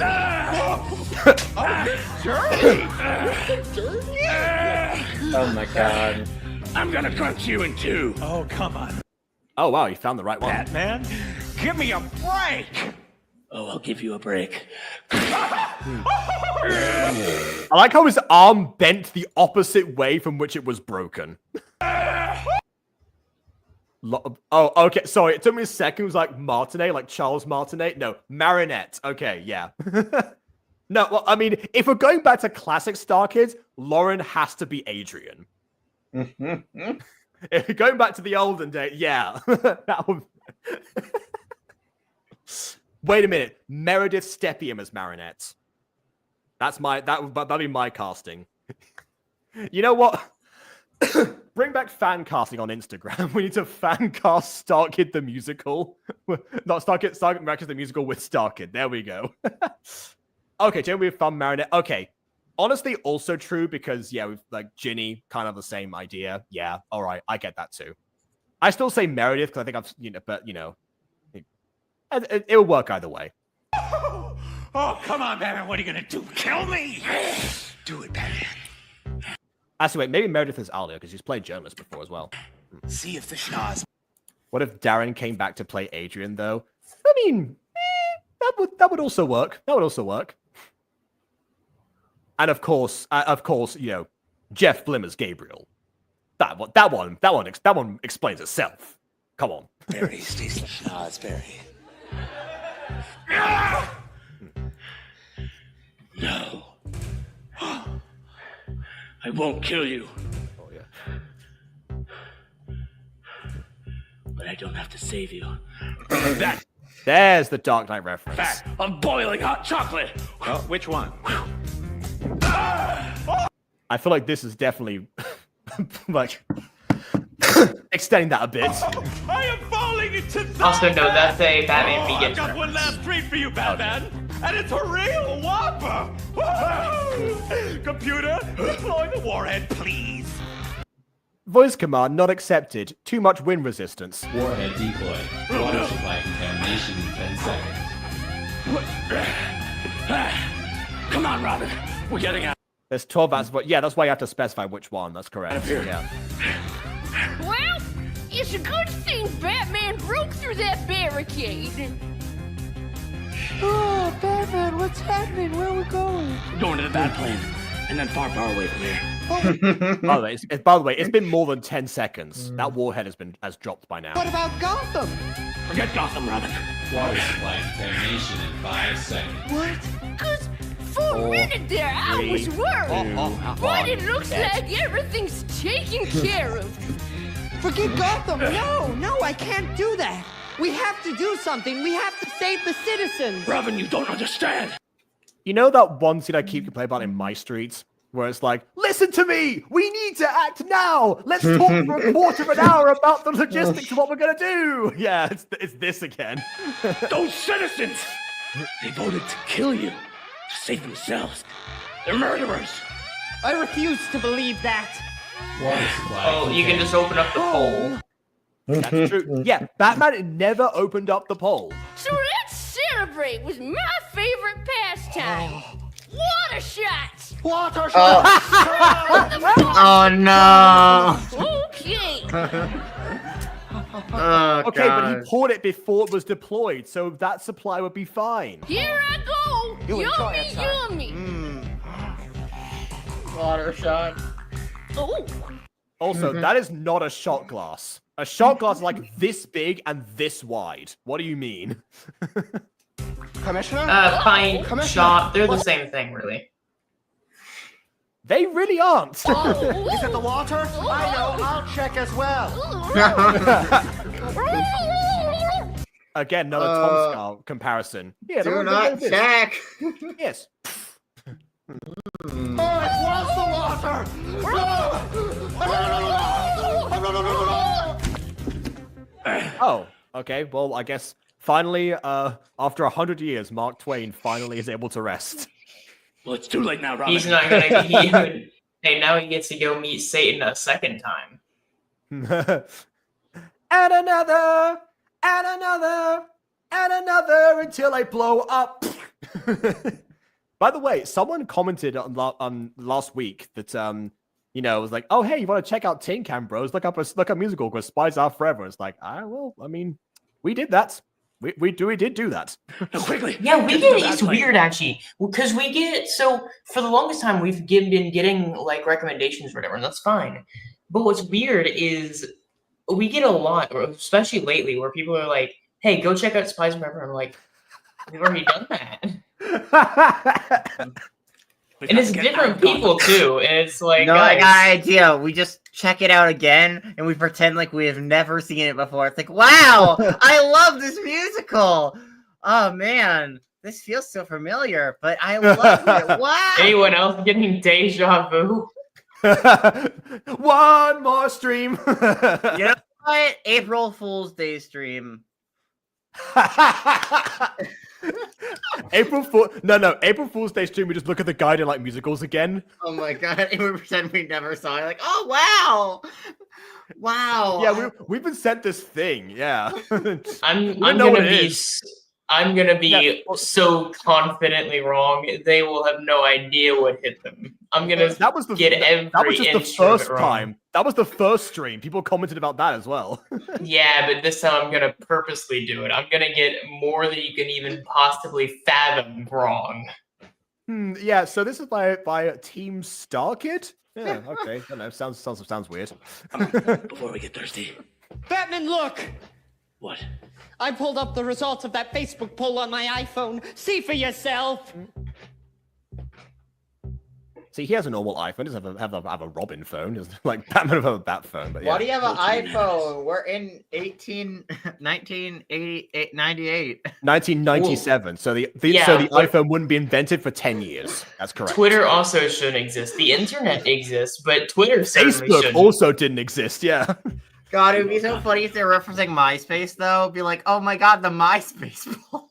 Oh my god. I'm gonna crunch you in two. Oh, come on. Oh, wow, you found the right one. Batman, give me a break. Oh, I'll give you a break. I like how his arm bent the opposite way from which it was broken. Oh, okay. Sorry, it took me a second. It was like Martinet, like Charles Martinet. No, Marinette. Okay, yeah. No, well, I mean, if we're going back to classic Starkid, Lauren has to be Adrian. If you're going back to the olden days, yeah. That would... Wait a minute. Meredith Steppiam as Marinette. That'd be my casting. You know what? Bring back fan casting on Instagram. We need to fan cast Starkid the musical. Not Starkid Miraculous the musical with Starkid. There we go. Okay, Jay, we've found Marinette. Okay. Honestly, also true because, yeah, we've like Ginny, kind of the same idea. Yeah, all right, I get that too. I still say Meredith because I think I've, it'll work either way. Oh, come on, Batman. What are you going to do? Kill me? Do it, Batman. Actually, wait, maybe Meredith is Alia because she's played journalist before as well. See if the schnoz. What if Darren came back to play Adrian though? I mean, that would also work. That would also work. And of course, you know, Jeff Blimmer's Gabriel. That one explains itself. Come on. Barry, Stacy schnoz, Barry. No. I won't kill you. Oh yeah. But I don't have to save you. There's the Dark Knight reference. Fat of boiling hot chocolate. Oh, which one? I feel like this is definitely like extending that a bit. I am falling into that. Also, no, that's a Batman I've Begins got one last treat for you, Batman, and it's a real whopper. Woo-hoo! Computer, deploy the warhead, please. Voice command not accepted. Too much wind resistance. Warhead deployed. Water supply contamination in 10 seconds. Come on, Robin. We're getting out. There's 12 answers, but yeah, that's why you have to specify which one. That's correct. Yeah. Well, it's a good thing Batman broke through that barricade. Oh, Batman, what's happening? Where are we going? Going to the bat plane, and then far, far away from here. By the way, it's been more than 10 seconds. That warhead has dropped by now. What about Gotham? Forget Gotham, Robin. Water supply contamination in 5 seconds. What? Cause for a minute there, I was worried. But it looks like everything's taken care of. Forget Gotham. No, I can't do that. We have to do something. We have to save the citizens. Robin, you don't understand. You know that one scene I keep complaining about in My Streets? Where it's like, listen to me! We need to act now! Let's talk for a quarter of an hour about the logistics of what we're gonna do! Yeah, it's this again. Those citizens! They voted to kill you. To save themselves. They're murderers. I refuse to believe that. Water supply. Oh, you can just open up the poll. That's true. Yeah, Batman never opened up the poll. So let's celebrate with my favorite pastime. Water shots! Water shots! Oh no! Okay. Oh, Okay, but God. he poured it before it was deployed, so that supply would be fine. Here I go! You enjoy it, sir. Yummy! Water shot. Oh! Also, that is not a shot glass. A shot glass is like this big and this wide. What do you mean? Commissioner? Pint, Commissioner? shot, they're the same thing, really. They really aren't. Is it the water? I know. I'll check as well. Again, another Tom Scar comparison. Yeah, Do not check. Yes. Oh, it was the water! Oh, okay. Well, I guess finally, after 100 years, Mark Twain finally is able to rest. Well, it's too late now, Robin. He's not gonna even. Hey, now he gets to go meet Satan a second time. And another, and another, and another until I blow up. By the way, someone commented on last week that you know, was like, oh hey, you want to check out Tin Can Bros? Look up a musical called Spies Are Forever. It's like, well, I mean, we did that. We did do that. No, quickly. Yeah, we get it's weird actually, because we get so for the longest time we've been getting like recommendations or whatever, and that's fine. But what's weird is we get a lot, especially lately, where people are like, "Hey, go check out Spies Forever." I'm like, we've already done that. And it's different people too, and it's like, No, I guys, got an idea. We just check it out again, and we pretend like we have never seen it before. It's like, wow, I love this musical. Oh man, this feels so familiar, but I love it. Wow. anyone else getting deja vu? One more stream. You know what? April Fool's Day stream. April Fool's Day stream. We just look at the guide and like musicals again. Oh my god, and we pretend we never saw it. Like, oh wow. Yeah, we've been sent this thing. Yeah. I'm gonna be I'm gonna be so confidently wrong. They will have no idea what hit them. I'm gonna that was just the first time. That was the first stream. People commented about that as well. Yeah, but this time I'm gonna purposely do it. I'm gonna get more than you can even possibly fathom wrong. Yeah, so this is by Team Starkid. Yeah, okay. I don't know. Sounds weird. Before we get thirsty. Batman, look! What? I pulled up the results of that Facebook poll on my iPhone. See for yourself. See, he has a normal iPhone. He doesn't have a Robin phone. It's like Batman would have a Bat phone. But yeah. Why do you have an iPhone? We're in 1998. 1997. So the iPhone wouldn't be invented for 10 years. That's correct. Twitter also shouldn't exist. The internet exists, but Twitter certainly Facebook shouldn't. also didn't exist. Yeah. God, it would be so funny if they're referencing MySpace, though. It'd be like, oh my god, the MySpace poll.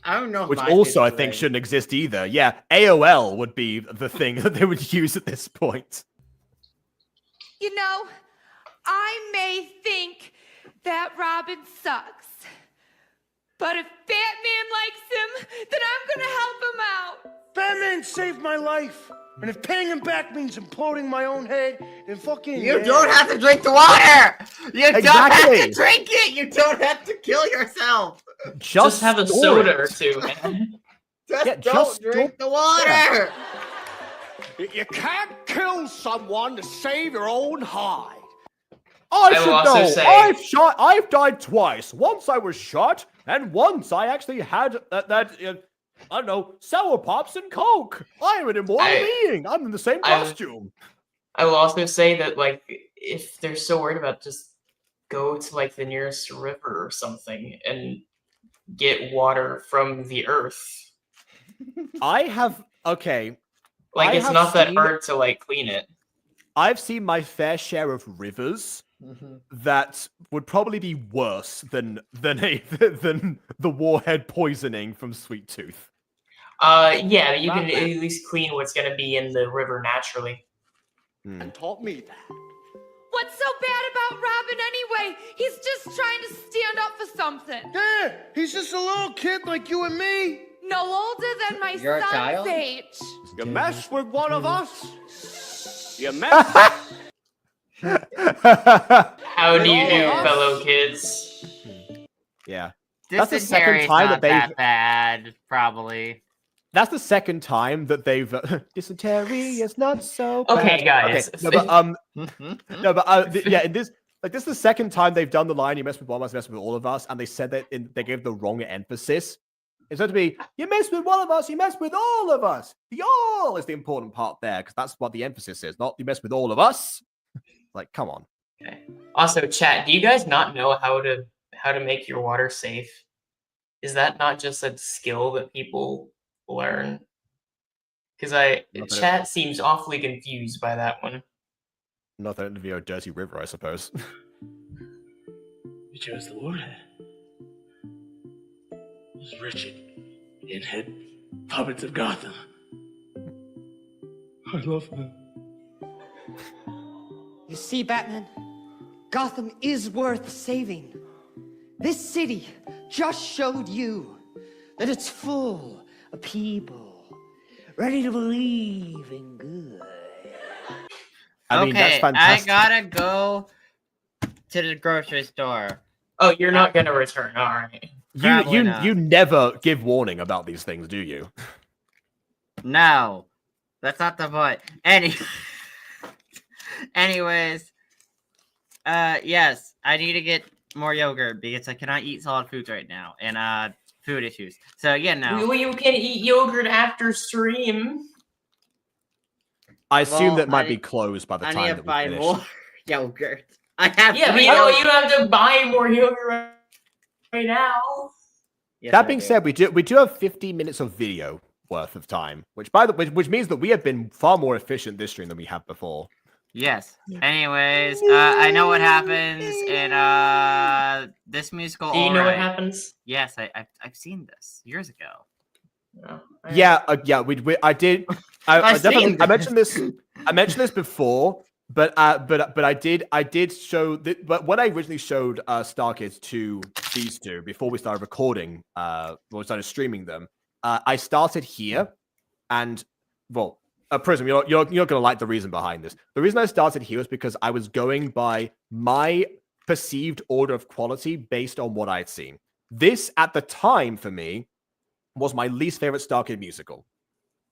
I don't know. Which also I think shouldn't exist either. Yeah, AOL would be the thing that they would use at this point. You know, I may think that Robin sucks, but if Batman likes him, then I'm gonna help him out. Batman saved my life. And if paying him back means imploding my own head, then fucking... You don't have to drink the water! You don't have to drink it! You don't have to kill yourself! Just have a soda or two, man. Don't drink the water! You can't kill someone to save your own hide. I should know. I've died twice. Once I was shot, and once I actually had I don't know, sour pops and Coke. I am an immortal being. I'm in the same costume. I will also say that, like, if they're so worried about, just go to, like, the nearest river or something and get water from the earth. Like, it's not that hard to, like, clean it. I've seen my fair share of rivers that would probably be worse than the warhead poisoning from Sweet Tooth. Yeah, you can at least clean what's gonna be in the river naturally. And taught me that. What's so bad about Robin anyway? He's just trying to stand up for something. Yeah, he's just a little kid like you and me. No older than my You're a son's child? age. You mess with one of us, you mess. How do you do, fellow kids? Yeah. That's the second time that they've bad, probably. That's the second time that they've dysentery is not so bad. Okay, guys. Okay. Yeah, this is the second time they've done the line "You mess with one of us, you mess with all of us," and they said that they gave the wrong emphasis. It's meant to be "You mess with one of us, you mess with all of us." The "all" is the important part there because that's what the emphasis is, not "You mess with all of us." Like, come on. Okay. Also, chat, do you guys not know how to make your water safe? Is that not just a skill that people learn? Because chat seems awfully confused by that one. Not that it'd be a dirty river, I suppose. You chose the warhead. Those wretched, pinhead puppets of Gotham. I love them. You see, Batman? Gotham is worth saving. This city just showed you that it's full of people ready to believe in good. I mean, that's fantastic. I gotta go to the grocery store. Oh, you're not gonna return, all right. You never give warning about these things, do you? No, that's not the point. Anyways, yes, I need to get more yogurt because I cannot eat solid foods right now, and food issues. So again, now well, you can eat yogurt after stream. I assume that might be closed by the time I need that to we buy finish. more yogurt. I have. Yeah, but you don't have to buy more yogurt right now. Yes, That being said, we do have 50 minutes of video worth of time, which means that we have been far more efficient this stream than we have before. Yes. Anyways, I know what happens in this musical. Do you know what happens? Yes, I've seen this years ago. Oh, Yeah, I did. I mentioned this. I mentioned this before, But I did show that. But when I originally showed Starkid to these two before we started recording, when we started streaming them, I started here, and well, Prism, you're not gonna like the reason behind this. The reason I started here is because I was going by my perceived order of quality based on what I had seen. This at the time for me was my least favorite Starkid musical.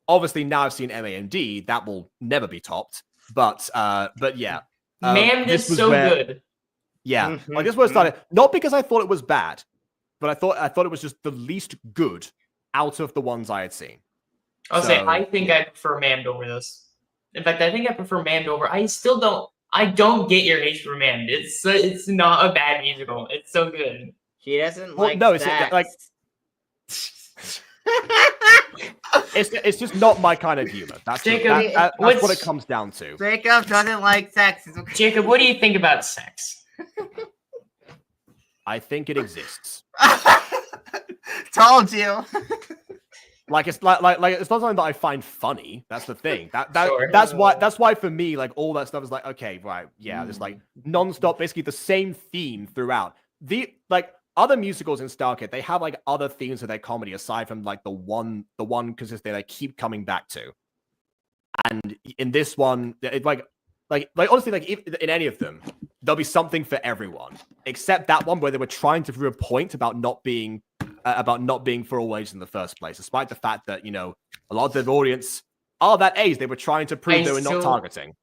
Obviously, now I've seen MAMD, that will never be topped. But yeah, Man, this is was so where, good. yeah, like this was where it started. Not because I thought it was bad, but I thought it was just the least good out of the ones I had seen. I'll say I think I prefer Mand over this. In fact, I think I prefer Mand over. I don't get your hate for Mand. It's not a bad musical. It's so good. She doesn't Well, like no, it's sex. like it's just not my kind of humor. That's Jacob, that's what it comes down to. Jacob doesn't like sex. It's okay. Jacob, what do you think about sex? I think it exists. Told you. Like it's like it's not something that I find funny. That's the thing. Sure. That's why for me, like all that stuff is like, okay, right, yeah, there's like nonstop, basically the same theme throughout. The like other musicals in Starkid, they have like other themes of their comedy aside from like the one consistent they keep coming back to. And in this one, it like honestly, like if, in any of them, there'll be something for everyone, except that one where they were trying to prove a point about not being for all ages in the first place, despite the fact that, you know, a lot of their audience are that age. They were trying to prove they were not targeting.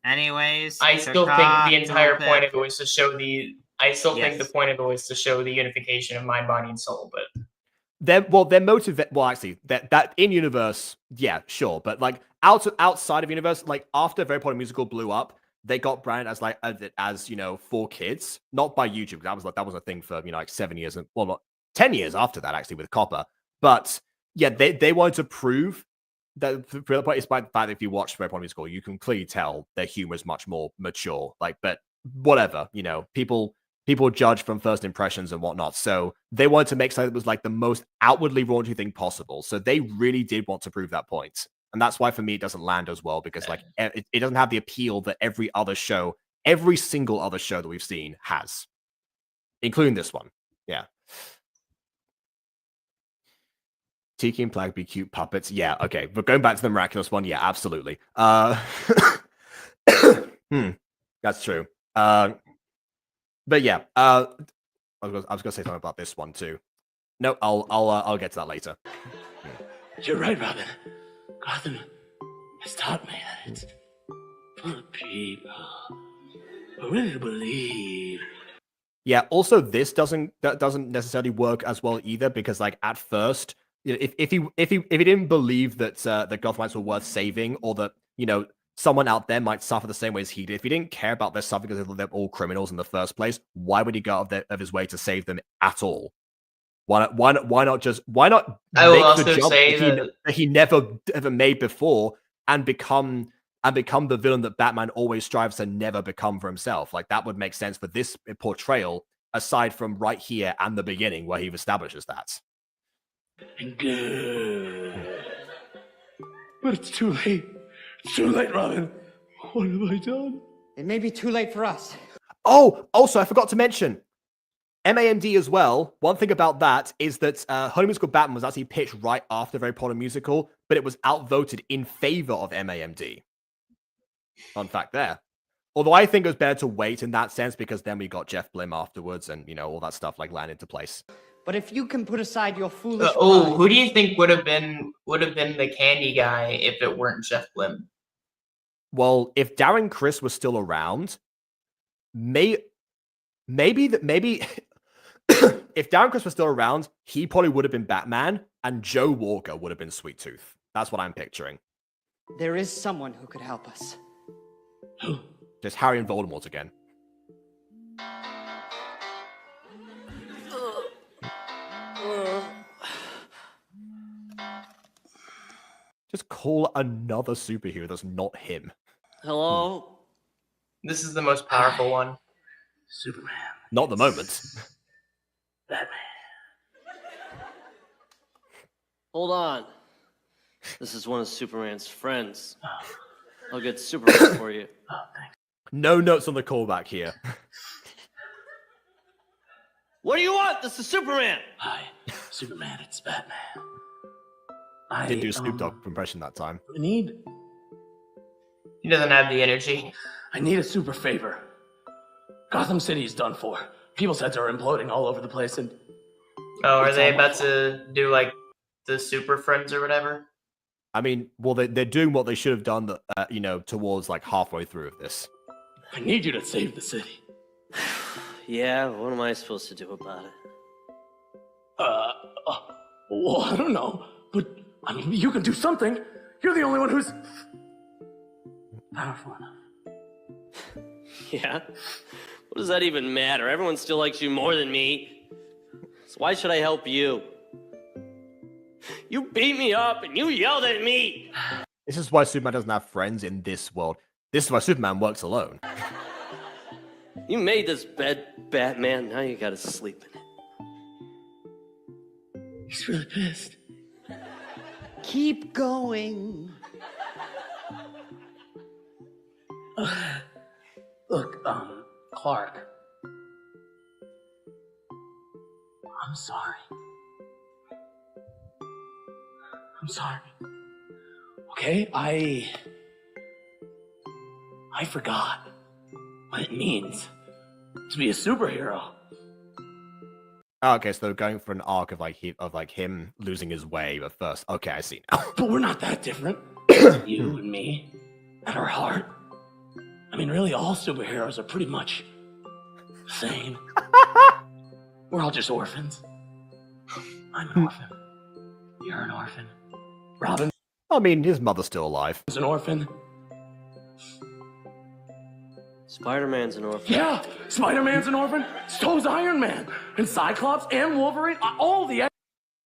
Anyways, I still think the entire point of it was to show the. I still think the point of it was to show the unification of mind, body, and soul. But their motive. Well, actually, that in universe, yeah, sure, but like outside of universe, like after Very Important Musical blew up, they got branded as like as you know, for kids, not by YouTube. That was a thing for, you know, like 7 years and well, not 10 years after that, actually, with Copper. But yeah, they wanted to prove that, despite the fact that if you watch Very Important Musical, you can clearly tell their humor is much more mature. Like, but whatever, you know, people judge from first impressions and whatnot. So they wanted to make something that was like the most outwardly raunchy thing possible. So they really did want to prove that point. And that's why for me, it doesn't land as well, because like it doesn't have the appeal that every single other show that we've seen has, including this one. Yeah. Tiki and Plag be cute puppets. Yeah, okay. But going back to the miraculous one, yeah, absolutely. That's true. But yeah, I was gonna say something about this one too. No, I'll get to that later. You're right, Robin. Gotham has taught me that it's full of people who are ready to believe. Yeah. Also, this doesn't necessarily work as well either, because like at first, you know, if he didn't believe that the Gothamites were worth saving, or that, you know, someone out there might suffer the same way as he did, if he didn't care about their suffering because they're all criminals in the first place, why would he go out of his way to save them at all? Why not make the jump that he never ever made before and become the villain that Batman always strives to never become for himself? Like, that would make sense for this portrayal, aside from right here and the beginning where he establishes that. Good. But it's too late. It's too late, Robin. What have I done? It may be too late for us. Oh, also, I forgot to mention, MAMD as well. One thing about that is that Holy Musical Batman was actually pitched right after Very Important Musical, but it was outvoted in favor of MAMD. Fun fact there. Although I think it was better to wait in that sense, because then we got Jeff Blim afterwards, and, you know, all that stuff like landed into place. But if you can put aside your foolish who do you think would have been the candy guy if it weren't Jeff Blim? Well, if Darren Criss was still around, maybe if Darren Criss was still around, he probably would have been Batman, and Joe Walker would have been Sweet Tooth. That's what I'm picturing. There is someone who could help us. Just Harry and Voldemort again. Just call another superhero that's not him. Hello? This is the most powerful one. Superman. Not the moment. Batman. Hold on. This is one of Superman's friends. I'll get Superman for you. Oh, thanks. No notes on the callback here. What do you want? This is Superman. Hi, Superman. It's Batman. Didn't do a Snoop Dogg impression that time. He doesn't have the energy. I need a super favor. Gotham City is done for. People's heads are imploding all over the place, and Oh, are they about to do like the Super Friends or whatever? I mean, well, they're doing what they should have done, you know, towards like halfway through of this. I need you to save the city. Yeah, what am I supposed to do about it? Well, I don't know, but I mean, you can do something. You're the only one who's powerful enough. Yeah? What does that even matter? Everyone still likes you more than me. So why should I help you? You beat me up and you yelled at me! This is why Superman doesn't have friends in this world. This is why Superman works alone. You made this bed, Batman. Now you gotta sleep in it. He's really pissed. Keep going. Look, Clark. I'm sorry. I'm sorry. Okay, I forgot what it means to be a superhero. Oh, okay, so they're going for an arc of like him losing his way, but first, okay, I see now. But we're not that different. You and me, at our heart. I mean, really, all superheroes are pretty much the same. We're all just orphans. I'm an orphan. You're an orphan. Robin. I mean, his mother's still alive. Is an orphan. Spider-Man's an orphan. Yeah, Spider-Man's an orphan. So's Iron Man. And Cyclops and Wolverine. All the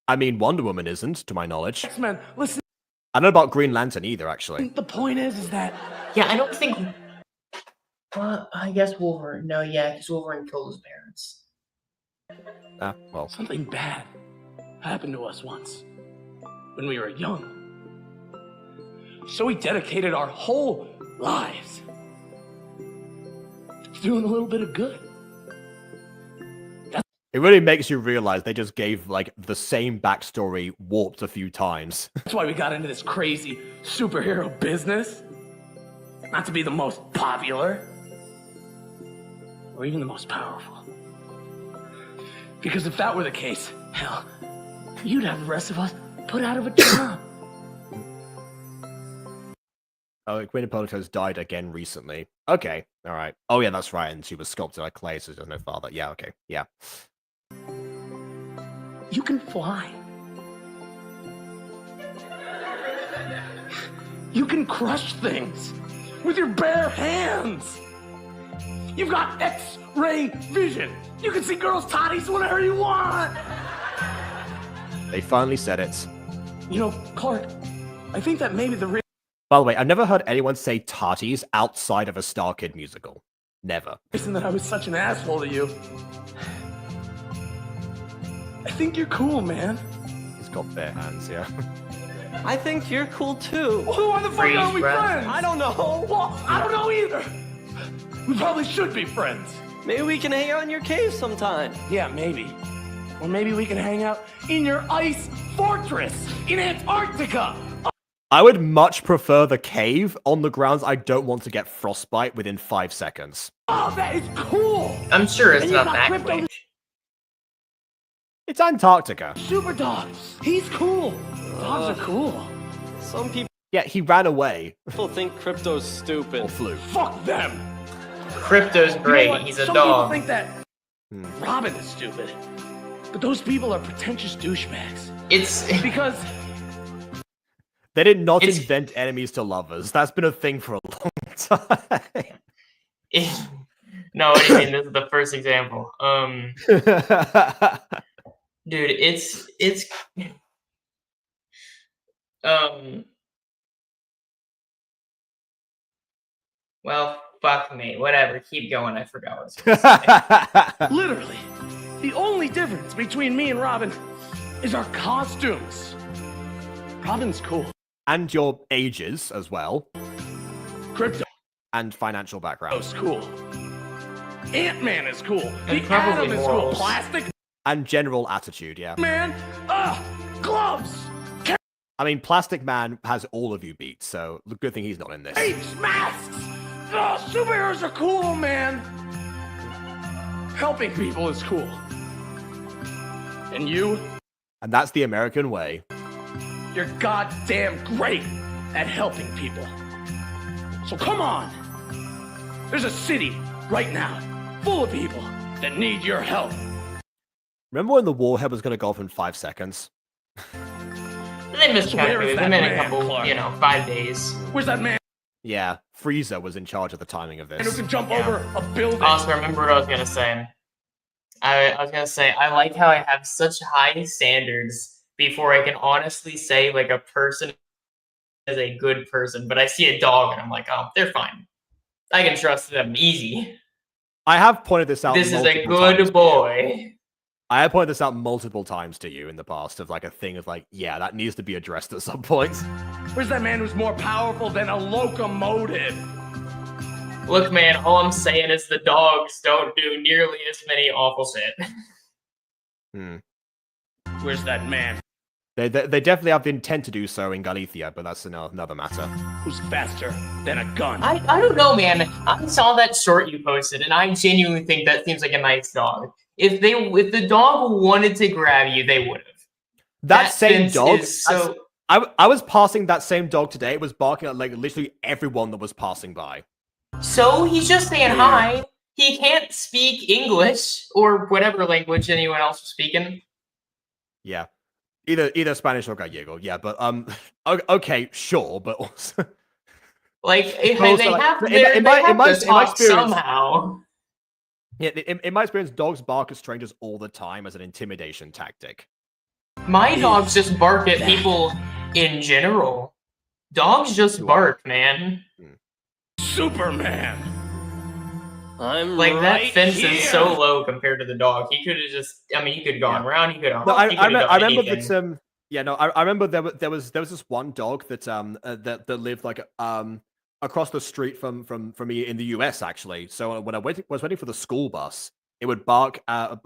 I mean, Wonder Woman isn't, to my knowledge. X-Men. Listen. I don't know about Green Lantern either, actually. The point is that... Yeah, I don't think... I guess Wolverine. No, yeah, because Wolverine killed his parents. Ah, well. Something bad happened to us once when we were young. So we dedicated our whole lives to doing a little bit of good. It really makes you realize they just gave, like, the same backstory warped a few times. That's why we got into this crazy superhero business. Not to be the most popular, or even the most powerful. Because if that were the case, hell, you'd have the rest of us put out of a job. Oh, Gwyneth Paltrow's died again recently. Okay, alright. Oh yeah, that's right, and she was sculpted like clay, so she has no father. Yeah, okay, yeah. You can fly. You can crush things with your bare hands. You've got X-ray vision. You can see girls' toddies whenever you want. They finally said it. You know, Clark, I think that maybe the real... By the way, I've never heard anyone say tarties outside of a Starkid musical. Never. reason that I was such an asshole to you. I think you're cool, man. He's got bare hands, yeah. I think you're cool too. Well, why the fuck aren't we friends? I don't know. Well, I don't know either. We probably should be friends. Maybe we can hang out in your cave sometime. Yeah, maybe. Or maybe we can hang out in your ice fortress in Antarctica. I would much prefer the cave on the grounds I don't want to get frostbite within 5 seconds. Oh, that is cool. I'm sure it's And not you've that got quick. It's Antarctica. Super dogs. He's cool. Dogs are cool. Some Yeah, he ran away. people think Crypto's stupid. Or flew. Fuck them. Crypto's You know great. what? He's a Some dog. people think that Robin is stupid. But those people are pretentious douchebags. It's because They did not invent enemies to lovers. That's been a thing for a long time. No, what do you mean? This is the first example. Dude, it's well, fuck me. Whatever. Keep going. I forgot what I was gonna say. literally, the only difference between me and Robin is our costumes. Robin's cool. And your ages as well. Crypto. And financial background. Is cool. Ant-Man is cool. And The probably Atom is cool. morals. Plastic And general attitude, yeah. Man. Gloves. I mean, Plastic Man has all of you beat, so good thing he's not in this. Apes, masks. Oh, superheroes are cool, man. Helping people is cool. And you? And that's the American way. You're goddamn great at helping people. So come on. There's a city right now full of people that need your help. Remember when the Warhead was going to go off in 5 seconds? They miscalculated. They made a man, couple, Clark? 5 days. Where's that man Yeah, Frieza was in charge of the timing of who this. can jump over a building? Also, remember what I was gonna say. I was gonna say I like how I have such high standards before I can honestly say like a person is a good person, but I see a dog and I'm like, oh, they're fine. I can trust them easy. I have pointed this out. This is a multiple good times. boy. I have pointed this out multiple times to you in the past of like a thing of like, yeah, that needs to be addressed at some point. Where's that man who's more powerful than a locomotive? Look, man, all I'm saying is the dogs don't do nearly as many awful shit. Where's that man They definitely have the intent to do so in Galicia, but that's another matter. who's faster than a gun? I don't know, man. I saw that short you posted, and I genuinely think that seems like a nice dog. If the dog wanted to grab you, they would have. That same fence dog. is so. I was passing that same dog today. It was barking at like literally everyone that was passing by. So he's just saying hi. He can't speak English or whatever language anyone else was speaking. Yeah, either Spanish or Gallego. Yeah, but okay, sure, but also Like if Also, they like, have, in they my- have in my- to in my talk experience- somehow. yeah, in my experience, dogs bark at strangers all the time as an intimidation tactic. My dogs just bark at people in general. Dogs just bark, man. Superman. I'm Like that right fence here. is so low compared to the dog. He could have just. I mean, he could have gone around. He could have. No, I remember anything. that. Yeah, no, I remember there was this one dog that that lived like across the street from me in the US actually. So when I was waiting for the school bus, it would bark at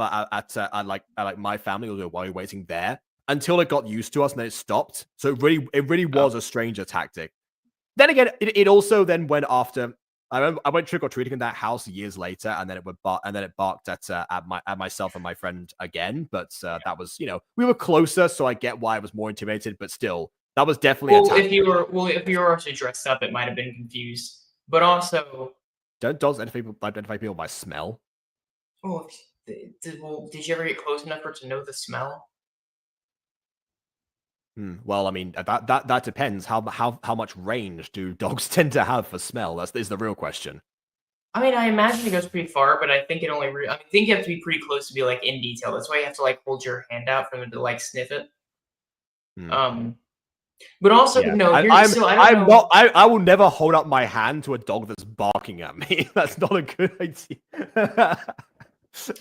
like my family while we were waiting there until it got used to us and then it stopped. So it really was a stranger tactic. Then again, it also then went after. I went trick or treating in that house years later, and then it barked at myself and my friend again. But that was, we were closer, so I get why I was more intimidated. But still, that was definitely a tactic. if you were actually dressed up, it might have been confused. But also, don't dogs identify people by smell? oh, did you ever get close enough for it to know the smell? Well, I mean that depends. How much range do dogs tend to have for smell? That is the real question. I mean, I imagine it goes pretty far, but I think it only. I think you have to be pretty close to be like in detail. That's why you have to like hold your hand out for them to like sniff it. But also, Yeah. no, I will never hold up my hand to a dog that's barking at me. That's not a good idea.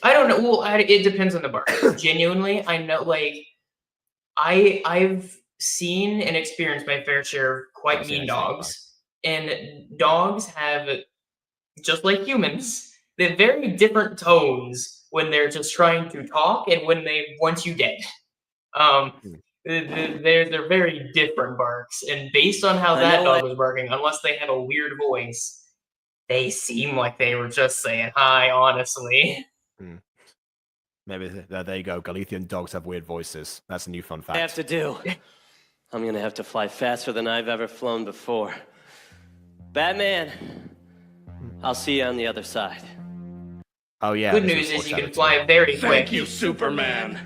I don't know. Well, it depends on the bark. Genuinely, I know. Like, I've seen and experienced my fair share of quite mean dogs, and dogs have, just like humans, they're very different tones when they're just trying to talk and when they want you dead. They're very different barks, and based on how that dog was barking, unless they had a weird voice, they seem like they were just saying hi. Honestly. Maybe there you go. Galician dogs have weird voices. That's a new fun fact. I have to do. I'm gonna have to fly faster than I've ever flown before. Batman, I'll see you on the other side. Oh yeah. Good news is you can fly very quick. Thank you, Superman.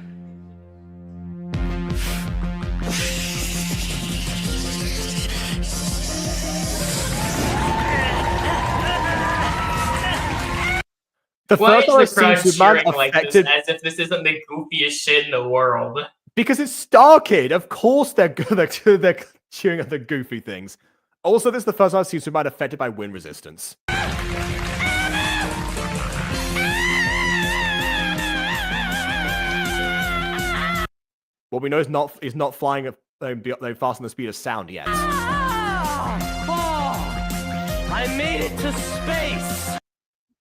The Why first time is the I've crowd seen Superman cheering like this, affected as if this isn't the goofiest shit in the world? because it's Starkid. Of course they're cheering at the goofy things. Also, this is the first time I've seen Superman affected by wind resistance. What we know is not flying faster than the speed of sound yet. I made it to space!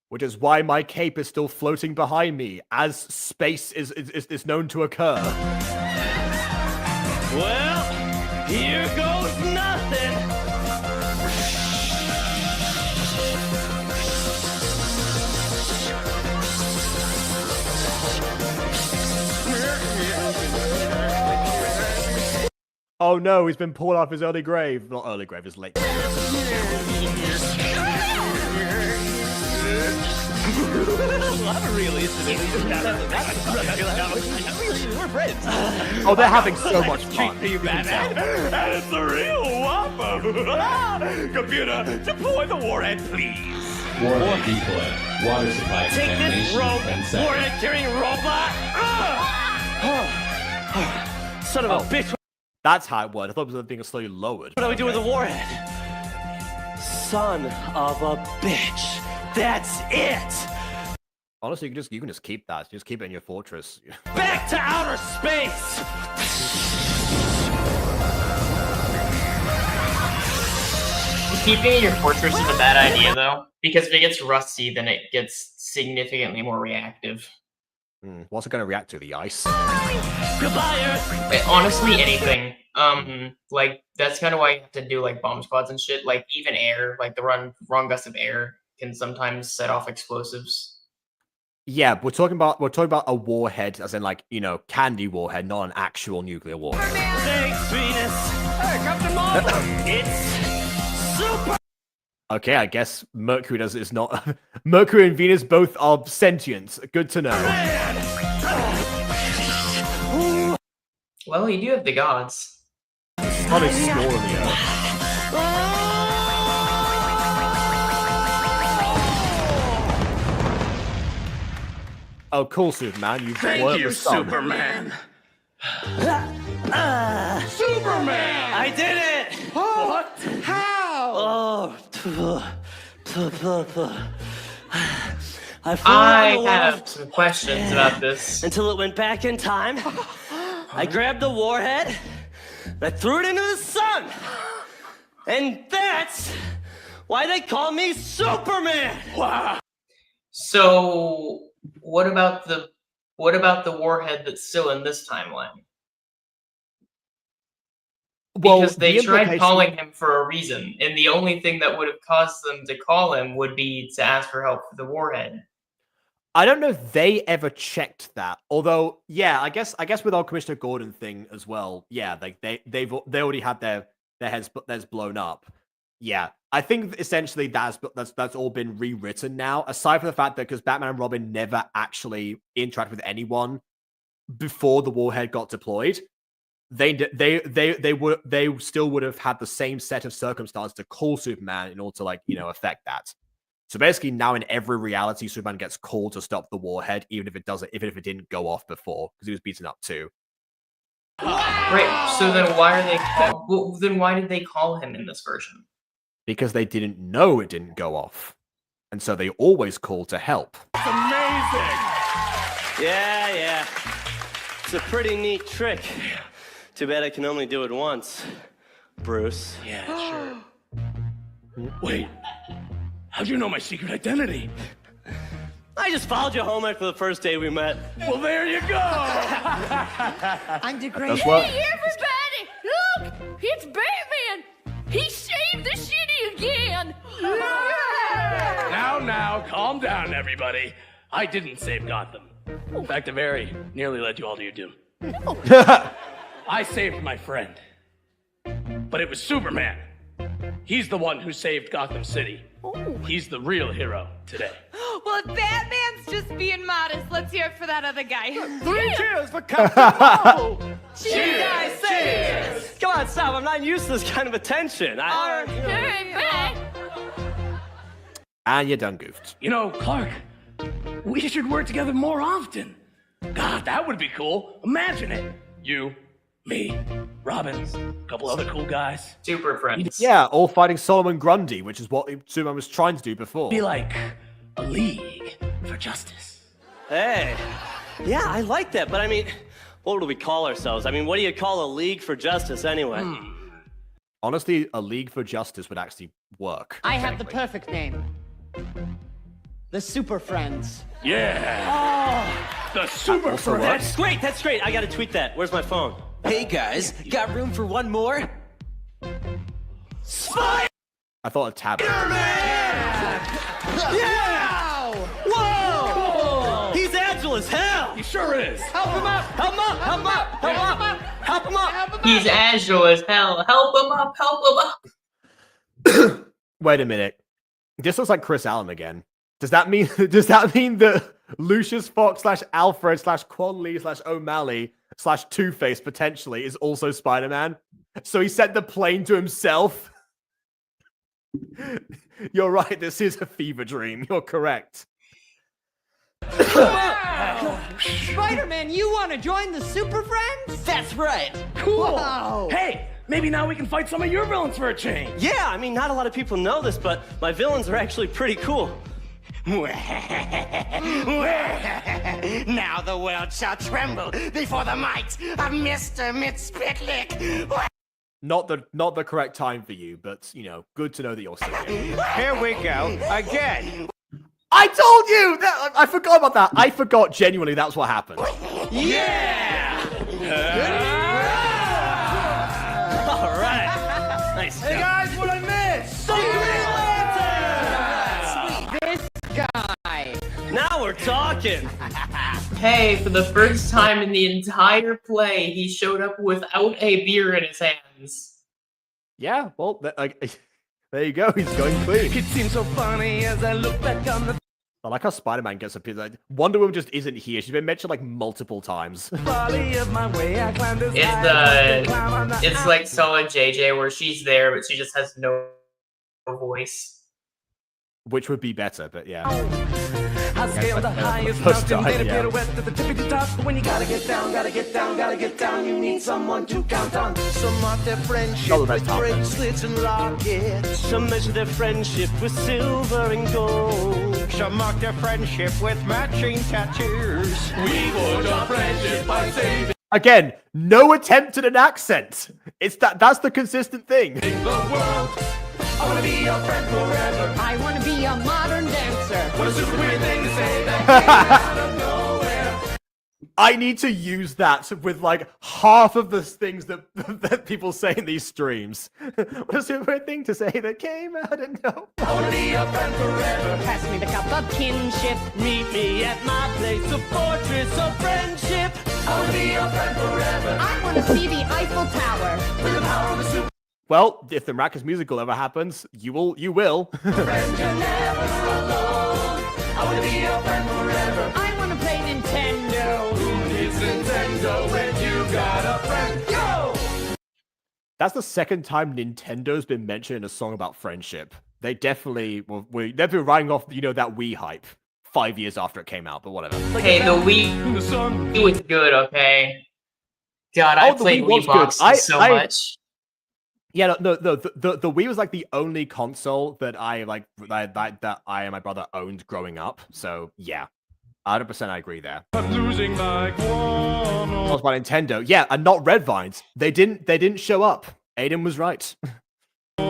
Which is why my cape is still floating behind me, as space is known to occur. Well, here goes nothing! Oh no, he's been pulled off his early grave. Not early grave, his late grave. We're friends. Oh, they're having so much fun. You can tell. And it's the real Whopper. Computer, deploy the warhead, please. Warhead decoy. Water supply Take this contamination rope, 10 seconds. warhead carrying robot! Son of a bitch! That's how it worked. I thought it was being slowly lowered. What do we do with the warhead? Son of a bitch! That's it! Honestly, you can just keep that. Just keep it in your fortress. Back to outer space! Keeping it in your fortress is a bad idea, though, because if it gets rusty, then it gets significantly more reactive. What's it going to react to? The ice? Goodbye, Earth! Honestly, anything. Like, that's kind of why you have to do, like, bomb squads and shit. Like, even air, like, the wrong gust of air can sometimes set off explosives. Yeah, we're talking about a warhead, as in, like, you know, candy warhead, not an actual nuclear warhead. Thanks, Venus! Hey, Captain Marvel! It's super! Okay, I guess Mercury is not. Mercury and Venus both are sentient. Good to know. Well, you do have the gods. Probably snore in the earth. Oh, cool, Superman. You've Thank you, Superman. Superman! I did it! What? How? Oh. I have some questions about this. Until it went back in time. I grabbed the warhead, and I threw it into the sun. And that's why they call me Superman. Wow. So, what about the warhead that's still in this timeline? Because they tried calling him for a reason, and the only thing that would have caused them to call him would be to ask for help for the warhead. I don't know if they ever checked that. Although, yeah, I guess with our Commissioner Gordon thing as well. Yeah, like they already had their heads blown up. Yeah, I think essentially that's all been rewritten now. Aside from the fact that because Batman and Robin never actually interacted with anyone before the warhead got deployed, they still would have had the same set of circumstances to call Superman in order to, like, you know, affect that. So basically, now in every reality, Superman gets called to stop the warhead, even if it didn't go off before, because he was beaten up too. Right. So then why did they call him in this version? Because they didn't know it didn't go off, and so they always call to help. It's amazing. Yeah. It's a pretty neat trick. Too bad I can only do it once, Bruce. Yeah, sure. Wait. How'd you know my secret identity? I just followed you home after the first day we met. Well, there you go. I'm degraded. Hey, everybody! Look! It's Batman! He saved the city again! Now, calm down, everybody. I didn't save Gotham. In fact, I very nearly led you all to your doom. I saved my friend. But it was Superman. He's the one who saved Gotham City. He's the real hero today. Well, if Batman's just being modest, let's hear it for that other guy. 3 cheers for Captain Marvel! Cheers, guys! Cheers! Come on, stop. I'm not used to this kind of attention. And you're done goofed. You know, Clark, we should work together more often. God, that would be cool. Imagine it. You, me, Robin, a couple other cool guys. Super friends. Yeah, all fighting Solomon Grundy, which is what Superman was trying to do before. Be like a league for justice. Hey. Yeah, I like that, but I mean, what do we call ourselves? I mean, what do you call a league for justice anyway? Honestly, a League for Justice would actually work. I have the technically. perfect name. The Super Friends. Yeah. The Super Also Friends. works. That's great. I gotta tweet that. Where's my phone? Hey guys, got room for one more? I thought a tab. Yeah! Whoa! He's agile as hell! He sure is. Help him up! Help him up! Help him up! Help him up! Help him up! He's agile as hell. Help him up. Help him up. Wait a minute. This looks like Chris Allen again. Does that mean that Lucius Fox / Alfred / Quan Lee / O'Malley / Two-Face potentially is also Spider-Man? So he sent the plane to himself? You're right, this is a fever dream. You're correct. Spider-Man, you want to join the Super Friends? That's right. Cool. Whoa. Hey, maybe now we can fight some of your villains for a change. Yeah, I mean, not a lot of people know this, but my villains are actually pretty cool. Now the world shall tremble before the might of Mr. Mitspitlick. Not the correct time for you, but, you know, good to know that you're still here. Here we go again. I told you! I forgot about that. I forgot genuinely that's what happened. Yeah! All right. Nice. Hey guys, what I missed? This guy. Now we're talking. Hey, for the first time in the entire play, he showed up without a beer in his hands. Yeah, well, there you go. He's going clean. It seems so funny as I look back on the I like how Spider-Man gets appeared. Like, Wonder Woman just isn't here. She's been mentioned like multiple times. folly of my way. I climbed this It's like Solid JJ where she's there, but she just has no voice. Which would be better, but yeah. I scaled the highest First mountain, time, did a yeah. pirouette to the tippity top. But when you gotta get down, gotta get down, gotta get down, you need someone to count on. Some mark their friendship Not the best with top. bracelets and lockets. Some measure their friendship with silver and gold. Some mark their friendship with matching tattoos. We forge our friendship by saving Again, no attempt at an accent. It's that's the consistent thing. the world. I wanna be your friend forever. I want to be a modern dancer. What a super weird thing to say that came out of nowhere. I need to use that with like half of the things that people say in these streams. What a super thing to say that came out of nowhere. I wanna be your friend forever. Pass me the cup of kinship. Meet me at my place, a fortress of friendship. I wanna be your friend forever. I want to see the Eiffel Tower. With the power of a super Well, if the Miraculous Musical ever happens, you will. friend, you're never alone. I wanna be your friend forever. I want to play Nintendo. Who needs Nintendo when you got a friend? Go! That's the second time Nintendo's been mentioned in a song about friendship. They definitely they've been riding off, you know, that Wii hype 5 years after it came out, but whatever. Hey, the Wii was good, okay? God, I Oh, the played Wii was Wii good. boxes so much. Yeah, no, the Wii was like the only console that I like that I and my brother owned growing up. So yeah, 100% I agree there. I'm losing my guano. Talks about Nintendo, yeah, and not Red Vines. They didn't show up. Aiden was right. I've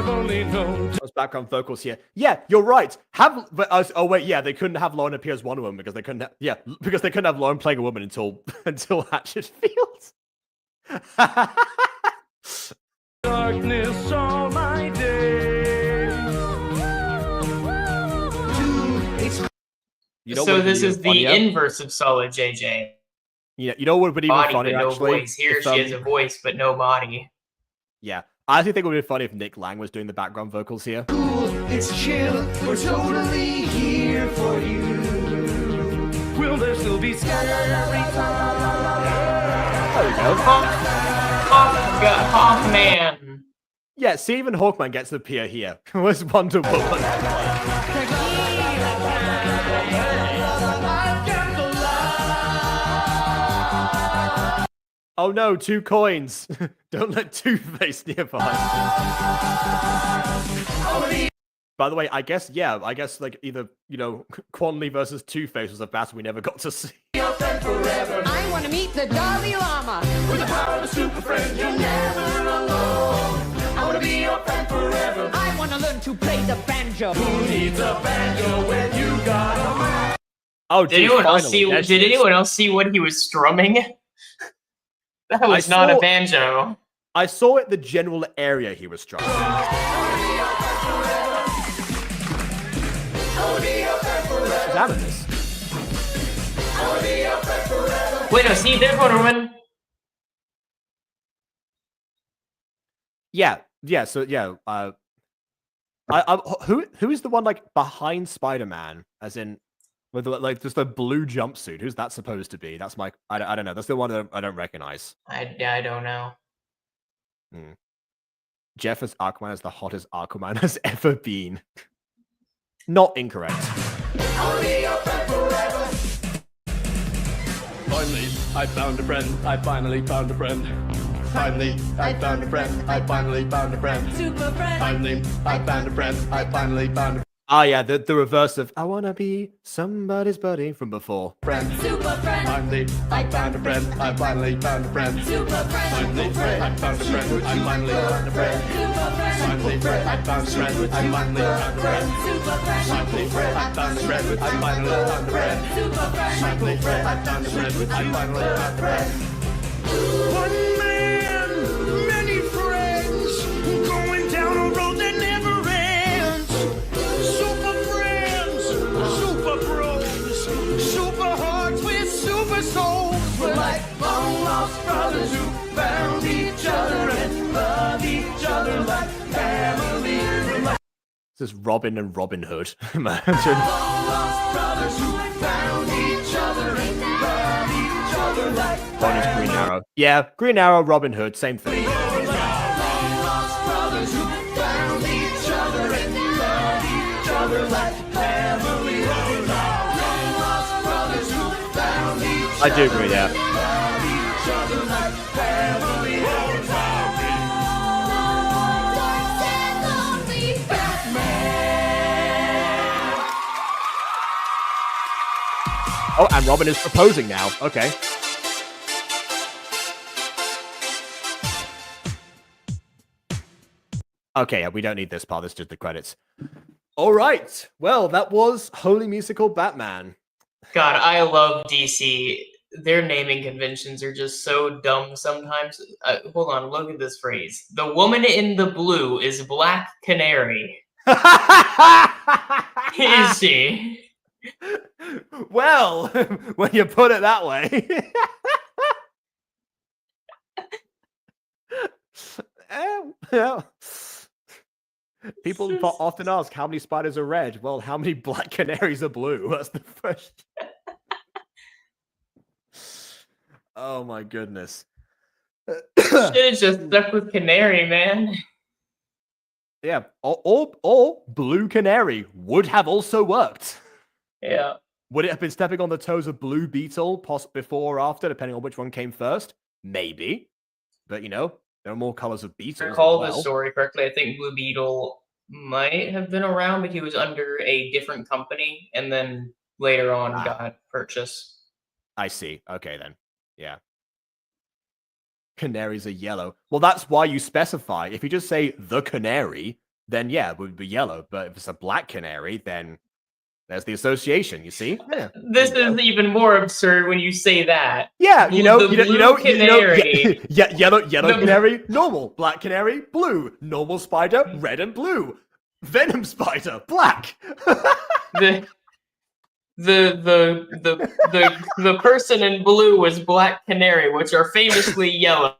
only known Those background vocals here. Yeah, you're right. Oh wait, yeah, they couldn't have Lauren appear as Wonder Woman because they couldn't. Because they couldn't have Lauren playing a woman until Hatchetfield. darkness all my days. You know So what this would be is the funnier? inverse of Solid JJ. Yeah, you know what would be even Body funnier but no actually? voice. Here If, she has a voice but no body. Yeah, I actually think it would be funny if Nick Lang was doing the background vocals here. It's chill, we're totally here for you. Will there still be scary time? There we go. Hawkman. Yeah, see, even Hawkman gets to appear here. Where's Wonder Woman? Oh no, 2 coins. Don't let Two-Face nearby. By the way, I guess like either Quan Lee versus Two-Face was a battle we never got to see. I want to meet the Dalai Lama. With the power of a super friend, you're never alone. I want to be your friend forever. I want to learn to play the banjo. Who needs a banjo when you got a man? Oh, did anyone else see what he was strumming? That was not a banjo. I saw it the general area he was strumming. Examine this. Wait, no, see, there's Wonder Woman. Yeah. So yeah. Who is the one like behind Spider-Man, as in with like just a blue jumpsuit? Who's that supposed to be? That's my I don't know. That's the one that I don't recognize. I don't know. Jeff as Aquaman is the hottest Aquaman has ever been. Not incorrect. Finally, I found a friend. I finally found a friend. Finally, I found a friend. I finally found a friend. Super friend. Finally, I found a friend. I finally found a Ah, yeah, the reverse of I wanna be somebody's buddy from before. friend. Super friend. Finally, I found a friend. I finally found a friend. Super friend. Finally, I found a friend. I finally found a friend. Super friend. Finally, I found a friend. I finally found a friend. Super friend. Finally, I found a friend. I finally found a friend. Super friend. Finally, I found a friend. I finally found a friend. One man, many friends, going down a road that never ends. Super friends, super bros, super hearts with super souls. We're like long lost brothers who found each other and love each other like family. We're like This is Robin and Robin Hood. long lost brothers who found each other and love each other like One is Green Arrow. Yeah, Green Arrow, Robin Hood, same thing. I do agree, yeah. Oh, and Robin is proposing now. Okay. Okay, yeah, we don't need this part. This is just the credits. All right. Well, that was Holy Musical Batman. God, I love DC. Their naming conventions are just so dumb sometimes. Hold on, look at this phrase. The woman in the blue is Black Canary. Is she? Well, when you put it that way. Well, people often ask how many spiders are red. Well, how many black canaries are blue? That's the question. Oh my goodness. Should have just stuck with Canary, man. Yeah, or Blue Canary would have also worked. Yeah. Would it have been stepping on the toes of Blue Beetle, before or after, depending on which one came first? Maybe. But, you know, there are more colors of beetles. If I recall as the well. story correctly, I think Blue Beetle might have been around, but he was under a different company, and then later on got purchased. I see. Okay, then. Yeah. Canaries are yellow. Well, that's why you specify. If you just say the canary, then yeah, it would be yellow. But if it's a black canary, then there's the association, you see? Yeah. This is even more absurd when you say that. Yeah, you know, Canary. Yellow canary, normal. Black canary, blue. Normal spider, red and blue. Venom spider, black. The person in blue was Black Canary, which are famously yellow.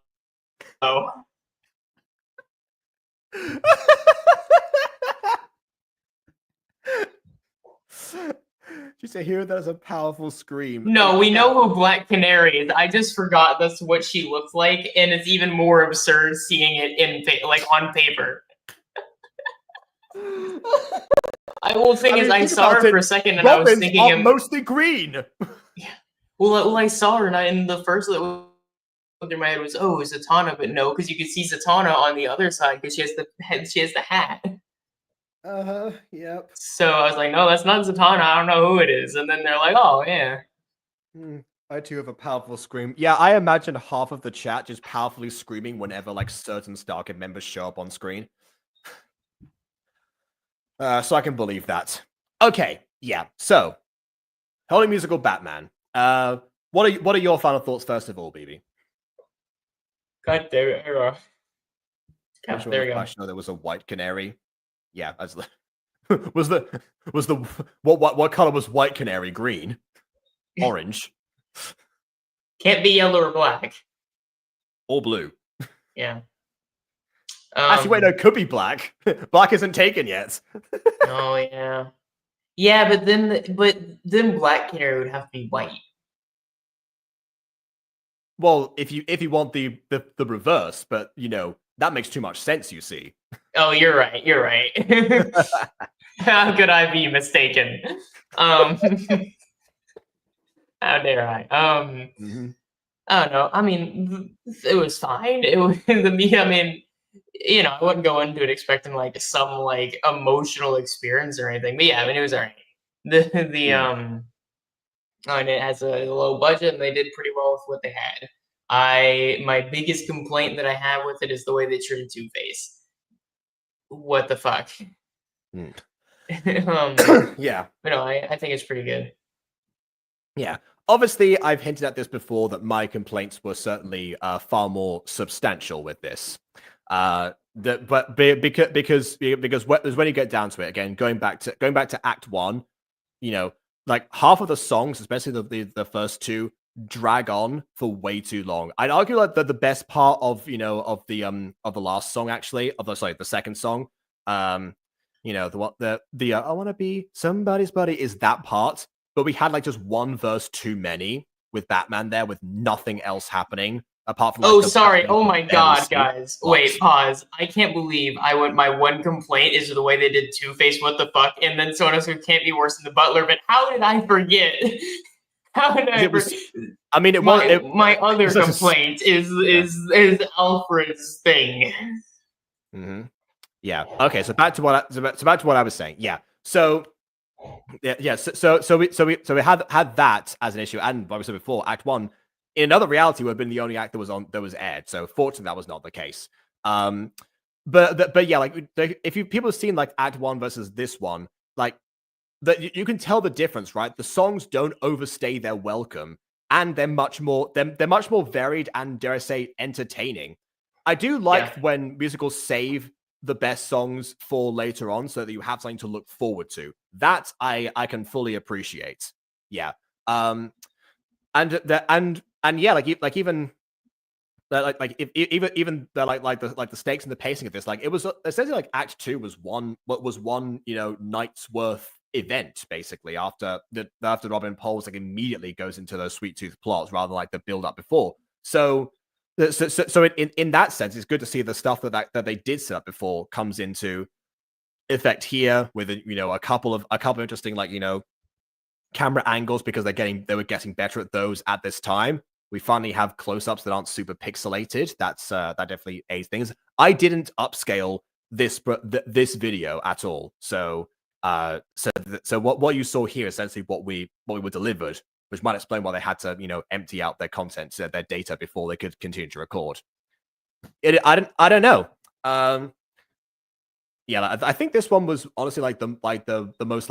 Just a hero that has a powerful scream. No, we know who Black Canary is. I just forgot that's what she looks like, and it's even more absurd seeing it on paper. The thing is, I saw her for a second, and I was thinking of mostly green. Well, I saw her, and in the first that went through my head was, oh, Zatanna, but no, because you could see Zatanna on the other side because she has the hat. Yep. So I was like, no, that's not Zatanna. I don't know who it is. And then they're like, oh yeah. I too have a powerful scream. Yeah, I imagine half of the chat just powerfully screaming whenever like certain Starkid members show up on screen. So I can believe that. Okay, yeah. So, Holy Musical Batman. What are your final thoughts first of all, BB? God damn it. Make sure there we go. question there was a white canary. Yeah, as the was the what color was white canary? Green, orange, Can't be yellow or black. or blue. Yeah. Actually, wait, no, it could be black. Black isn't taken yet. Oh yeah. Yeah, but then Black Canary would have to be white. Well, if you want the reverse, but you know that makes too much sense. You see. Oh, you're right. You're right. How could I be mistaken? How dare I? I don't know. I mean, it was fine. It was the me. I mean, you know, I wouldn't go into it expecting like some like emotional experience or anything. But yeah, I mean, it was alright. And it has a low budget, and they did pretty well with what they had. My biggest complaint that I have with it is the way they treated Two Face. What the fuck? Yeah. But no, I think it's pretty good. Yeah. Obviously, I've hinted at this before that my complaints were certainly far more substantial with this. Because when you get down to it, again, going back to Act 1, you know, like half of the songs, especially the first two, drag on for way too long. I'd argue like the best part of the last song actually, the second song, you know, the I want to be somebody's buddy is that part, but we had like just one verse too many with Batman there with nothing else happening apart from. Oh, sorry. Oh my god, guys. Wait, pause. I can't believe my one complaint is the way they did Two Face. What the fuck? And then someone else who can't be worse than the Butler. But how did I forget? How did I forget? I mean, my other complaint is Alfred's thing. Yeah. Okay. So back to what I was saying. Yeah. So yeah. So we had that as an issue, and like I said before, Act 1 in another reality would have been the only act that was aired. So fortunately, that was not the case. But yeah, like if people have seen like Act 1 versus this one, like that you can tell the difference, right? The songs don't overstay their welcome, and they're much more varied and, dare I say, entertaining. I do like when musicals save the best songs for later on so that you have something to look forward to. That I can fully appreciate. Yeah. And yeah, like even the stakes and the pacing of this, like it was essentially like Act 2 was one night's worth event basically after Robin Poles like immediately goes into those sweet tooth plots rather than like the build up before. So in that sense, it's good to see the stuff that they did set up before comes into effect here with a couple of interesting camera angles because they were getting better at those at this time. We finally have close-ups that aren't super pixelated. That definitely aids things. I didn't upscale this video at all. So what you saw here is essentially what we were delivered, which might explain why they had to empty out their content, their data before they could continue to record. I don't know. Yeah, I think this one was honestly like the most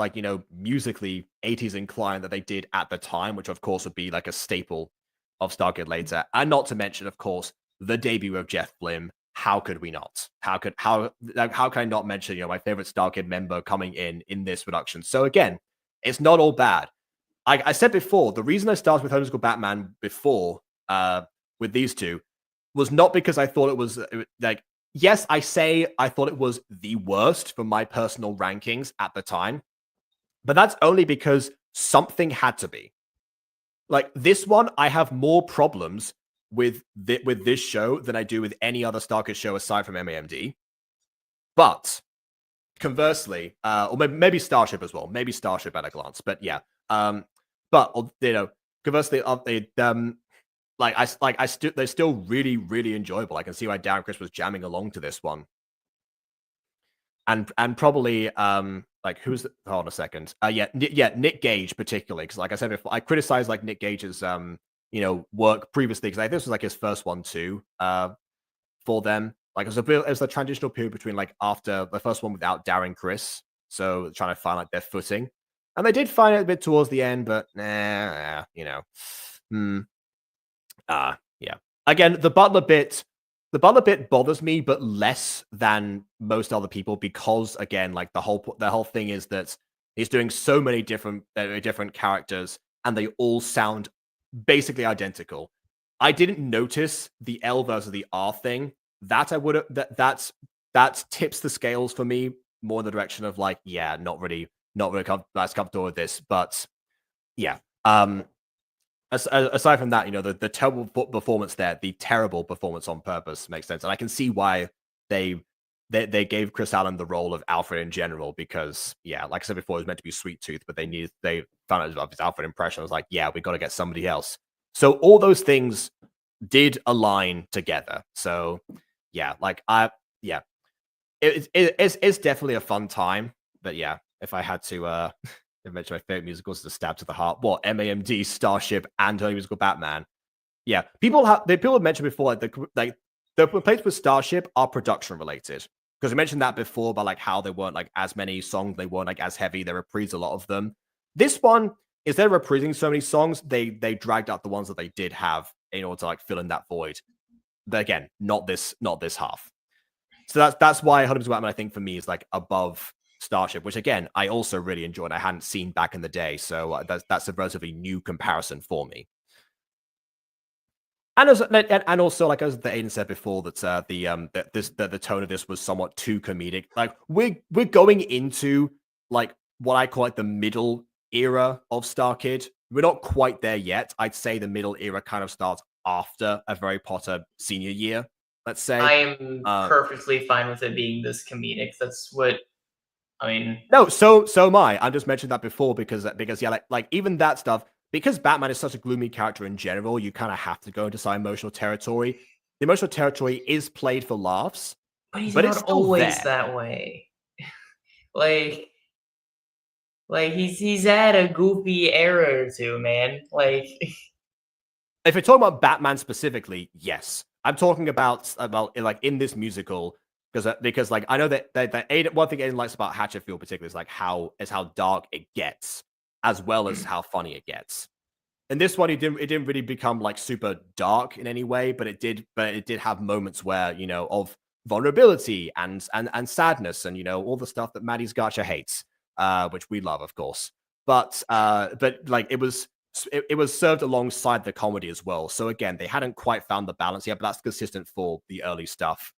musically 80s inclined that they did at the time, which of course would be like a staple of Starkid later, and not to mention, of course, the debut of Jeff Blim. How could we not? How can I not mention my favorite Starkid member coming in this production? So again, it's not all bad. I said before, the reason I started with Homeschool Batman before with these two was not because I thought it was like, yes, I thought it was the worst for my personal rankings at the time, but that's only because something had to be. Like this one, I have more problems with this show than I do with any other Starkid show aside from MAMD. But conversely, or maybe Starship as well, maybe Starship at a glance. But yeah, but conversely, they're still really, really enjoyable. I can see why Darren Chris was jamming along to this one. and probably like who's hold on a second. Nick Gage particularly, because like I said before, I criticized like Nick Gage's work previously because this was like his first one too for them. Like it was a transitional period between like after the first one without Darren Chris, so trying to find like their footing, and they did find it a bit towards the end, but yeah. Again, the Butler bit bothers me, but less than most other people because again, like the whole thing is that he's doing so many different characters, and they all sound basically identical. I didn't notice the L versus the R thing. That I would have that tips the scales for me more in the direction of like, yeah, not really that's comfortable with this, but yeah. Aside from that, the terrible performance there, the terrible performance on purpose makes sense, and I can see why they gave Chris Allen the role of Alfred in general because, yeah, like I said before, it was meant to be Sweet Tooth, but they found out his Alfred impression. I was like, yeah, we got to get somebody else. So all those things did align together. So yeah, it's definitely a fun time. But yeah, if I had to mention my favorite musicals to stab to the heart, what MAMD, Starship, and Holy Musical Batman. Yeah, people have mentioned before the complaints with Starship are production related because we mentioned that before about like how there weren't like as many songs, they weren't like as heavy, they reprised a lot of them. This one, instead of reprising so many songs, they dragged out the ones that they did have in order to like fill in that void. But again, not this half. So that's why Holy Musical Batman, I think for me, is like above Starship, which again I also really enjoyed. I hadn't seen back in the day, so that's a relatively new comparison for me. And also, like as the Aiden said before, that the tone of this was somewhat too comedic. Like we're going into like what I call like the middle era of Starkid. We're not quite there yet. I'd say the middle era kind of starts after a Harry Potter senior year. Let's say I am perfectly fine with it being this comedic. That's what I mean. No, so am I. I just mentioned that before because yeah, like even that stuff. Because Batman is such a gloomy character in general, you kind of have to go into some emotional territory. The emotional territory is played for laughs, but he's not it's always that way. like he's at a goofy era or two, man. Like, if you're talking about Batman specifically, yes, I'm talking about like in this musical because like I know that Aiden, one thing Aiden likes about Hatchetfield particularly is like how dark it gets, as well as how funny it gets. In this one, it didn't really become like super dark in any way, but it did have moments where, of vulnerability and sadness and, all the stuff that Maddie's Gotcha hates, which we love, of course. But like it was served alongside the comedy as well. So again, they hadn't quite found the balance yet, but that's consistent for the early stuff.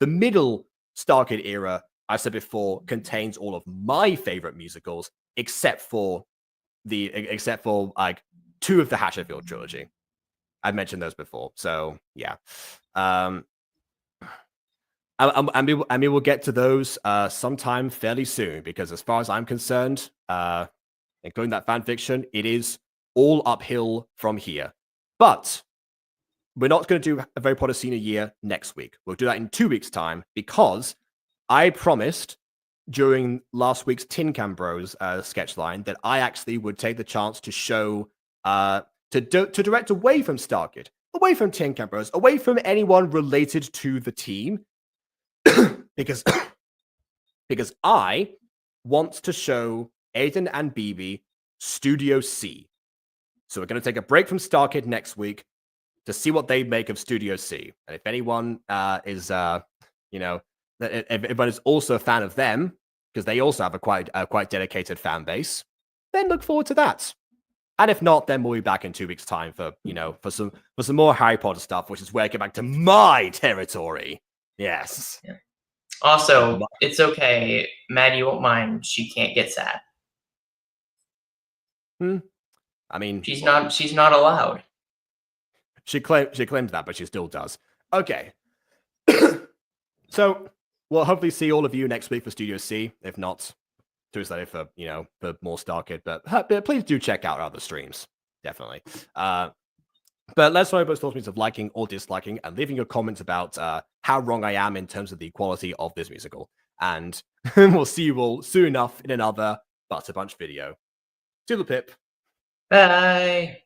The middle Starkid era, I said before, contains all of my favorite musicals, except for like 2 of the Hatchetfield trilogy. I've mentioned those before, so yeah. And we will get to those sometime fairly soon, because as far as I'm concerned, including that fan fiction, it is all uphill from here. But we're not going to do a Harry Potter senior year next week. We'll do that in 2 weeks' time, because I promised during last week's Tin Can Bros sketch line that I actually would take the chance to show, to direct away from Starkid, away from Tin Can Bros, away from anyone related to the team, because I want to show Aiden and BB Studio C. So we're going to take a break from Starkid next week to see what they make of Studio C. And if anyone is, if everyone is also a fan of them, because they also have a quite dedicated fan base, then look forward to that. And if not, then we'll be back in 2 weeks' time for some more Harry Potter stuff, which is where I get back to my territory. Yes. Yeah. Also, it's okay. Maddie won't mind. She can't get sad. I mean, she's not allowed. She claims that, but she still does. Okay. So we'll hopefully see all of you next week for Studio C. If not, too excited for for more Starkid. But please do check out our other streams. Definitely. But let us know about thoughts of liking or disliking, and leaving your comments about how wrong I am in terms of the quality of this musical. And we'll see you all soon enough in another Butter Punch video. Toodle pip. Bye.